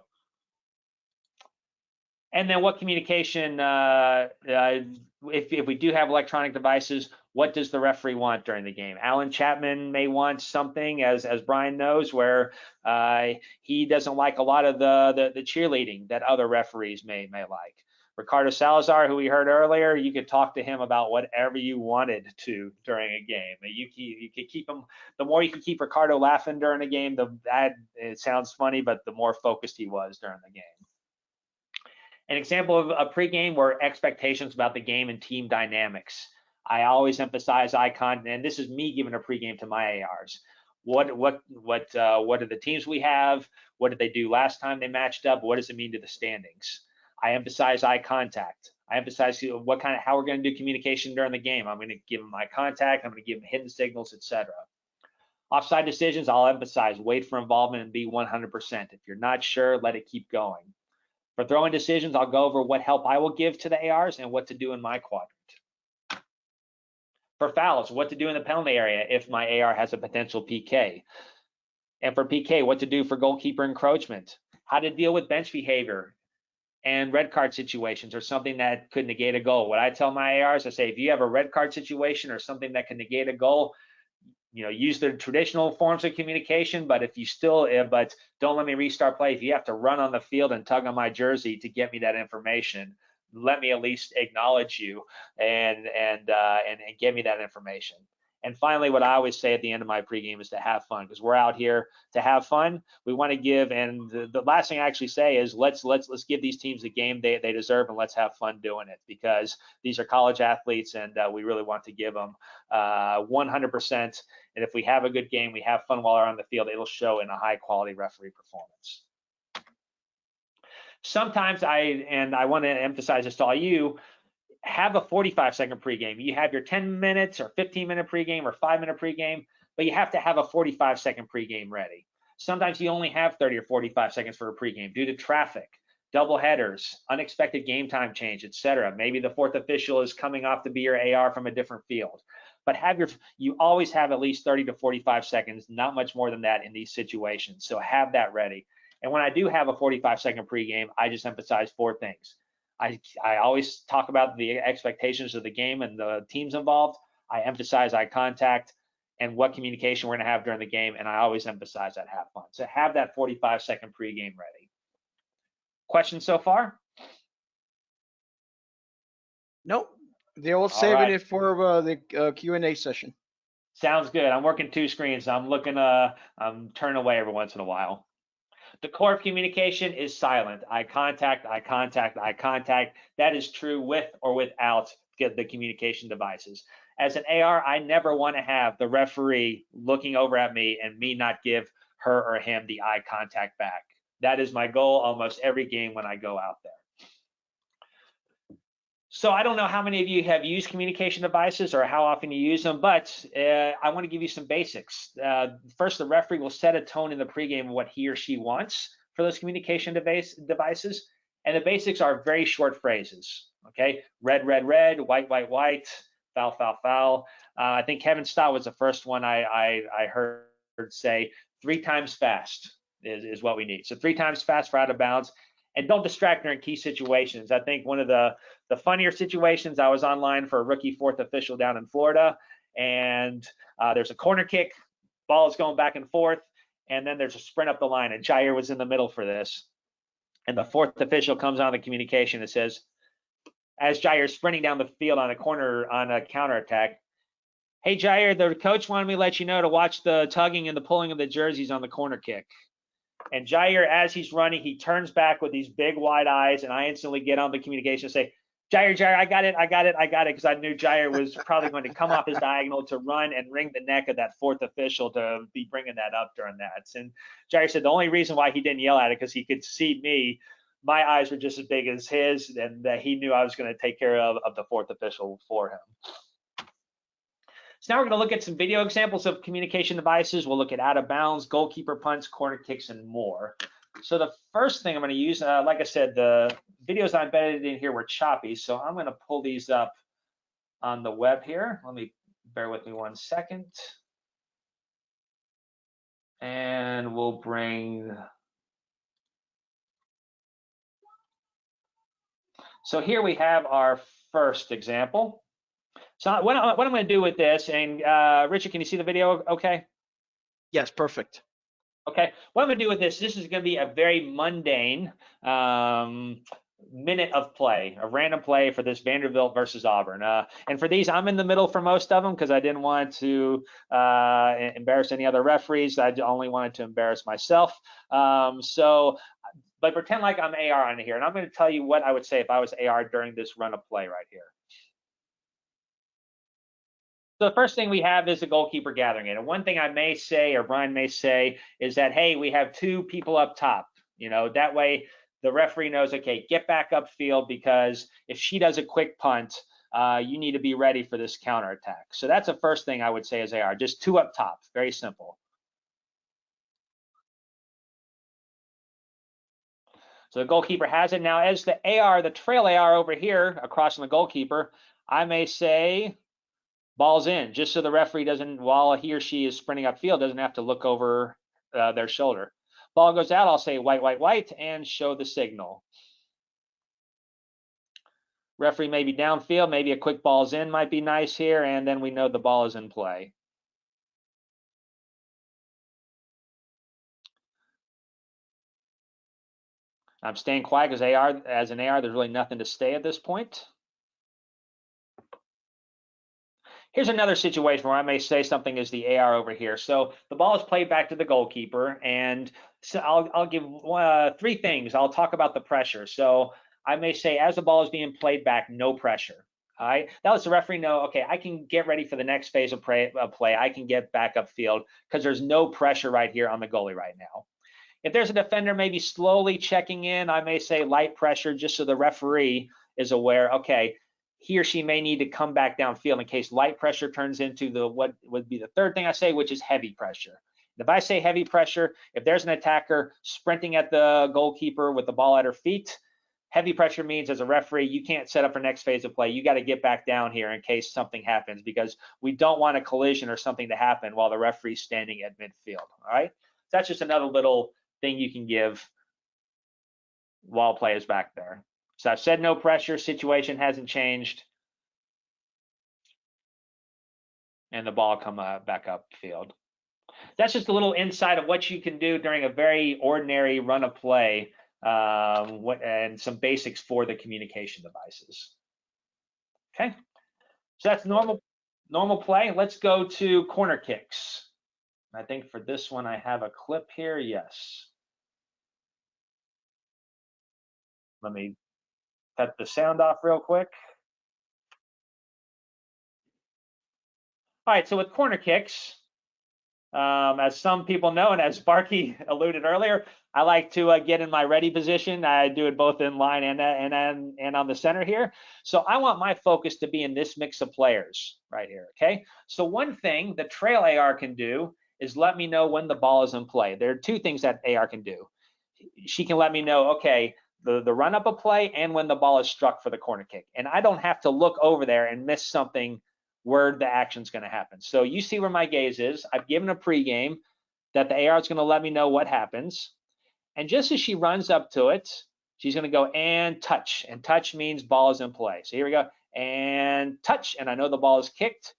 And then what communication, if we do have electronic devices, What does the referee want during the game? Alan Chapman may want something, as Brian knows, where he doesn't like a lot of the cheerleading that other referees may like. Ricardo Salazar, who we heard earlier, you could talk to him about whatever you wanted to during a game. You could keep him. The more you could keep Ricardo laughing during a game, it sounds funny, but the more focused he was during the game. An example of a pregame were expectations about the game and team dynamics. I always emphasize eye contact, and this is me giving a pregame to my ARs. What are the teams we have? What did they do last time they matched up? What does it mean to the standings? I emphasize eye contact. I emphasize how we're going to do communication during the game. I'm going to give them eye contact. I'm going to give them hidden signals, etc. Offside decisions, I'll emphasize wait for involvement and be 100%. If you're not sure, let it keep going. For throwing decisions, I'll go over what help I will give to the ARs and what to do in my quadrant. For fouls, what to do in the penalty area if my AR has a potential PK. And for PK, what to do for goalkeeper encroachment. How to deal with bench behavior and red card situations or something that could negate a goal. What I tell my ARs, I say, if you have a red card situation or something that can negate a goal, use the traditional forms of communication, but if you still, but don't let me restart play. If you have to run on the field and tug on my jersey to get me that information, let me at least acknowledge you and give me that information. And finally, what I always say at the end of my pregame is to have fun, because we're out here to have fun. We want to give, and the last thing I actually say is let's give these teams the game they deserve, and let's have fun doing it, because these are college athletes, and we really want to give them 100%. And if we have a good game, we have fun while we're on the field, it'll show in a high quality referee performance. Sometimes I want to emphasize this to all you, have a 45-second pregame. You have your 10 minutes or 15-minute pregame or 5-minute pregame, but you have to have a 45-second pregame ready. Sometimes you only have 30 or 45 seconds for a pregame due to traffic, double headers, unexpected game time change, etc. Maybe the fourth official is coming off to be your AR from a different field. But you always have at least 30 to 45 seconds, not much more than that in these situations. So have that ready. And when I do have a 45-second pregame, I just emphasize 4 things. I always talk about the expectations of the game and the teams involved. I emphasize eye contact and what communication we're going to have during the game, and I always emphasize that have fun. So have that 45-second pregame ready. Questions so far? Nope. They're all saving it for the Q&A session. Sounds good. I'm working 2 screens. I'm looking. I'm turning away every once in a while. The core of communication is silent. Eye contact, eye contact, eye contact. That is true with or without the communication devices. As an AR, I never want to have the referee looking over at me and me not give her or him the eye contact back. That is my goal almost every game when I go out there. So I don't know how many of you have used communication devices or how often you use them, but I want to give you some basics. First, the referee will set a tone in the pregame of what he or she wants for those communication devices. And the basics are very short phrases, okay? Red, red, red, white, white, white, foul, foul, foul. I think Kevin Stott was the first one I heard say 3 times fast is what we need. So 3 times fast for out of bounds. And don't distract during key situations. I think one of the funnier situations, I was online for a rookie 4th official down in Florida, and there's a corner kick, ball is going back and forth, and then there's a sprint up the line, and Jair was in the middle for this. And the 4th official comes on the communication and says, as Jair's sprinting down the field on a counterattack, hey Jair, the coach wanted me to let you know to watch the tugging and the pulling of the jerseys on the corner kick. And Jair, as he's running, he turns back with these big wide eyes, and I instantly get on the communication and say, Jair, I got it, because I knew Jair was probably going to come off his diagonal to run and wring the neck of that 4th official to be bringing that up during that. And Jair said the only reason why he didn't yell at it because he could see me. My eyes were just as big as his, and he knew I was going to take care of the 4th official for him. So now we're going to look at some video examples of communication devices. We'll look at out of bounds, goalkeeper punts, corner kicks, and more. So the first thing I'm going to use, like I said, the videos I embedded in here were choppy, so I'm going to pull these up on the web here. Bear with me 1 second. And we'll bring, so here we have our first example. So what I'm going to do with this, and Richard, can you see the video okay? Yes, perfect. Okay, what I'm going to do with this is going to be a very mundane minute of play, a random play for this Vanderbilt versus Auburn. And for these, I'm in the middle for most of them because I didn't want to embarrass any other referees. I only wanted to embarrass myself. But pretend like I'm AR on here, and I'm going to tell you what I would say if I was AR during this run of play right here. So the first thing we have is the goalkeeper gathering it. And one thing I may say, or Brian may say, is that, hey, we have two people up top. You know, that way the referee knows, okay, get back upfield, because if she does a quick punt, you need to be ready for this counterattack. So that's the first thing I would say as AR, just two up top, very simple. So the goalkeeper has it. Now as the AR, the trail AR over here across from the goalkeeper, I may say, ball's in, just so the referee doesn't, while he or she is sprinting upfield, doesn't have to look over their shoulder. Ball goes out, I'll say white, white, white, and show the signal. Referee may be downfield, maybe a quick ball's in might be nice here, and then we know the ball is in play. I'm staying quiet because as an AR, there's really nothing to stay at this point. Here's another situation where I may say something is the AR over here. So the ball is played back to the goalkeeper, and so I'll give three things. I'll talk about the pressure. So I may say, as the ball is being played back, no pressure. All right, that lets the referee know, okay, I can get ready for the next phase of play. I can get back upfield because there's no pressure right here on the goalie right now. If there's a defender maybe slowly checking in, I may say light pressure, just so the referee is aware, okay, he or she may need to come back downfield in case light pressure turns into what would be the third thing I say, which is heavy pressure. If I say heavy pressure, if there's an attacker sprinting at the goalkeeper with the ball at her feet, heavy pressure means as a referee, you can't set up for next phase of play. You got to get back down here in case something happens, because we don't want a collision or something to happen while the referee's standing at midfield. All right, so that's just another little thing you can give while play is back there. So I've said no pressure, situation hasn't changed, and the ball come back upfield. That's just a little insight of what you can do during a very ordinary run of play, and some basics for the communication devices. Okay, so that's normal play. Let's go to corner kicks. I think for this one I have a clip here. Yes. Let me cut the sound off real quick. All right, so with corner kicks, as some people know, and as Barkey alluded earlier, I like to get in my ready position. I do it both in line and on the center here. So I want my focus to be in this mix of players right here, okay? So one thing the trail AR can do is let me know when the ball is in play. There are two things that AR can do. She can let me know, okay, the run up of play and when the ball is struck for the corner kick. And I don't have to look over there and miss something where the action's going to happen. So you see where my gaze is. I've given a pregame that the AR is going to let me know what happens. And just as she runs up to it, she's going to go and touch. And touch means ball is in play. So here we go. And touch. And I know the ball is kicked.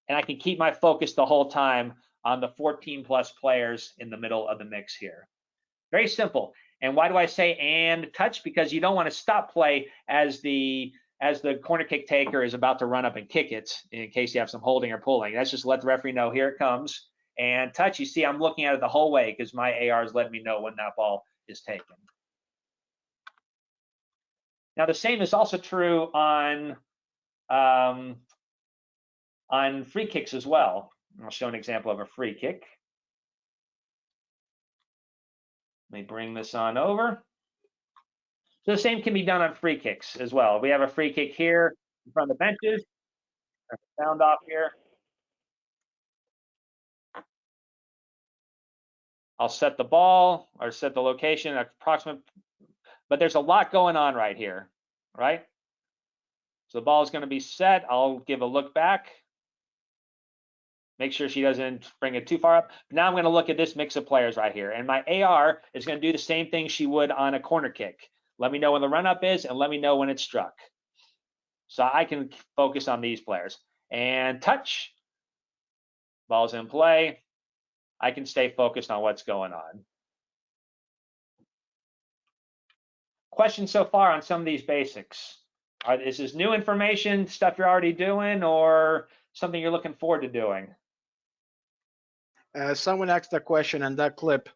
And I can keep my focus the whole time on the 14 plus players in the middle of the mix here. Very simple. And why do I say and touch? Because you don't want to stop play as the corner kick taker is about to run up and kick it in case you have some holding or pulling. That's just let the referee know, here it comes. And touch, you see I'm looking at it the whole way because my AR is letting me know when that ball is taken. Now the same is also true on free kicks as well. I'll show an example of a free kick. Let me bring this on over. So the same can be done on free kicks as well. We have a free kick here in front of the benches. Sound off here. I'll set the ball or set the location approximate, but there's a lot going on right here, right? So the ball is going to be set. I'll give a look back. Make sure she doesn't bring it too far up. Now I'm going to look at this mix of players right here. And my AR is going to do the same thing she would on a corner kick. Let me know when the run up is and let me know when it's struck. So I can focus on these players. And touch, ball's in play. I can stay focused on what's going on. Questions so far on some of these basics? Is this new information, stuff you're already doing, or something you're looking forward to doing? Someone asked a question on that clip.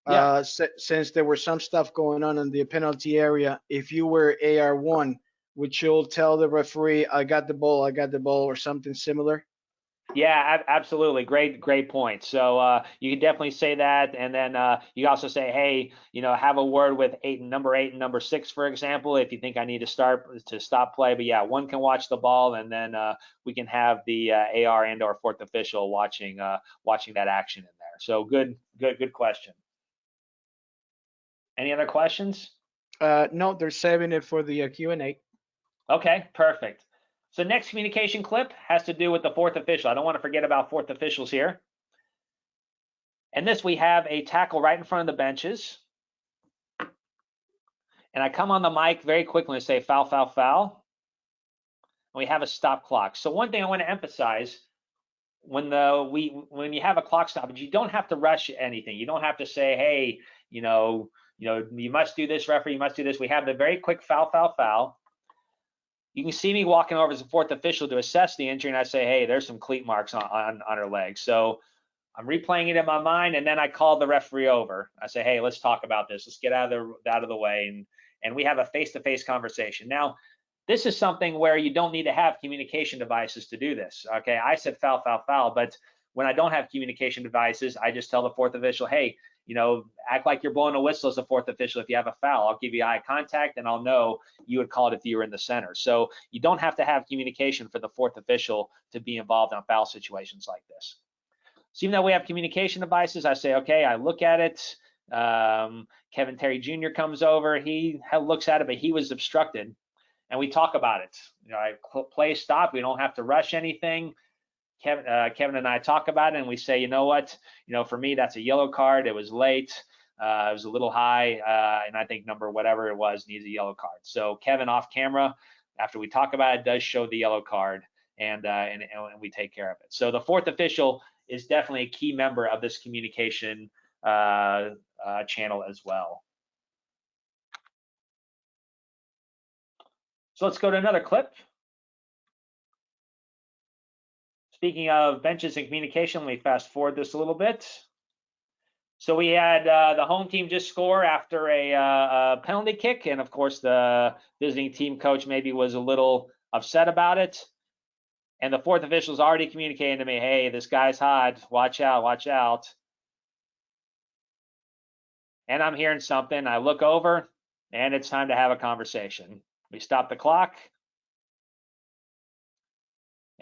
Yeah. Since there was some stuff going on in the penalty area, if you were AR1, would you tell the referee, I got the ball, or something similar? Yeah, absolutely. Great point. So you can definitely say that, and then you also say, hey, have a word with number 8 and number 6, for example, if you think I need to stop play. But yeah, one can watch the ball, and then we can have the AR and/or fourth official watching that action in there. So good question. Any other questions? No, they're saving it for the Q&A. Okay, perfect. So next communication clip has to do with the fourth official. I don't want to forget about fourth officials here. And this, we have a tackle right in front of the benches. And I come on the mic very quickly and say foul, foul, foul. And we have a stop clock. So one thing I want to emphasize, when you have a clock stoppage, you don't have to rush anything. You don't have to say, hey, you must do this, referee, you must do this. We have the very quick foul, foul, foul. You can see me walking over as a fourth official to assess the injury, and I say, hey, there's some cleat marks on her leg. So I'm replaying it in my mind, and then I call the referee over. I say, hey, let's talk about this. Let's get out of the way, and we have a face-to-face conversation. Now, this is something where you don't need to have communication devices to do this. Okay, I said foul, foul, foul, but when I don't have communication devices, I just tell the fourth official, hey, act like you're blowing a whistle as a fourth official if you have a foul. I'll give you eye contact, and I'll know you would call it if you were in the center. So you don't have to have communication for the fourth official to be involved in foul situations like this. So even though we have communication devices, I say, okay, I look at it. Kevin Terry Jr. comes over. He looks at it, but he was obstructed. And we talk about it. Play stop. We don't have to rush anything. Kevin and I talk about it, and we say, you know what? For me, that's a yellow card. It was late. It was a little high, and I think number whatever it was needs a yellow card. So Kevin off camera, after we talk about it, does show the yellow card, and we take care of it. So the fourth official is definitely a key member of this communication channel as well. So let's go to another clip. Speaking of benches and communication, let me fast forward this a little bit. So we had the home team just score after a penalty kick, and of course the visiting team coach maybe was a little upset about it. And the fourth official's already communicating to me, hey, this guy's hot, watch out, watch out. And I'm hearing something, I look over, and it's time to have a conversation. We stop the clock.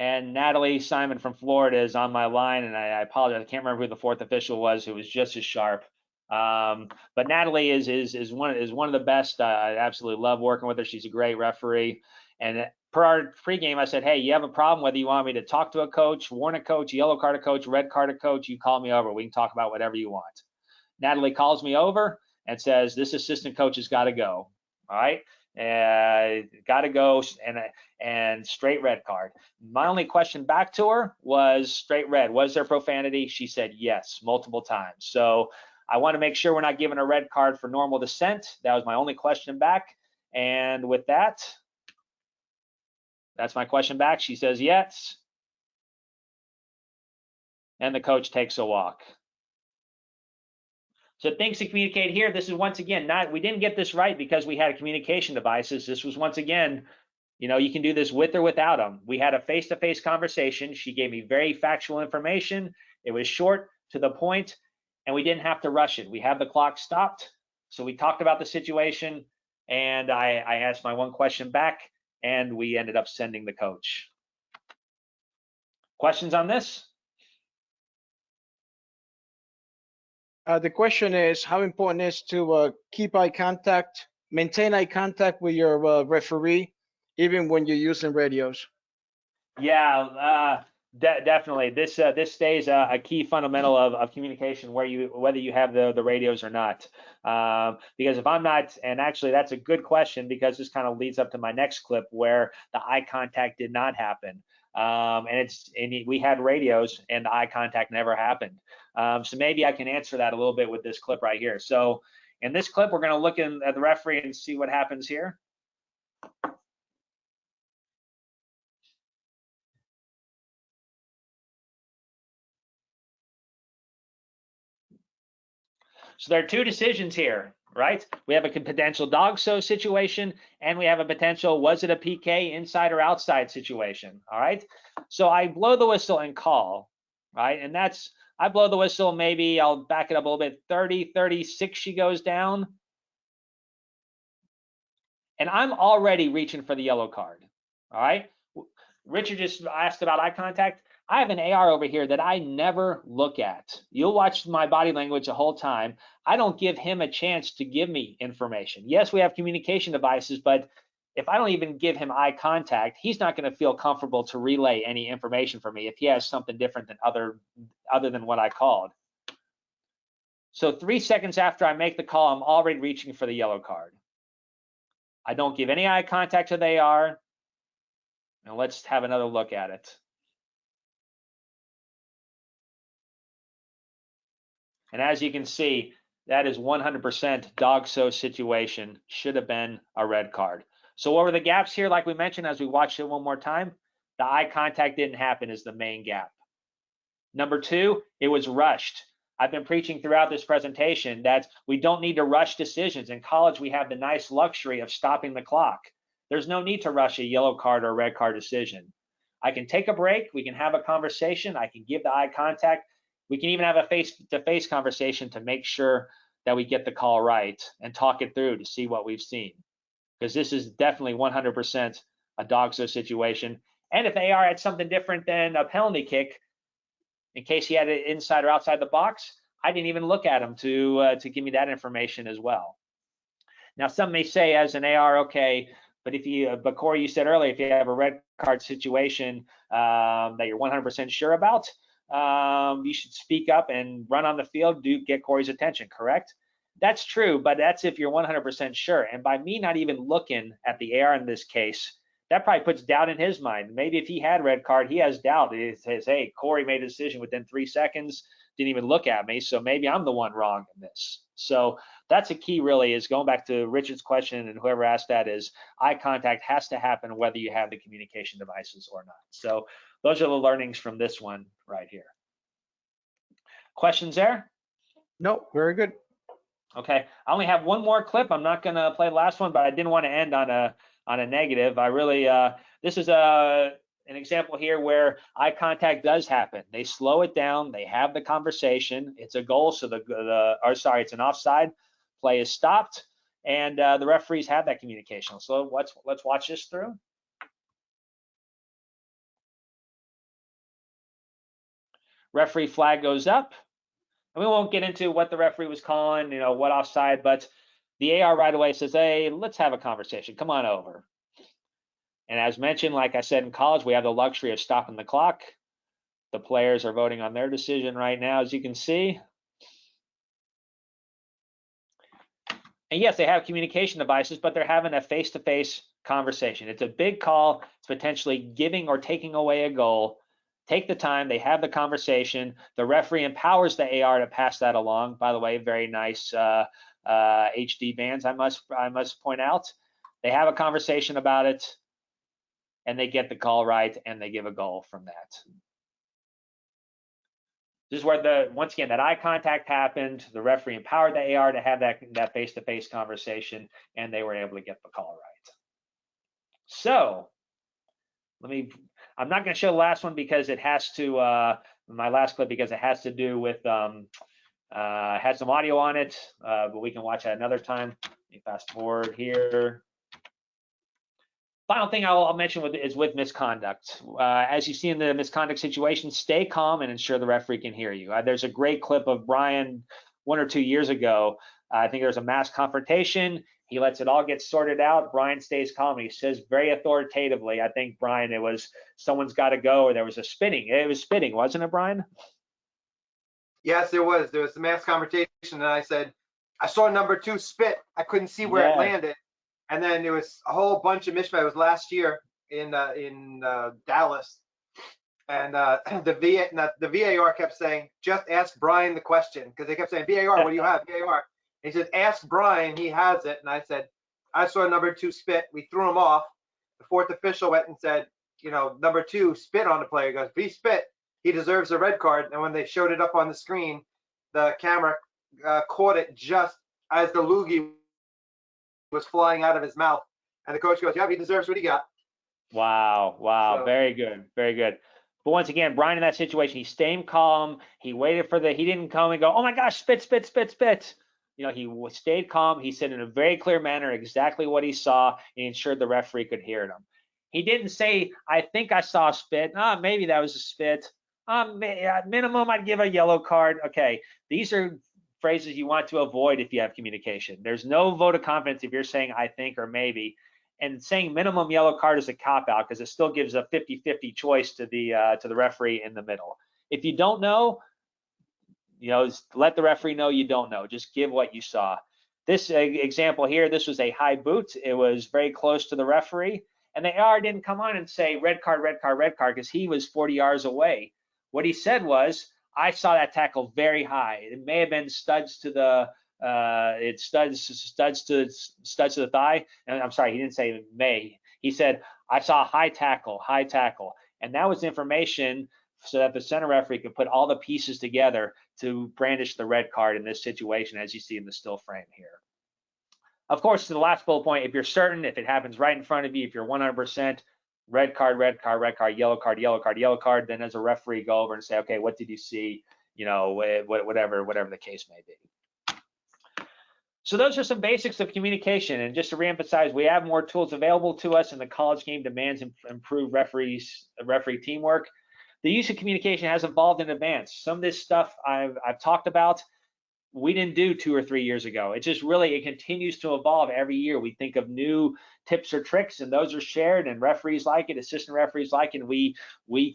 And Natalie Simon from Florida is on my line, and I apologize, I can't remember who the fourth official was who was just as sharp. But Natalie is one of the best. I absolutely love working with her. She's a great referee. And per our pregame, I said, hey, you have a problem, whether you want me to talk to a coach, warn a coach, yellow card a coach, red card a coach, you call me over. We can talk about whatever you want. Natalie calls me over and says, this assistant coach has got to go. All right. Got to go, and straight red card. My only question back to her was straight red. Was there profanity? She said yes, multiple times. So I want to make sure we're not giving a red card for normal dissent. That was my only question back. And with that, that's my question back. She says yes. And the coach takes a walk. So things to communicate here. This is once again we didn't get this right because we had communication devices. This was once again, you can do this with or without them. We had a face-to-face conversation. She gave me very factual information. It was short, to the point, and we didn't have to rush it. We had the clock stopped. So we talked about the situation, and I asked my one question back, and we ended up sending the coach. Questions on this? The question is, how important is to keep eye contact, maintain eye contact with your referee, even when you're using radios? Yeah, Definitely, this stays a key fundamental of communication, whether you have the radios or not. Because if I'm not, and actually that's a good question, because this kind of leads up to my next clip where the eye contact did not happen. And we had radios and the eye contact never happened. So maybe I can answer that a little bit with this clip right here. So in this clip, we're going to look at the referee and see what happens here. So there are two decisions here, right? We have a potential dog show situation, and we have a potential was it a PK inside or outside situation, all right? So I blow the whistle and call, right? And I blow the whistle, maybe I'll back it up a little bit, 30, 36, she goes down. And I'm already reaching for the yellow card, all right? Richard just asked about eye contact. I have an AR over here that I never look at. You'll watch my body language the whole time. I don't give him a chance to give me information. Yes, we have communication devices, but if I don't even give him eye contact, he's not going to feel comfortable to relay any information for me if he has something different than other than what I called. So 3 seconds after I make the call, I'm already reaching for the yellow card. I don't give any eye contact to the AR. Now let's have another look at it. And as you can see, that is 100% dog show situation, should have been a red card. So what were the gaps here? Like we mentioned, as we watched it one more time, the eye contact didn't happen is the main gap. Number two, it was rushed. I've been preaching throughout this presentation that we don't need to rush decisions. In college, we have the nice luxury of stopping the clock. There's no need to rush a yellow card or red card decision. I can take a break, we can have a conversation, I can give the eye contact, we can even have a face-to-face conversation to make sure that we get the call right and talk it through to see what we've seen. Because this is definitely 100% a dog show situation. And if AR had something different than a penalty kick, in case he had it inside or outside the box, I didn't even look at him to give me that information as well. Now, some may say as an AR, okay, but Corey, you said earlier, if you have a red card situation that you're 100% sure about, you should speak up and run on the field, get Corey's attention, correct? That's true, but that's if you're 100% sure. And by me not even looking at the AR in this case, that probably puts doubt in his mind. Maybe if he had red card, he has doubt. He says, hey, Corey made a decision within 3 seconds, didn't even look at me, so maybe I'm the one wrong in this. So that's a key really, is going back to Richard's question and whoever asked that, is eye contact has to happen whether you have the communication devices or not. So those are the learnings from this one right here. Questions there? No, very good. Okay, I only have one more clip. I'm not gonna play the last one, but I didn't want to end on a negative. I really, this is an example here where eye contact does happen. They slow it down, they have the conversation, it's a goal, so it's an offside, play is stopped, and the referees have that communication. So let's watch this through. Referee flag goes up. And we won't get into what the referee was calling, what offside, but the AR right away says, hey, let's have a conversation. Come on over. And as mentioned, like I said, in college, we have the luxury of stopping the clock. The players are voting on their decision right now, as you can see. And yes, they have communication devices, but they're having a face-to-face conversation. It's a big call. It's potentially giving or taking away a goal. Take the time, they have the conversation. The referee empowers the AR to pass that along. By the way, very nice HD bands, I must point out. They have a conversation about it, and they get the call right, and they give a goal from that. This is where once again, that eye contact happened. The referee empowered the AR to have that face-to-face conversation, and they were able to get the call right. So I'm not going to show the last one because it has to, my last clip, because it has to do with, has some audio on it, but we can watch that another time. Let me fast forward here. Final thing I'll mention is with misconduct. As you see in the misconduct situation, stay calm and ensure the referee can hear you. There's a great clip of Brian 1 or 2 years ago. I think there was a mass confrontation, He lets it all get sorted out. Brian stays calm. He says very authoritatively, I think, Brian, it was someone's got to go, or there was a spitting. It was spitting, wasn't it, Brian? Yes, there was. There was a mass conversation, and I said, I saw number 2 spit. I couldn't see where it landed. And then there was a whole bunch of mishmash. It was last year in Dallas. And the VAR kept saying, just ask Brian the question, because they kept saying, VAR, what do you have? VAR. He said, ask Brian, he has it. And I said, I saw number 2 spit. We threw him off. The 4th official went and said, you know, number 2 spit on the player. He goes, if he spit, he deserves a red card. And when they showed it up on the screen, the camera caught it just as the loogie was flying out of his mouth. And the coach goes, yeah, he deserves what he got. Wow. Wow. So, very good. Very good. But once again, Brian, in that situation, he stayed calm. He waited for he didn't come and go, oh my gosh, spit, spit, spit, spit. You know, he stayed calm. He said in a very clear manner exactly what he saw, and he ensured the referee could hear him. He didn't say, I think I saw spit. Maybe that was a spit. Minimum, I'd give a yellow card. Okay, these are phrases you want to avoid if you have communication. There's no vote of confidence if you're saying I think or maybe. And saying minimum yellow card is a cop-out because it still gives a 50-50 choice to the referee in the middle. If you don't know, you know, let the referee know you don't know. Just give what you saw. This example here, this was a high boot. It was very close to the referee, and the AR didn't come on and say red card, red card, red card because he was 40 yards away. What he said was, I saw that tackle very high. It may have been studs to the studs to the thigh. And I'm sorry, he didn't say may. He said, I saw high tackle, and that was information so that the center referee could put all the pieces together to brandish the red card in this situation, as you see in the still frame here. Of course, to the last bullet point, if you're certain, if it happens right in front of you, if you're 100%, red card, red card, red card, yellow card, yellow card, yellow card, then as a referee, go over and say, okay, what did you see? You know, whatever the case may be. So those are some basics of communication. And just to reemphasize, we have more tools available to us, and the college game demands improved referee teamwork. The use of communication has evolved in advance. Some of this stuff I've talked about, we didn't do 2 or 3 years ago. It just really, it continues to evolve every year. We think of new tips or tricks, and those are shared, and referees like it, assistant referees like it, and we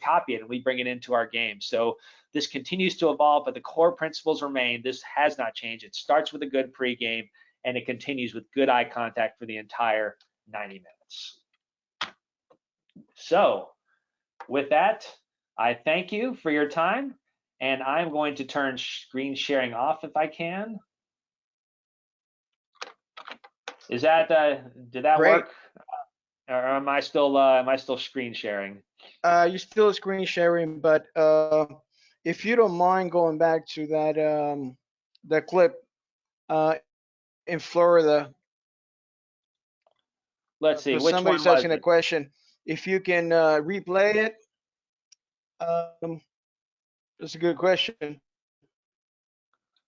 copy it and we bring it into our game. So this continues to evolve, but the core principles remain. This has not changed. It starts with a good pregame, and it continues with good eye contact for the entire 90 minutes. So with that, I thank you for your time, and I'm going to turn screen sharing off if I can. Is that did that Great. work? Or am I still screen sharing? You're still screen sharing, but if you don't mind going back to that clip in Florida. Let's see, which one Somebody's was asking a it? question. If you can replay it, that's a good question.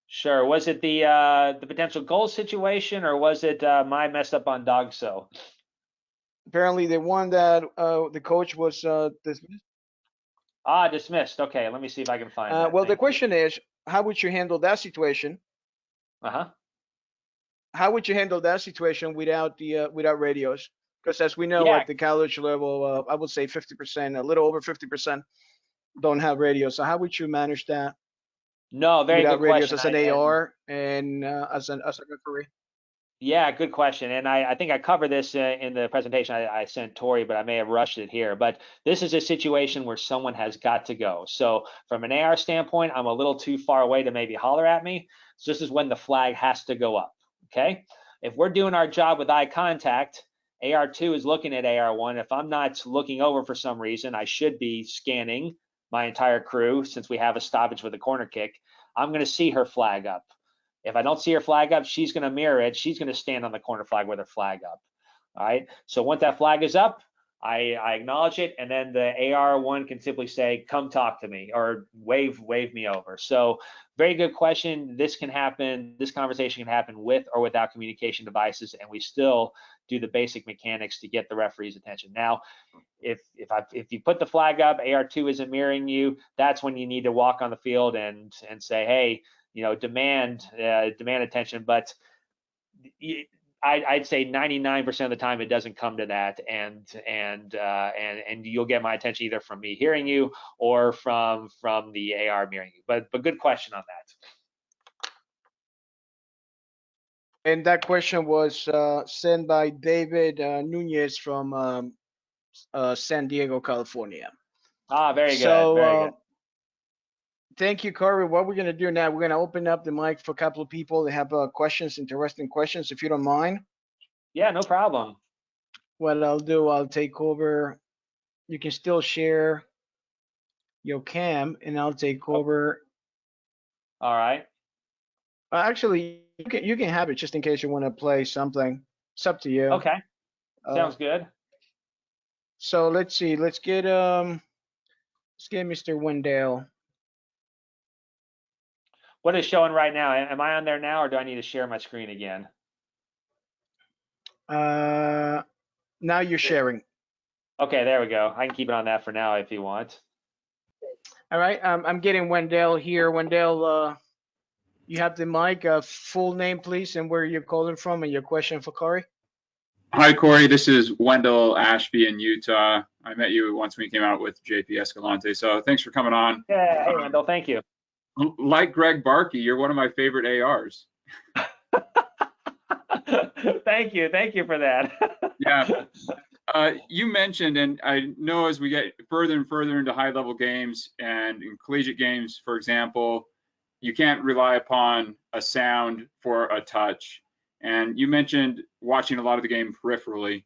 Sure. Was it the potential goal situation, or was it my mess up on dog so? Apparently, the one that the coach was dismissed. Dismissed. Okay, let me see if I can find that. Well, the question is, how would you handle that situation? How would you handle that situation without without radios? Because as we know, at the college level, I would say 50%, a little over 50%, don't have radios. So how would you manage that? No, very without good radios question. as an AR and as a referee? Yeah, good question. And I think I covered this in the presentation I sent Tori, but I may have rushed it here. But this is a situation where someone has got to go. So from an AR standpoint, I'm a little too far away to maybe holler at me. So this is when the flag has to go up, okay? If we're doing our job with eye contact, AR2 is looking at AR1. If I'm not looking over for some reason, I should be scanning my entire crew since we have a stoppage with a corner kick. I'm going to see her flag up. If I don't see her flag up, she's going to mirror it. She's going to stand on the corner flag with her flag up. All right. So once that flag is up, I acknowledge it, and then the AR1 can simply say, "Come talk to me," or wave me over. So very good question. This can happen. This conversation can happen with or without communication devices, and we still do the basic mechanics to get the referee's attention. Now, if you put the flag up, AR2 isn't mirroring you, that's when you need to walk on the field and say, hey, you know, demand attention. But I'd say 99% of the time it doesn't come to that, and you'll get my attention either from me hearing you or from the AR mirroring you. But good question on that. And that question was sent by David Nunez from San Diego, California. Ah, very good, So very good. thank you, Corey. What we're going to do now, we're going to open up the mic for a couple of people that have questions, interesting questions, if you don't mind. Yeah, no problem. What I'll do, I'll take over. You can still share your cam, and I'll take over. All right. Actually, you can have it just in case you want to play something. It's up to you. Okay. Sounds good. So let's see. Let's get Mr. Wendell. What is showing right now? Am I on there now, or do I need to share my screen again? Now you're sharing. Okay, there we go. I can keep it on that for now if you want. All right. I'm getting Wendell here. Wendell, you have the mic. Full name, please, and where you're calling from, and your question for Corey. Hi, Corey. This is Wendell Ashby in Utah. I met you once when you came out with JP Escalante. So thanks for coming on. Yeah, hey, Wendell, thank you. Like Greg Barkey, you're one of my favorite ARs. Thank you for that. Yeah. You mentioned, and I know as we get further and further into high-level games and in collegiate games, for example, you can't rely upon a sound for a touch. And you mentioned watching a lot of the game peripherally.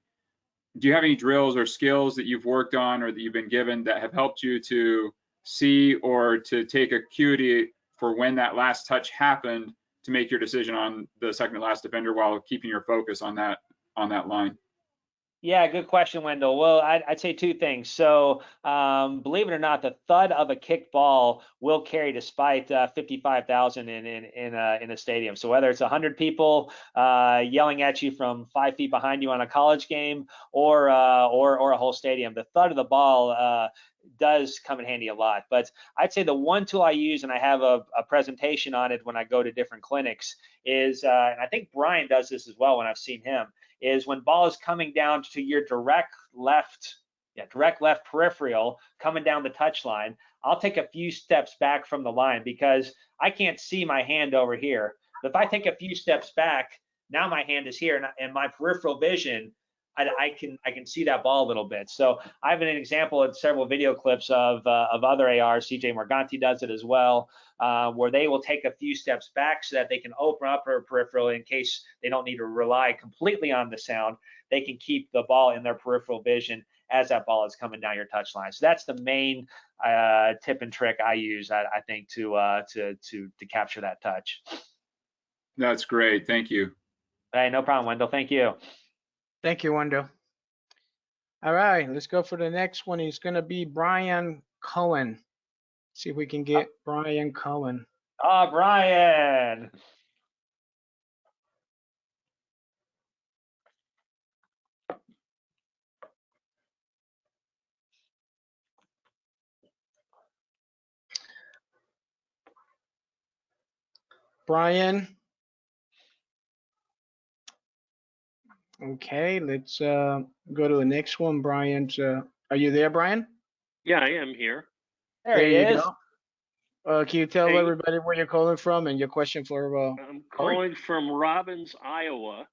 Do you have any drills or skills that you've worked on or that you've been given that have helped you to see or to take acuity for when that last touch happened to make your decision on the second to last defender while keeping your focus on that line? Yeah, good question, Wendell. Well, I'd say two things. So, believe it or not, the thud of a kicked ball will carry despite 55,000 in a stadium. So whether it's 100 people yelling at you from 5 feet behind you on a college game, or a whole stadium, the thud of the ball does come in handy a lot. But I'd say the one tool I use, and I have a presentation on it when I go to different clinics, is, and I think Brian does this as well when I've seen him, is when ball is coming down to your direct left peripheral, coming down the touch line, I'll take a few steps back from the line because I can't see my hand over here. But if I take a few steps back, now my hand is here, and my peripheral vision, I can see that ball a little bit. So I have an example of several video clips of other ARs. CJ Morganti does it as well, where they will take a few steps back so that they can open up her peripheral in case they don't need to rely completely on the sound. They can keep the ball in their peripheral vision as that ball is coming down your touch line. So that's the main tip and trick I use, I think, to capture that touch. That's great. Thank you. Hey, no problem, Wendell. Thank you. Thank you, Wendell. All right, let's go for the next one. It's going to be Brian Cohen. See if we can get Brian Cohen. Oh, Brian. Brian. Okay, let's go to the next one. Brian, are you there, Brian? Yeah, I am here. There he is. Can you tell everybody where you're calling from and your question for? I'm calling from Robbins, Iowa,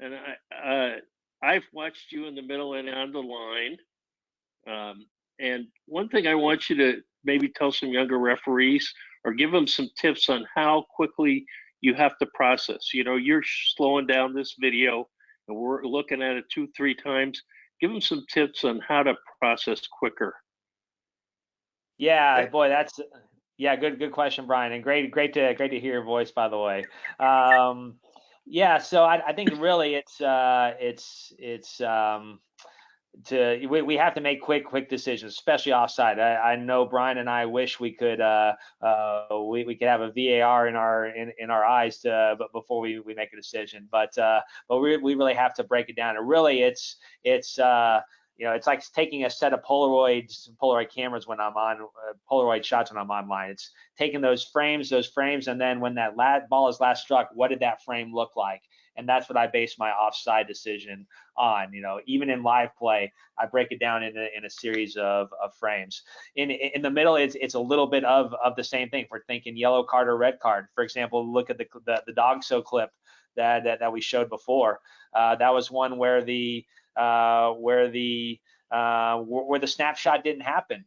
and I've watched you in the middle and on the line. And one thing I want you to maybe tell some younger referees or give them some tips on how quickly you have to process. You know, you're slowing down this video and we're looking at it 2-3 times. Give them some tips on how to process quicker. Yeah, boy, that's good question, Brian, and great to hear your voice, by the way. Yeah, so I think really we have to make quick decisions, especially offside. I know Brian and I wish we could have a VAR in our eyes but before we make a decision. But we really have to break it down. And really, it's it's like taking a set of Polaroid cameras when I'm on Polaroid shots when I'm online. It's taking those frames, and then when that ball is last struck, what did that frame look like? and that's what I base my offside decision on. You know, even in live play, I break it down in a series of frames. In the middle, it's a little bit of the same thing. If we're thinking yellow card or red card, for example, look at the dog show clip that we showed before. That was one where the snapshot didn't happen.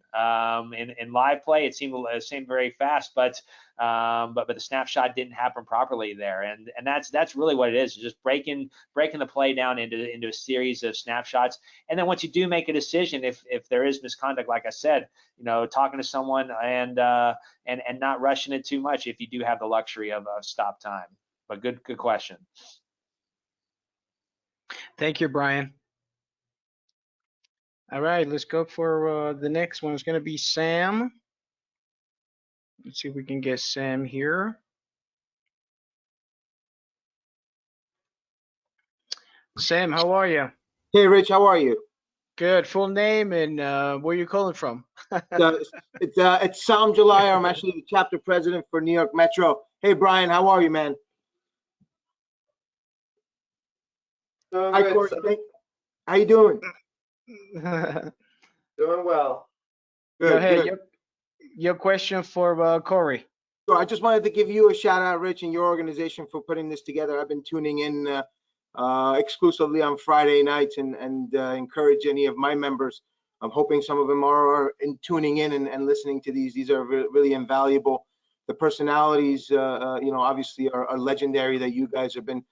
In live play, it seemed very fast, but the snapshot didn't happen properly there, and that's really what it is. Just breaking the play down into a series of snapshots, and then once you do make a decision, if there is misconduct, like I said, you know, talking to someone and not rushing it too much if you do have the luxury of stop time. But good question. Thank you, Brian. All right, let's go for the next one. It's going to be Sam. Let's see if we can get Sam here. Sam, how are you? Hey, Rich, how are you? Good. Full name and where you calling from? It's Sam July. I'm actually the chapter president for New York Metro. Hey, Brian, how are you, man? Hi, Corey. How you doing? Doing well. Good, Go ahead. good. Your question for Corey. So I just wanted to give you a shout out, Rich, and your organization for putting this together. I've been tuning in exclusively on Friday nights and encourage any of my members. I'm hoping some of them are tuning in and listening to these. These are really invaluable. The personalities, you know, obviously are legendary that you guys have been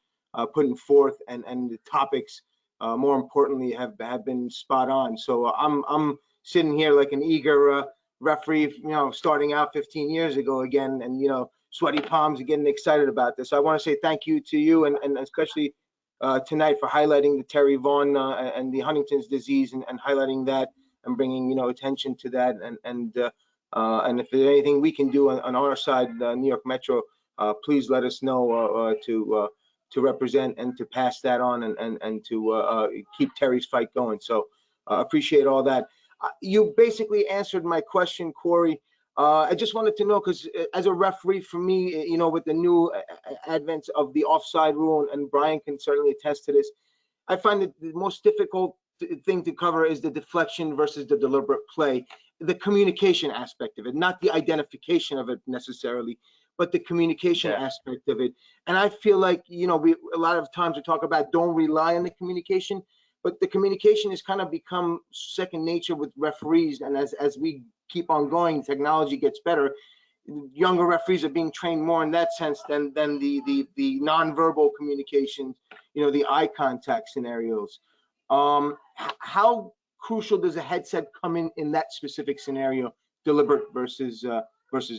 putting forth, and the topics, more importantly, have been spot on. So I'm sitting here like an eager referee, you know, starting out 15 years ago again, and, you know, sweaty palms and getting excited about this. So I want to say thank you to you, and especially tonight for highlighting the Terry Vaughn and the Huntington's disease, and highlighting that and bringing, you know, attention to that. And if there's anything we can do on our side, New York Metro, please let us know to represent and to pass that on, and to keep Terry's fight going. So appreciate all that. You basically answered my question, Corey. I just wanted to know, because as a referee, for me, you know, with the new advent of the offside rule, and Brian can certainly attest to this, I find that the most difficult thing to cover is the deflection versus the deliberate play, the communication aspect of it, not the identification of it necessarily, but the communication aspect of it. And I feel like, you know, a lot of times we talk about don't rely on the communication, but the communication has kind of become second nature with referees. And as we keep on going, technology gets better. Younger referees are being trained more in that sense than the nonverbal communication, you know, the eye contact scenarios. How crucial does a headset come in that specific scenario, deliberate versus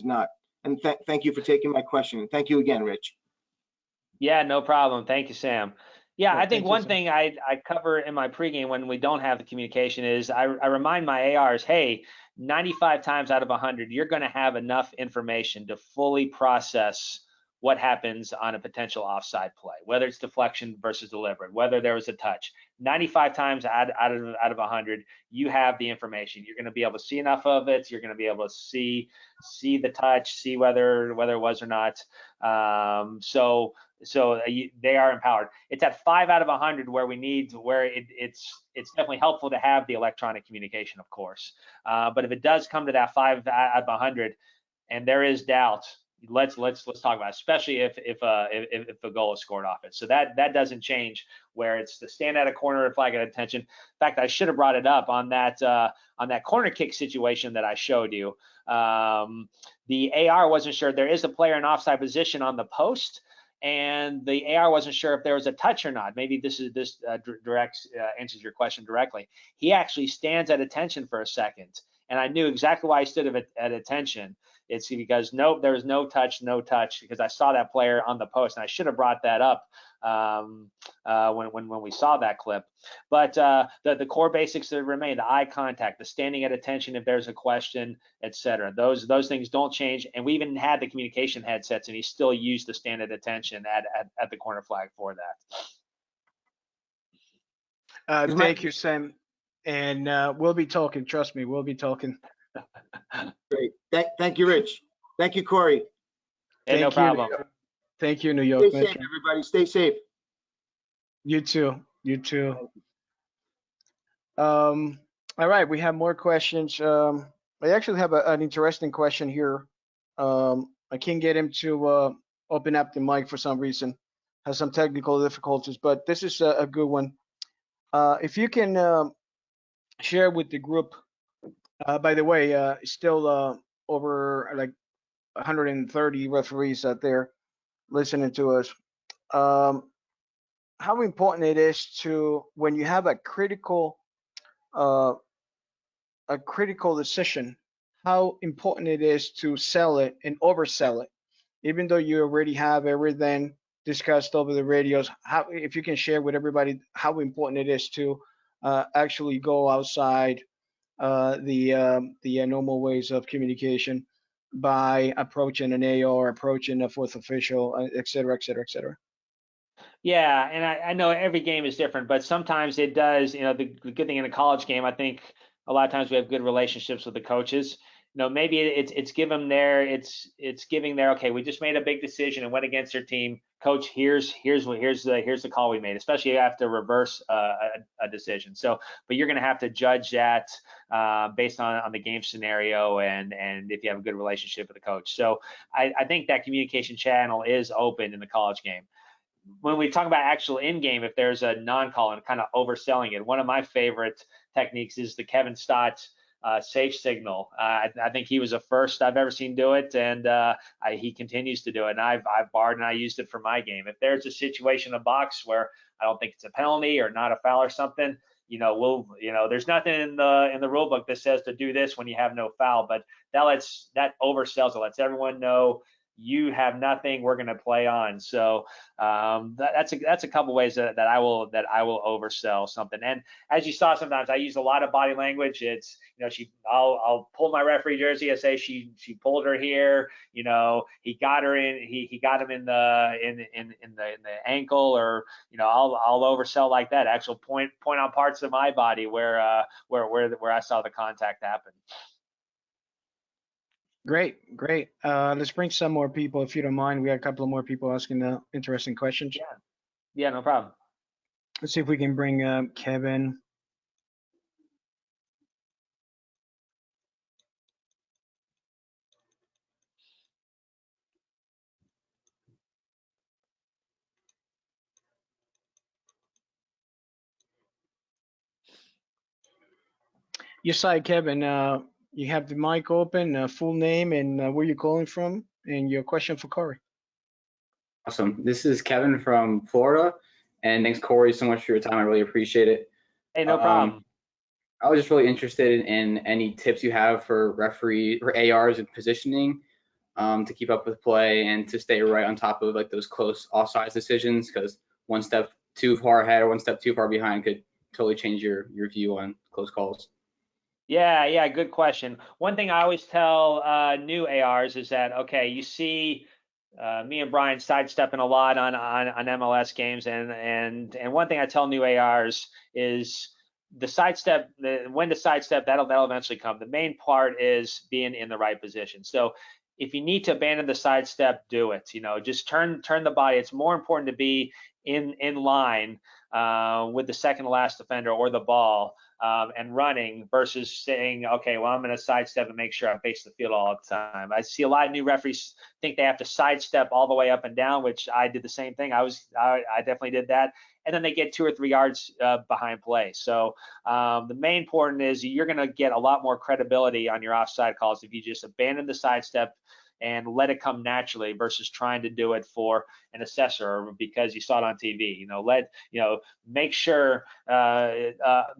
not? And thank you for taking my question. And thank you again, Rich. Yeah, no problem. Thank you, Sam. Yeah, I think one thing I cover in my pregame when we don't have the communication is I remind my ARs, hey, 95 times out of 100, you're going to have enough information to fully process what happens on a potential offside play, whether it's deflection versus deliberate, whether there was a touch. 95 times out of 100, you have the information. You're going to be able to see enough of it. You're going to be able to see the touch, see whether it was or not. So they are empowered. It's at 5 out of 100 where it's definitely helpful to have the electronic communication, of course. But if it does come to that 5 out of 100, and there is doubt, let's talk about it, especially if a goal is scored off it. So that doesn't change, where it's the stand at a corner and flag at attention. In fact, I should have brought it up on that corner kick situation that I showed you. The AR wasn't sure. There is a player in offside position on the post, and the AR wasn't sure if there was a touch or not. Maybe this answers your question directly. He actually stands at attention for a second, and I knew exactly why he stood at attention. It's because nope, there was no touch, because I saw that player on the post, and I should have brought that up when we saw that clip. But the core basics that remain: the eye contact, the standing at attention if there's a question, etc. Those things don't change. And we even had the communication headsets, and he still used the stand at attention at the corner flag for that. Thank you, Sam. And we'll be talking. Trust me, we'll be talking. Great. Thank you, Rich. Thank you, Corey. Hey, no problem. Thank you, New York. Stay safe, everybody. Stay safe. You too. You too. All right, we have more questions. I actually have an interesting question here. I can't get him to open up the mic for some reason. Has some technical difficulties, but this is a good one. If you can share with the group, by the way, still over like 130 referees out there listening to us. How important it is to, when you have uh, a critical decision, how important it is to sell it and oversell it, even though you already have everything discussed over the radios. How, if you can share with everybody how important it is to actually go outside the normal ways of communication by approaching an AR, approaching a fourth official, et cetera, et cetera, et cetera. Yeah, and I know every game is different, but sometimes it does. You know, the good thing in a college game, I think a lot of times we have good relationships with the coaches. You know, maybe it's giving their okay, we just made a big decision and went against their team. Coach, here's the call we made, especially after reverse a decision. So, but you're going to have to judge that based on the game scenario and if you have a good relationship with the coach. So I think that communication channel is open in the college game. When we talk about actual in-game, if there's a non-call and kind of overselling it, one of my favorite techniques is the Kevin Stott safe signal. I think he was the first I've ever seen do it, and he continues to do it. And I've borrowed and I used it for my game. If there's a situation in a box where I don't think it's a penalty or not a foul or something, there's nothing in the rule book that says to do this when you have no foul, but that oversells it, lets everyone know you have nothing, we're going to play on. So that's a couple ways that I will oversell something. And as you saw, sometimes I use a lot of body language. It's, I'll pull my referee jersey. I say she pulled her here. He got her in. He got him in the ankle, or I'll oversell like that. Actual point on parts of my body where I saw the contact happen. Great. Let's bring some more people, if you don't mind. We got a couple of more people asking interesting questions. Yeah, no problem. Let's see if we can bring Kevin. Yes, hi, Kevin. You have the mic open, full name and where you're calling from, and your question for Corey. Awesome. This is Kevin from Florida, and thanks, Corey, so much for your time. I really appreciate it. Hey, no problem. I was just really interested in any tips you have for ARs and positioning to keep up with play and to stay right on top of like those close offsides decisions, because one step too far ahead or one step too far behind could totally change your view on close calls. Yeah, good question. One thing I always tell new ARs is that, okay, you see me and Brian sidestepping a lot on MLS games, and one thing I tell new ARs is the sidestep, when to sidestep, that'll eventually come. The main part is being in the right position. So if you need to abandon the sidestep, do it. Just turn the body. It's more important to be in line with the second to last defender or the ball and running versus saying, okay, well, I'm going to sidestep and make sure I face the field all the time. I see a lot of new referees think they have to sidestep all the way up and down, which I did the same thing. I definitely did that. And then they get 2 or 3 yards behind play. So the main important is you're going to get a lot more credibility on your offside calls if you just abandon the sidestep and let it come naturally versus trying to do it for an assessor or because you saw it on TV. Make sure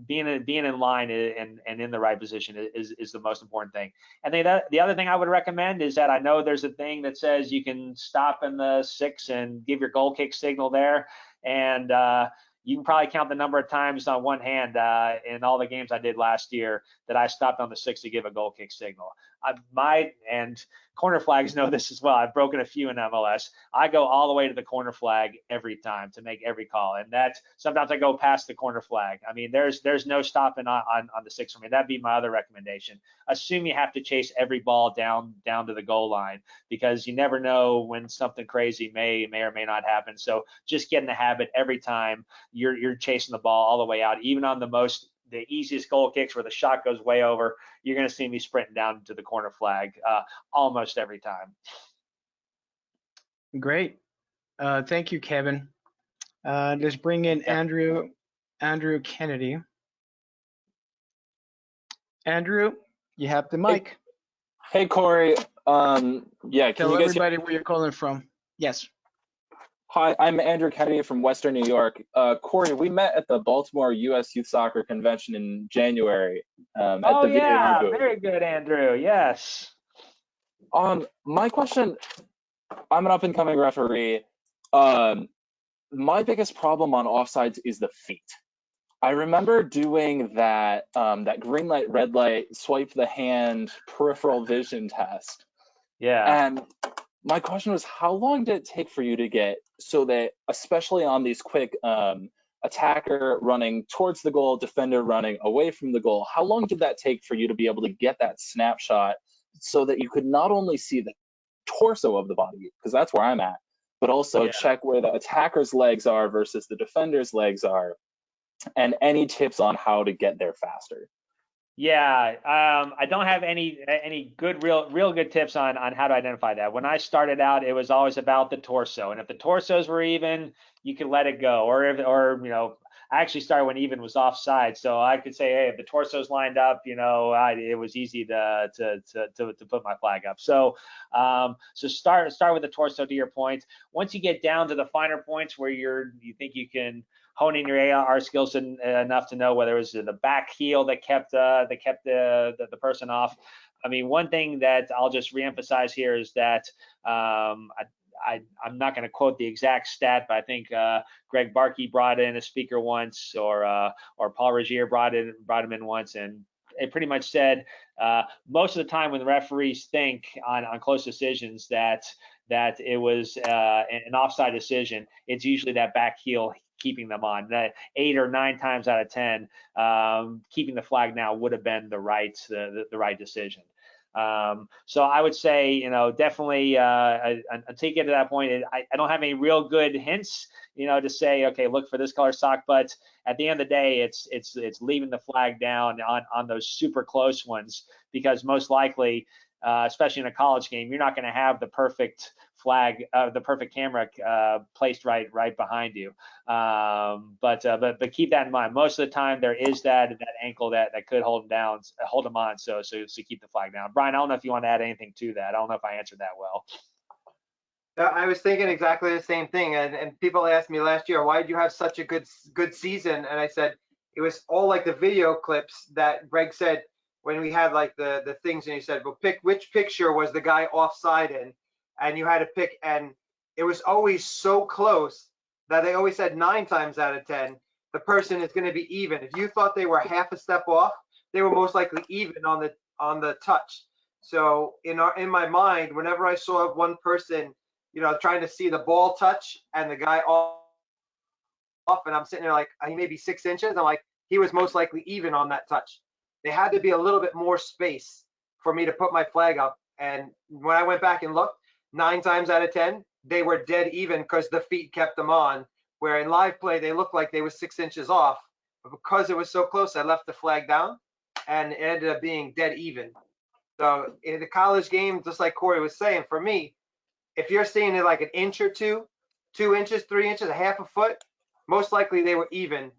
being in line and in the right position is the most important thing. And the other thing I would recommend is that I know there's a thing that says you can stop in the 6 and give your goal kick signal there, and you can probably count the number of times on one hand in all the games I did last year that I stopped on the 6 to give a goal kick signal. And corner flags know this as well. I've broken a few in MLS. I go all the way to the corner flag every time to make every call, and that sometimes I go past the corner flag. I mean, there's no stopping on the 6 for me. That'd be my other recommendation. Assume you have to chase every ball down to the goal line, because you never know when something crazy may or may not happen. So just get in the habit every time you're chasing the ball all the way out, even on the easiest goal kicks where the shot goes way over, you're going to see me sprinting down to the corner flag almost every time. Great. Thank you, Kevin. Let's bring in Andrew Kennedy. Andrew, you have the mic. Hey, Corey. Yeah, can Tell you guys everybody where you're calling from. Yes. Hi, I'm Andrew Kennedy from Western New York. Corey, we met at the Baltimore U.S. Youth Soccer Convention in January at the VAR booth. Very good, Andrew. Yes. My question, I'm an up-and-coming referee. My biggest problem on offsides is the feet. I remember doing that green light, red light, swipe the hand, peripheral vision test. Yeah. And my question was, how long did it take for you to get so that, especially on these quick attacker running towards the goal, defender running away from the goal, how long did that take for you to be able to get that snapshot so that you could not only see the torso of the body, because that's where I'm at, but also check where the attacker's legs are versus the defender's legs are, and any tips on how to get there faster? Yeah, I don't have any good, real good tips on how to identify that. When I started out, it was always about the torso, and if the torsos were even, you could let it go. Or I actually started when even was offside, so I could say, hey, if the torso's lined up, it was easy to put my flag up. So start with the torso. To your point, once you get down to the finer points where you think you can hone in your AR skills enough to know whether it was the back heel that kept the person off. I mean, one thing that I'll just reemphasize here is that I'm not going to quote the exact stat, but I think Greg Barkey brought in a speaker once, or Paul Rogier brought him in once, and it pretty much said most of the time when the referees think on close decisions that it was an offside decision, it's usually that back heel keeping them on. That 8 or 9 times out of 10, keeping the flag now would have been the right decision. So I would say, definitely until you get to that point, I don't have any real good hints, to say, okay, look for this color sock. But at the end of the day, it's leaving the flag down on those super close ones, because most likely, especially in a college game, you're not going to have the perfect flag, the perfect camera placed right behind you. But keep that in mind. Most of the time, there is that ankle that could hold them on. So keep the flag down. Brian, I don't know if you want to add anything to that. I don't know if I answered that well. I was thinking exactly the same thing, and people asked me last year, why did you have such a good season? And I said it was all like the video clips that Greg said when we had like the things, and he said, well, pick which picture was the guy offside in, and you had to pick, and it was always so close that they always said 9 times out of 10 the person is going to be even. If you thought they were half a step off, they were most likely even on the touch. So in my mind, whenever I saw one person, trying to see the ball touch and the guy off, and I'm sitting there like, he may be 6 inches, I'm like, he was most likely even on that touch. They had to be a little bit more space for me to put my flag up. And when I went back and looked, 9 times out of 10, they were dead even because the feet kept them on. Where in live play, they looked like they were 6 inches off. But because it was so close, I left the flag down, and it ended up being dead even. So in the college game, just like Corey was saying, for me, if you're seeing it like an inch or 2 inches, 3 inches, a half a foot, most likely they were even.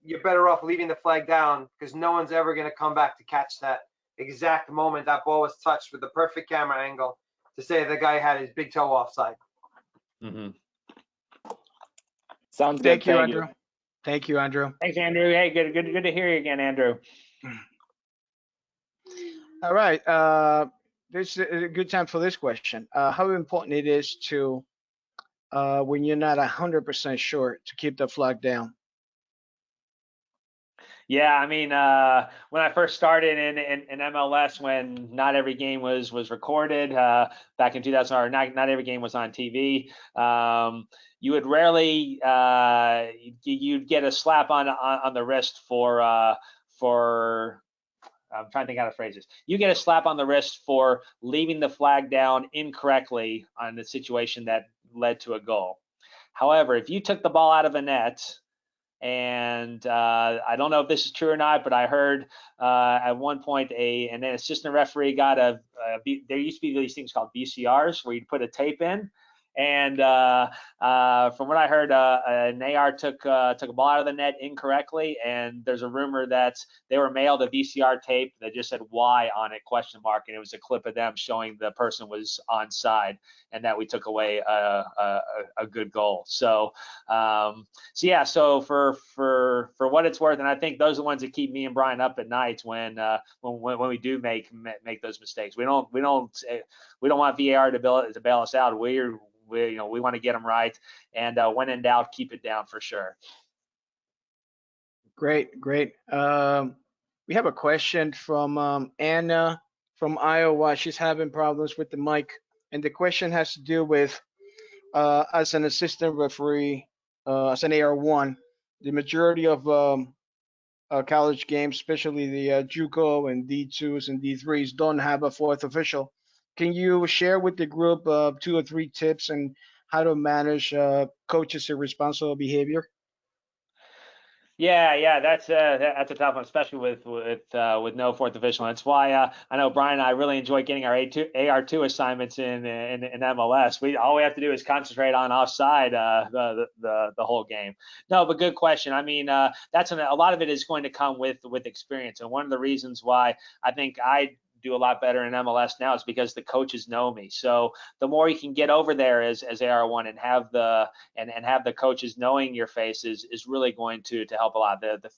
You're better off leaving the flag down, because no one's ever going to come back to catch that exact moment that ball was touched with the perfect camera angle to say the guy had his big toe offside. Mm-hmm. Sounds good. Thank you, Andrew. Thank you, Andrew. Thanks, Andrew. Hey, good to hear you again, Andrew. All right. This is a good time for this question. How important it is to, when you're not 100% sure, to keep the flag down? Yeah, I mean, when I first started in MLS, when not every game was recorded back in 2000, or not every game was on TV, you would rarely you'd get a slap on the wrist for I'm trying to think how to phrase this. You get a slap on the wrist for leaving the flag down incorrectly on the situation that led to a goal. However, if you took the ball out of a net, and I don't know if this is true or not, but I heard at one point an assistant referee got there used to be these things called VCRs where you'd put a tape in. And from what I heard, an AR took a ball out of the net incorrectly, and there's a rumor that they were mailed a VCR tape that just said "Y" on it, ? And it was a clip of them showing the person was onside, and that we took away a good goal. So yeah, so for what it's worth, and I think those are the ones that keep me and Brian up at night when we do make those mistakes. We don't want VAR to bail us out. We want to get them right, and when in doubt, keep it down for sure. Great. We have a question from Anna from Iowa. She's having problems with the mic, and the question has to do with as an assistant referee, as an AR1, the majority of college games, especially the JUCO and D2s and D3s, don't have a fourth official. Can you share with the group 2 or 3 tips on how to manage coaches' irresponsible behavior? Yeah, that's a tough one, especially with no fourth official. That's why I know Brian and I really enjoy getting our AR2 assignments in MLS. All we have to do is concentrate on offside the whole game. No, but good question. I mean, a lot of it is going to come with experience, and one of the reasons why I think I do a lot better in MLS now is because the coaches know me. So the more you can get over there as AR1 and have the coaches knowing your face is really going to help a lot. The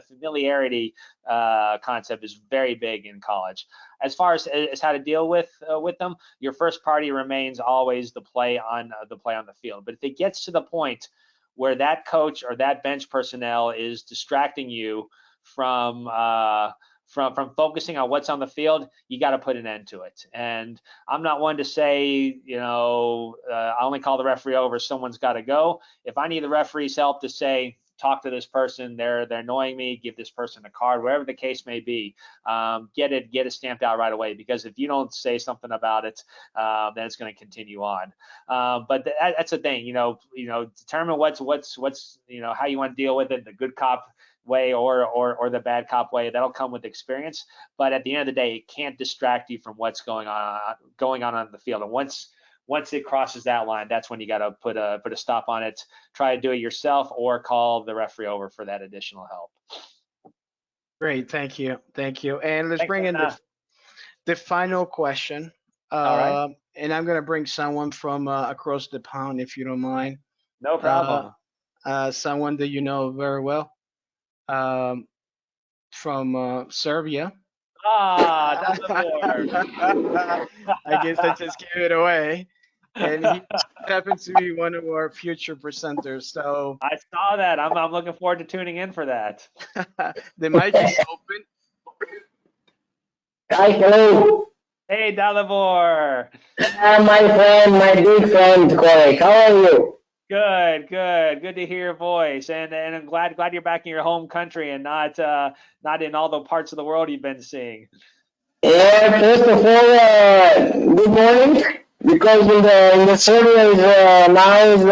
familiarity concept is very big in college. As far as how to deal with them, your first priority remains always the play on the field. But if it gets to the point where that coach or that bench personnel is distracting you from focusing on what's on the field, you got to put an end to it. And I'm not one to say, I only call the referee over, someone's got to go. If I need the referee's help to say, talk to this person, they're annoying me, give this person a card, whatever the case may be, get it stamped out right away, because if you don't say something about it, then it's going to continue on. But that's the thing, determine what's how you want to deal with it, the good cop way or the bad cop way. That'll come with experience, but at the end of the day, it can't distract you from what's going on the field. And once it crosses that line, that's when you got to put a stop on it, try to do it yourself, or call the referee over for that additional help. Great, thank you. And let's bring in the final question. All right. And I'm going to bring someone from across the pond, if you don't mind. No problem. Someone that you know very well. From Serbia. That's the I guess I just gave it away. And he happens to be one of our future presenters. So I saw that. I'm looking forward to tuning in for that. The mic is open. Hi, hello. Hey, Dalibor. My friend, my big friend, Corey. How are you? Good to hear your voice, and I'm glad you're back in your home country and not in all the parts of the world you've been seeing. Yeah, first of all, good morning, because in the survey now is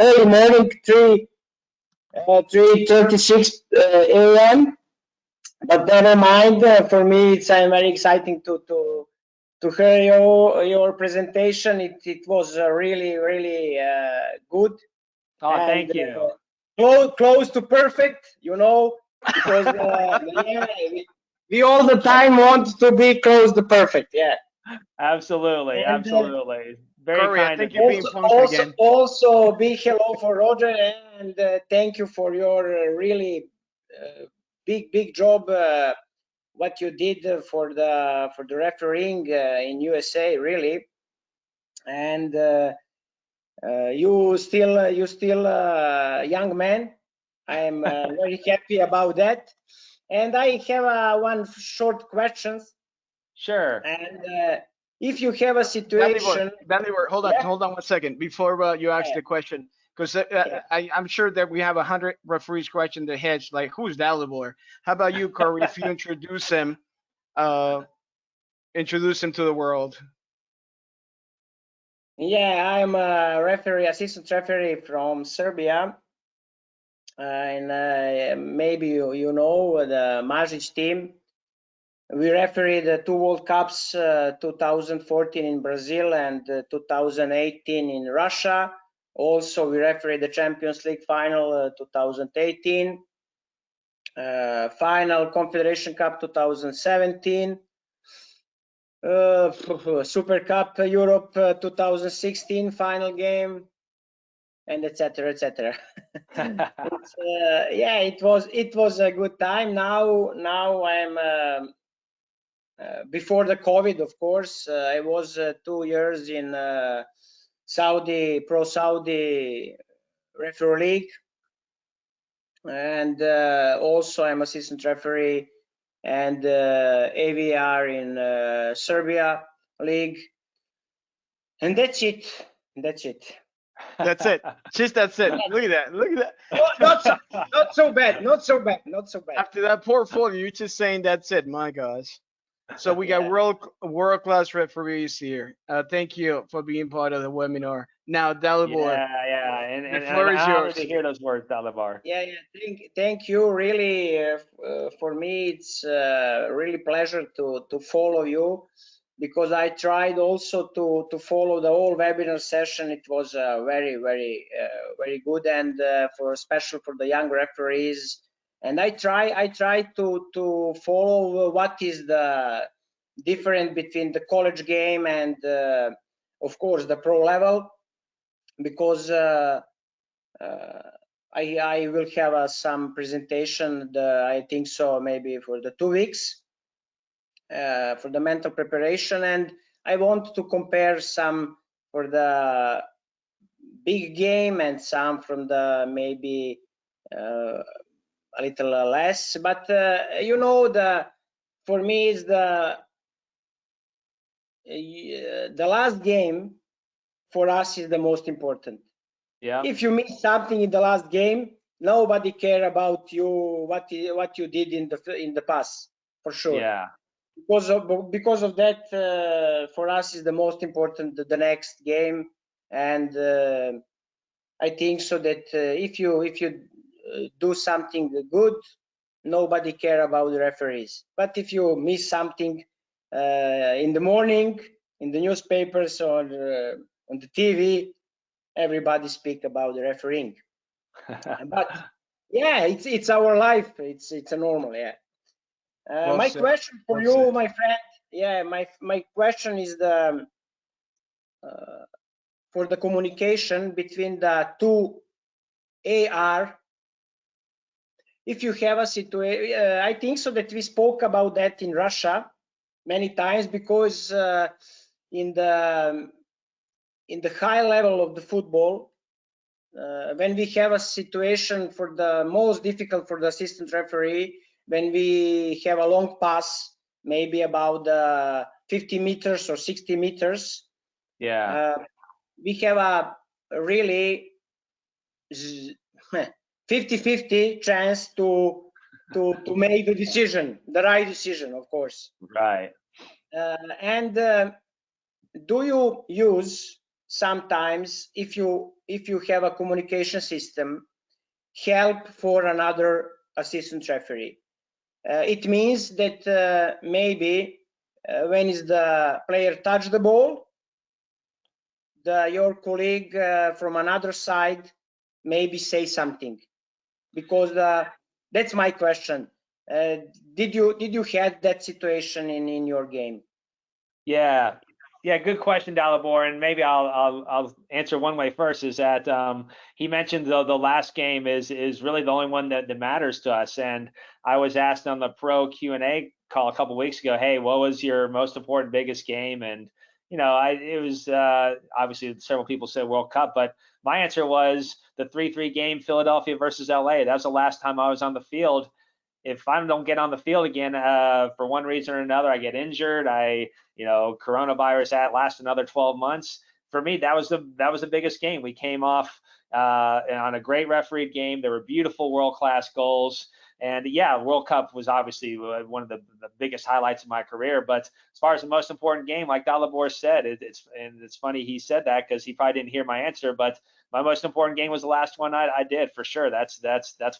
early morning, 3:36 a.m. But never mind. For me, it's very exciting to hear your presentation. It was really good. Oh, thank you. Close to perfect, because we all the time want to be close to perfect. Yeah. Absolutely. Very Corey, kind. I think you're being punked again. Also, big hello for Roger, and thank you for your really big job. What you did for the refereeing in USA, really, and you still a young man, I'm very happy about that. And I have one short question. Sure. And if you have a situation, Dalibor, hold on, yeah, hold on 1 second before you ask yeah, the question, because yeah. I'm sure that we have 100 referees scratching their heads, like who's Dalibor? How about you, Corey? If you introduce him to the world. Yeah, I'm a referee, assistant referee from Serbia. And maybe you know the Mažić team. We refereed the 2 World Cups, 2014 in Brazil and 2018 in Russia. Also, we refereed the Champions League final 2018, final Confederation Cup 2017, Super Cup Europe 2016 final game, and etc. etc. Yeah, it was a good time. Now I'm before the COVID, of course. I was 2 years in Saudi Pro Saudi Referee League, and also I'm assistant referee and AVR in Serbia League, and that's it. That's it. That's it. Just that's it. Look at that. Look at that. Not so bad. Not so bad. Not so bad. After that portfolio, you're just saying that's it. My gosh. So we got world class referees here. Thank you for being part of the webinar. Now, Dalibor. Yeah, and the floor I'm is honored yours. to hear those words, Dalibor. Yeah. Thank you. Really, for me, it's really pleasure to follow you, because I tried also to follow the whole webinar session. It was very good, and especially for the young referees. And I try to follow what is the difference between the college game and of course the pro level, because I will have some presentation, I think so, maybe for the 2 weeks for the mental preparation, and I want to compare some for the big game and some from the maybe a little less. But you know, for me is the last game for us is the most important. Yeah. If you miss something in the last game, nobody care about you what you did in the past, for sure. Yeah. Because of that, for us is the most important the next game, and I think so that if you do something good, nobody care about the referees. But if you miss something in the morning in the newspapers or on the TV, everybody speak about the refereeing. But yeah, it's our life. It's a normal. Yeah. Well My said. question for Well you, said. my friend. Yeah, my question is the for the communication between the two AR. If you have a situation, I think so that we spoke about that in Russia many times, because in the high level of the football, when we have a situation for the most difficult for the assistant referee, when we have a long pass, maybe about 50 meters or 60 meters, yeah, we have a really 50-50 chance to make the decision, the right decision, of course. Right. And do you use sometimes, if you have a communication system, help for another assistant referee? It means that maybe when is the player touch the ball, your colleague from another side maybe say something, because that's my question. Did you have that situation in your game? Yeah, good question, Dalibor, and maybe I'll answer one way first. Is that he mentioned the last game is really the only one that matters to us, and I was asked on the pro Q&A call a couple weeks ago, hey, what was your most important, biggest game? And it was obviously several people said World Cup, but my answer was the 3-3 game Philadelphia versus LA. That was the last time I was on the field. If I don't get on the field again for one reason or another, I get injured. Coronavirus lasts another 12 months. For me, that was the biggest game. We came off on a great refereed game. There were beautiful world-class goals. And yeah, World Cup was obviously one of the biggest highlights of my career. But as far as the most important game, like Dalibor said, it's funny he said that because he probably didn't hear my answer. But my most important game was the last one I did for sure. That's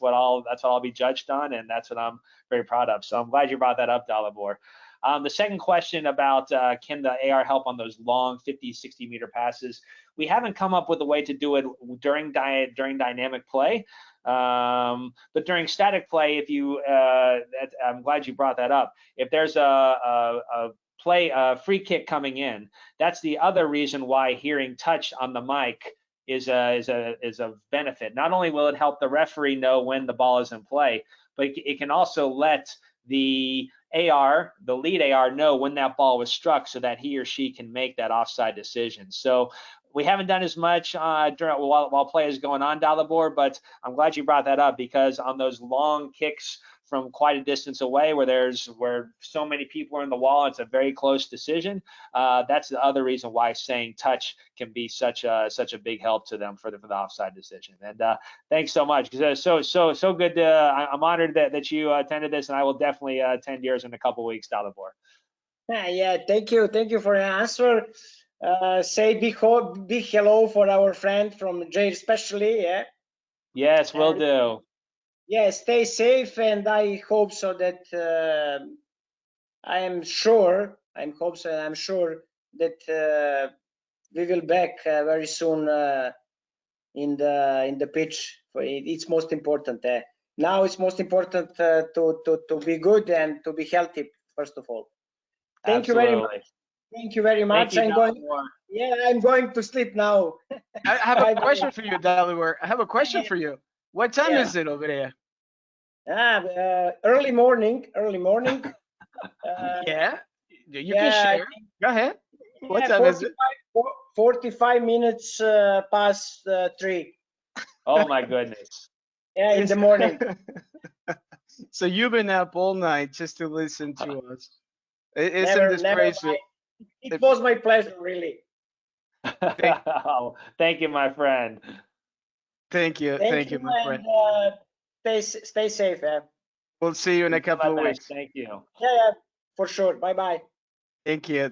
what I'll be judged on, and that's what I'm very proud of. So I'm glad you brought that up, Dalibor. The second question about can the AR help on those long 50, 60 meter passes? We haven't come up with a way to do it during dynamic play. But during static play, if you, I'm glad you brought that up. If there's a free kick coming in, that's the other reason why hearing touch on the mic is a benefit. Not only will it help the referee know when the ball is in play, but it can also let the AR, the lead AR, know when that ball was struck so that he or she can make that offside decision. So we haven't done as much while play is going on, Dalibor, but I'm glad you brought that up because on those long kicks from quite a distance away where so many people are in the wall, it's a very close decision. That's the other reason why saying touch can be such a big help to them for the offside decision. And thanks so much. So good. I'm honored that you attended this, and I will definitely attend yours in a couple weeks, Dalibor. Yeah, thank you for your answer. Say big hello for our friend from Jail, especially. Yeah. Yes, will do. Yeah, stay safe, and I hope so that I'm sure that we will back very soon in the pitch. It's most important. Now it's most important to be good and to be healthy first of all. Thank you very much. Thank you very much. I'm going to sleep now. I have a question for you, Dalibor. I have a question for you. What time is it over there? Early morning. Yeah, you can share. Go ahead. What time is it? 45 minutes past 3. Oh my goodness. Yeah, in the morning. So you've been up all night just to listen to us. Isn't this crazy? It was my pleasure, really. Thank you, my friend. Thank you, my friend. Stay safe. We'll see you in a couple of weeks. Thank you. Yeah, for sure. Bye. Thank you.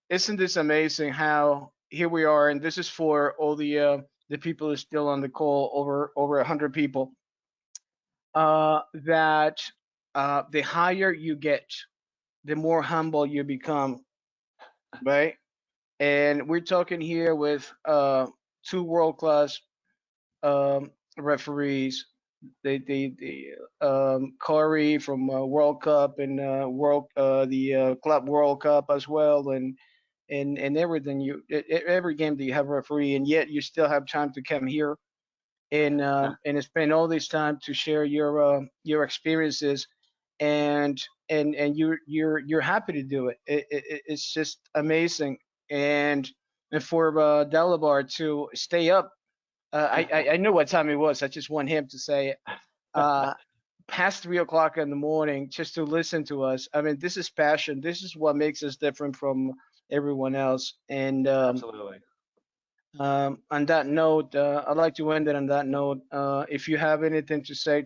Isn't this amazing how here we are, and this is for all the people who are still on the call, over 100 people. That the higher you get, the more humble you become, right? And we're talking here with 2 world-class referees. Corey from World Cup and the Club World Cup as well, and everything. Every game that you have a referee, and yet you still have time to come here and spend all this time to share your experiences, and you're happy to do it. It's just amazing, and for Dalibor to stay up. I know what time it was. I just want him to say it. Past 3 o'clock in the morning, just to listen to us. I mean, this is passion. This is what makes us different from everyone else. And absolutely. On that note, I'd like to end it on that note. If you have anything to say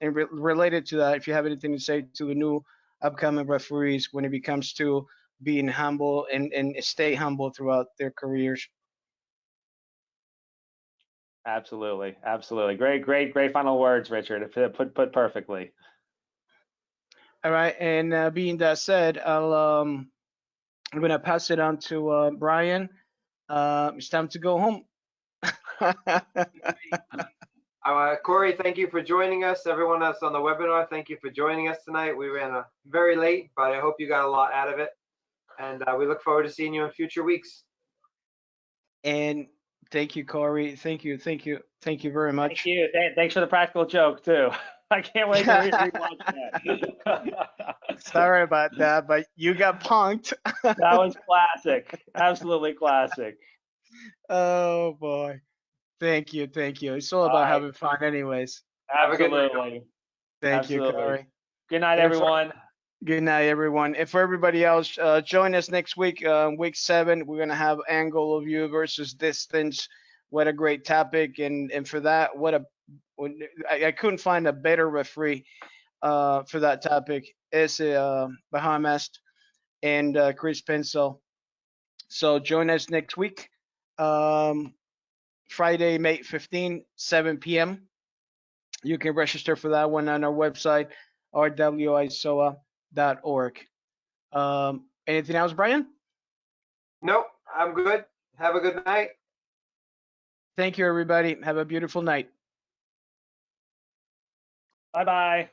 related to that, if you have anything to say to the new upcoming referees when it comes to being humble and stay humble throughout their careers. Absolutely. Great final words, Richard. Put perfectly. All right, and being that said, I'm gonna pass it on to Brian. It's time to go home. Corey, thank you for joining us. Everyone else on the webinar, thank you for joining us tonight. We ran very late, but I hope you got a lot out of it. And we look forward to seeing you in future weeks. And thank you, Corey. Thank you very much. Thank you. Thanks for the practical joke too. I can't wait to rewatch that. Sorry about that, but you got punked. That was classic. Absolutely classic. Oh boy. Thank you. Thank you. It's all All about right. having fun anyways. Have a good night. Absolutely. Thank you, Absolutely. Corey. Good night, And for- everyone. Good night, everyone. And for everybody else, join us next week, week 7. We're gonna have angle of view versus distance. What a great topic! And for that, I couldn't find a better referee for that topic. It's Bahamas and Chris Pencil. So join us next week, Friday, May 15, 7 p.m. You can register for that one on our website, rwisoa.org. Anything else, Brian? Nope, I'm good. Have a good night. Thank you, everybody. Have a beautiful night. Bye-bye.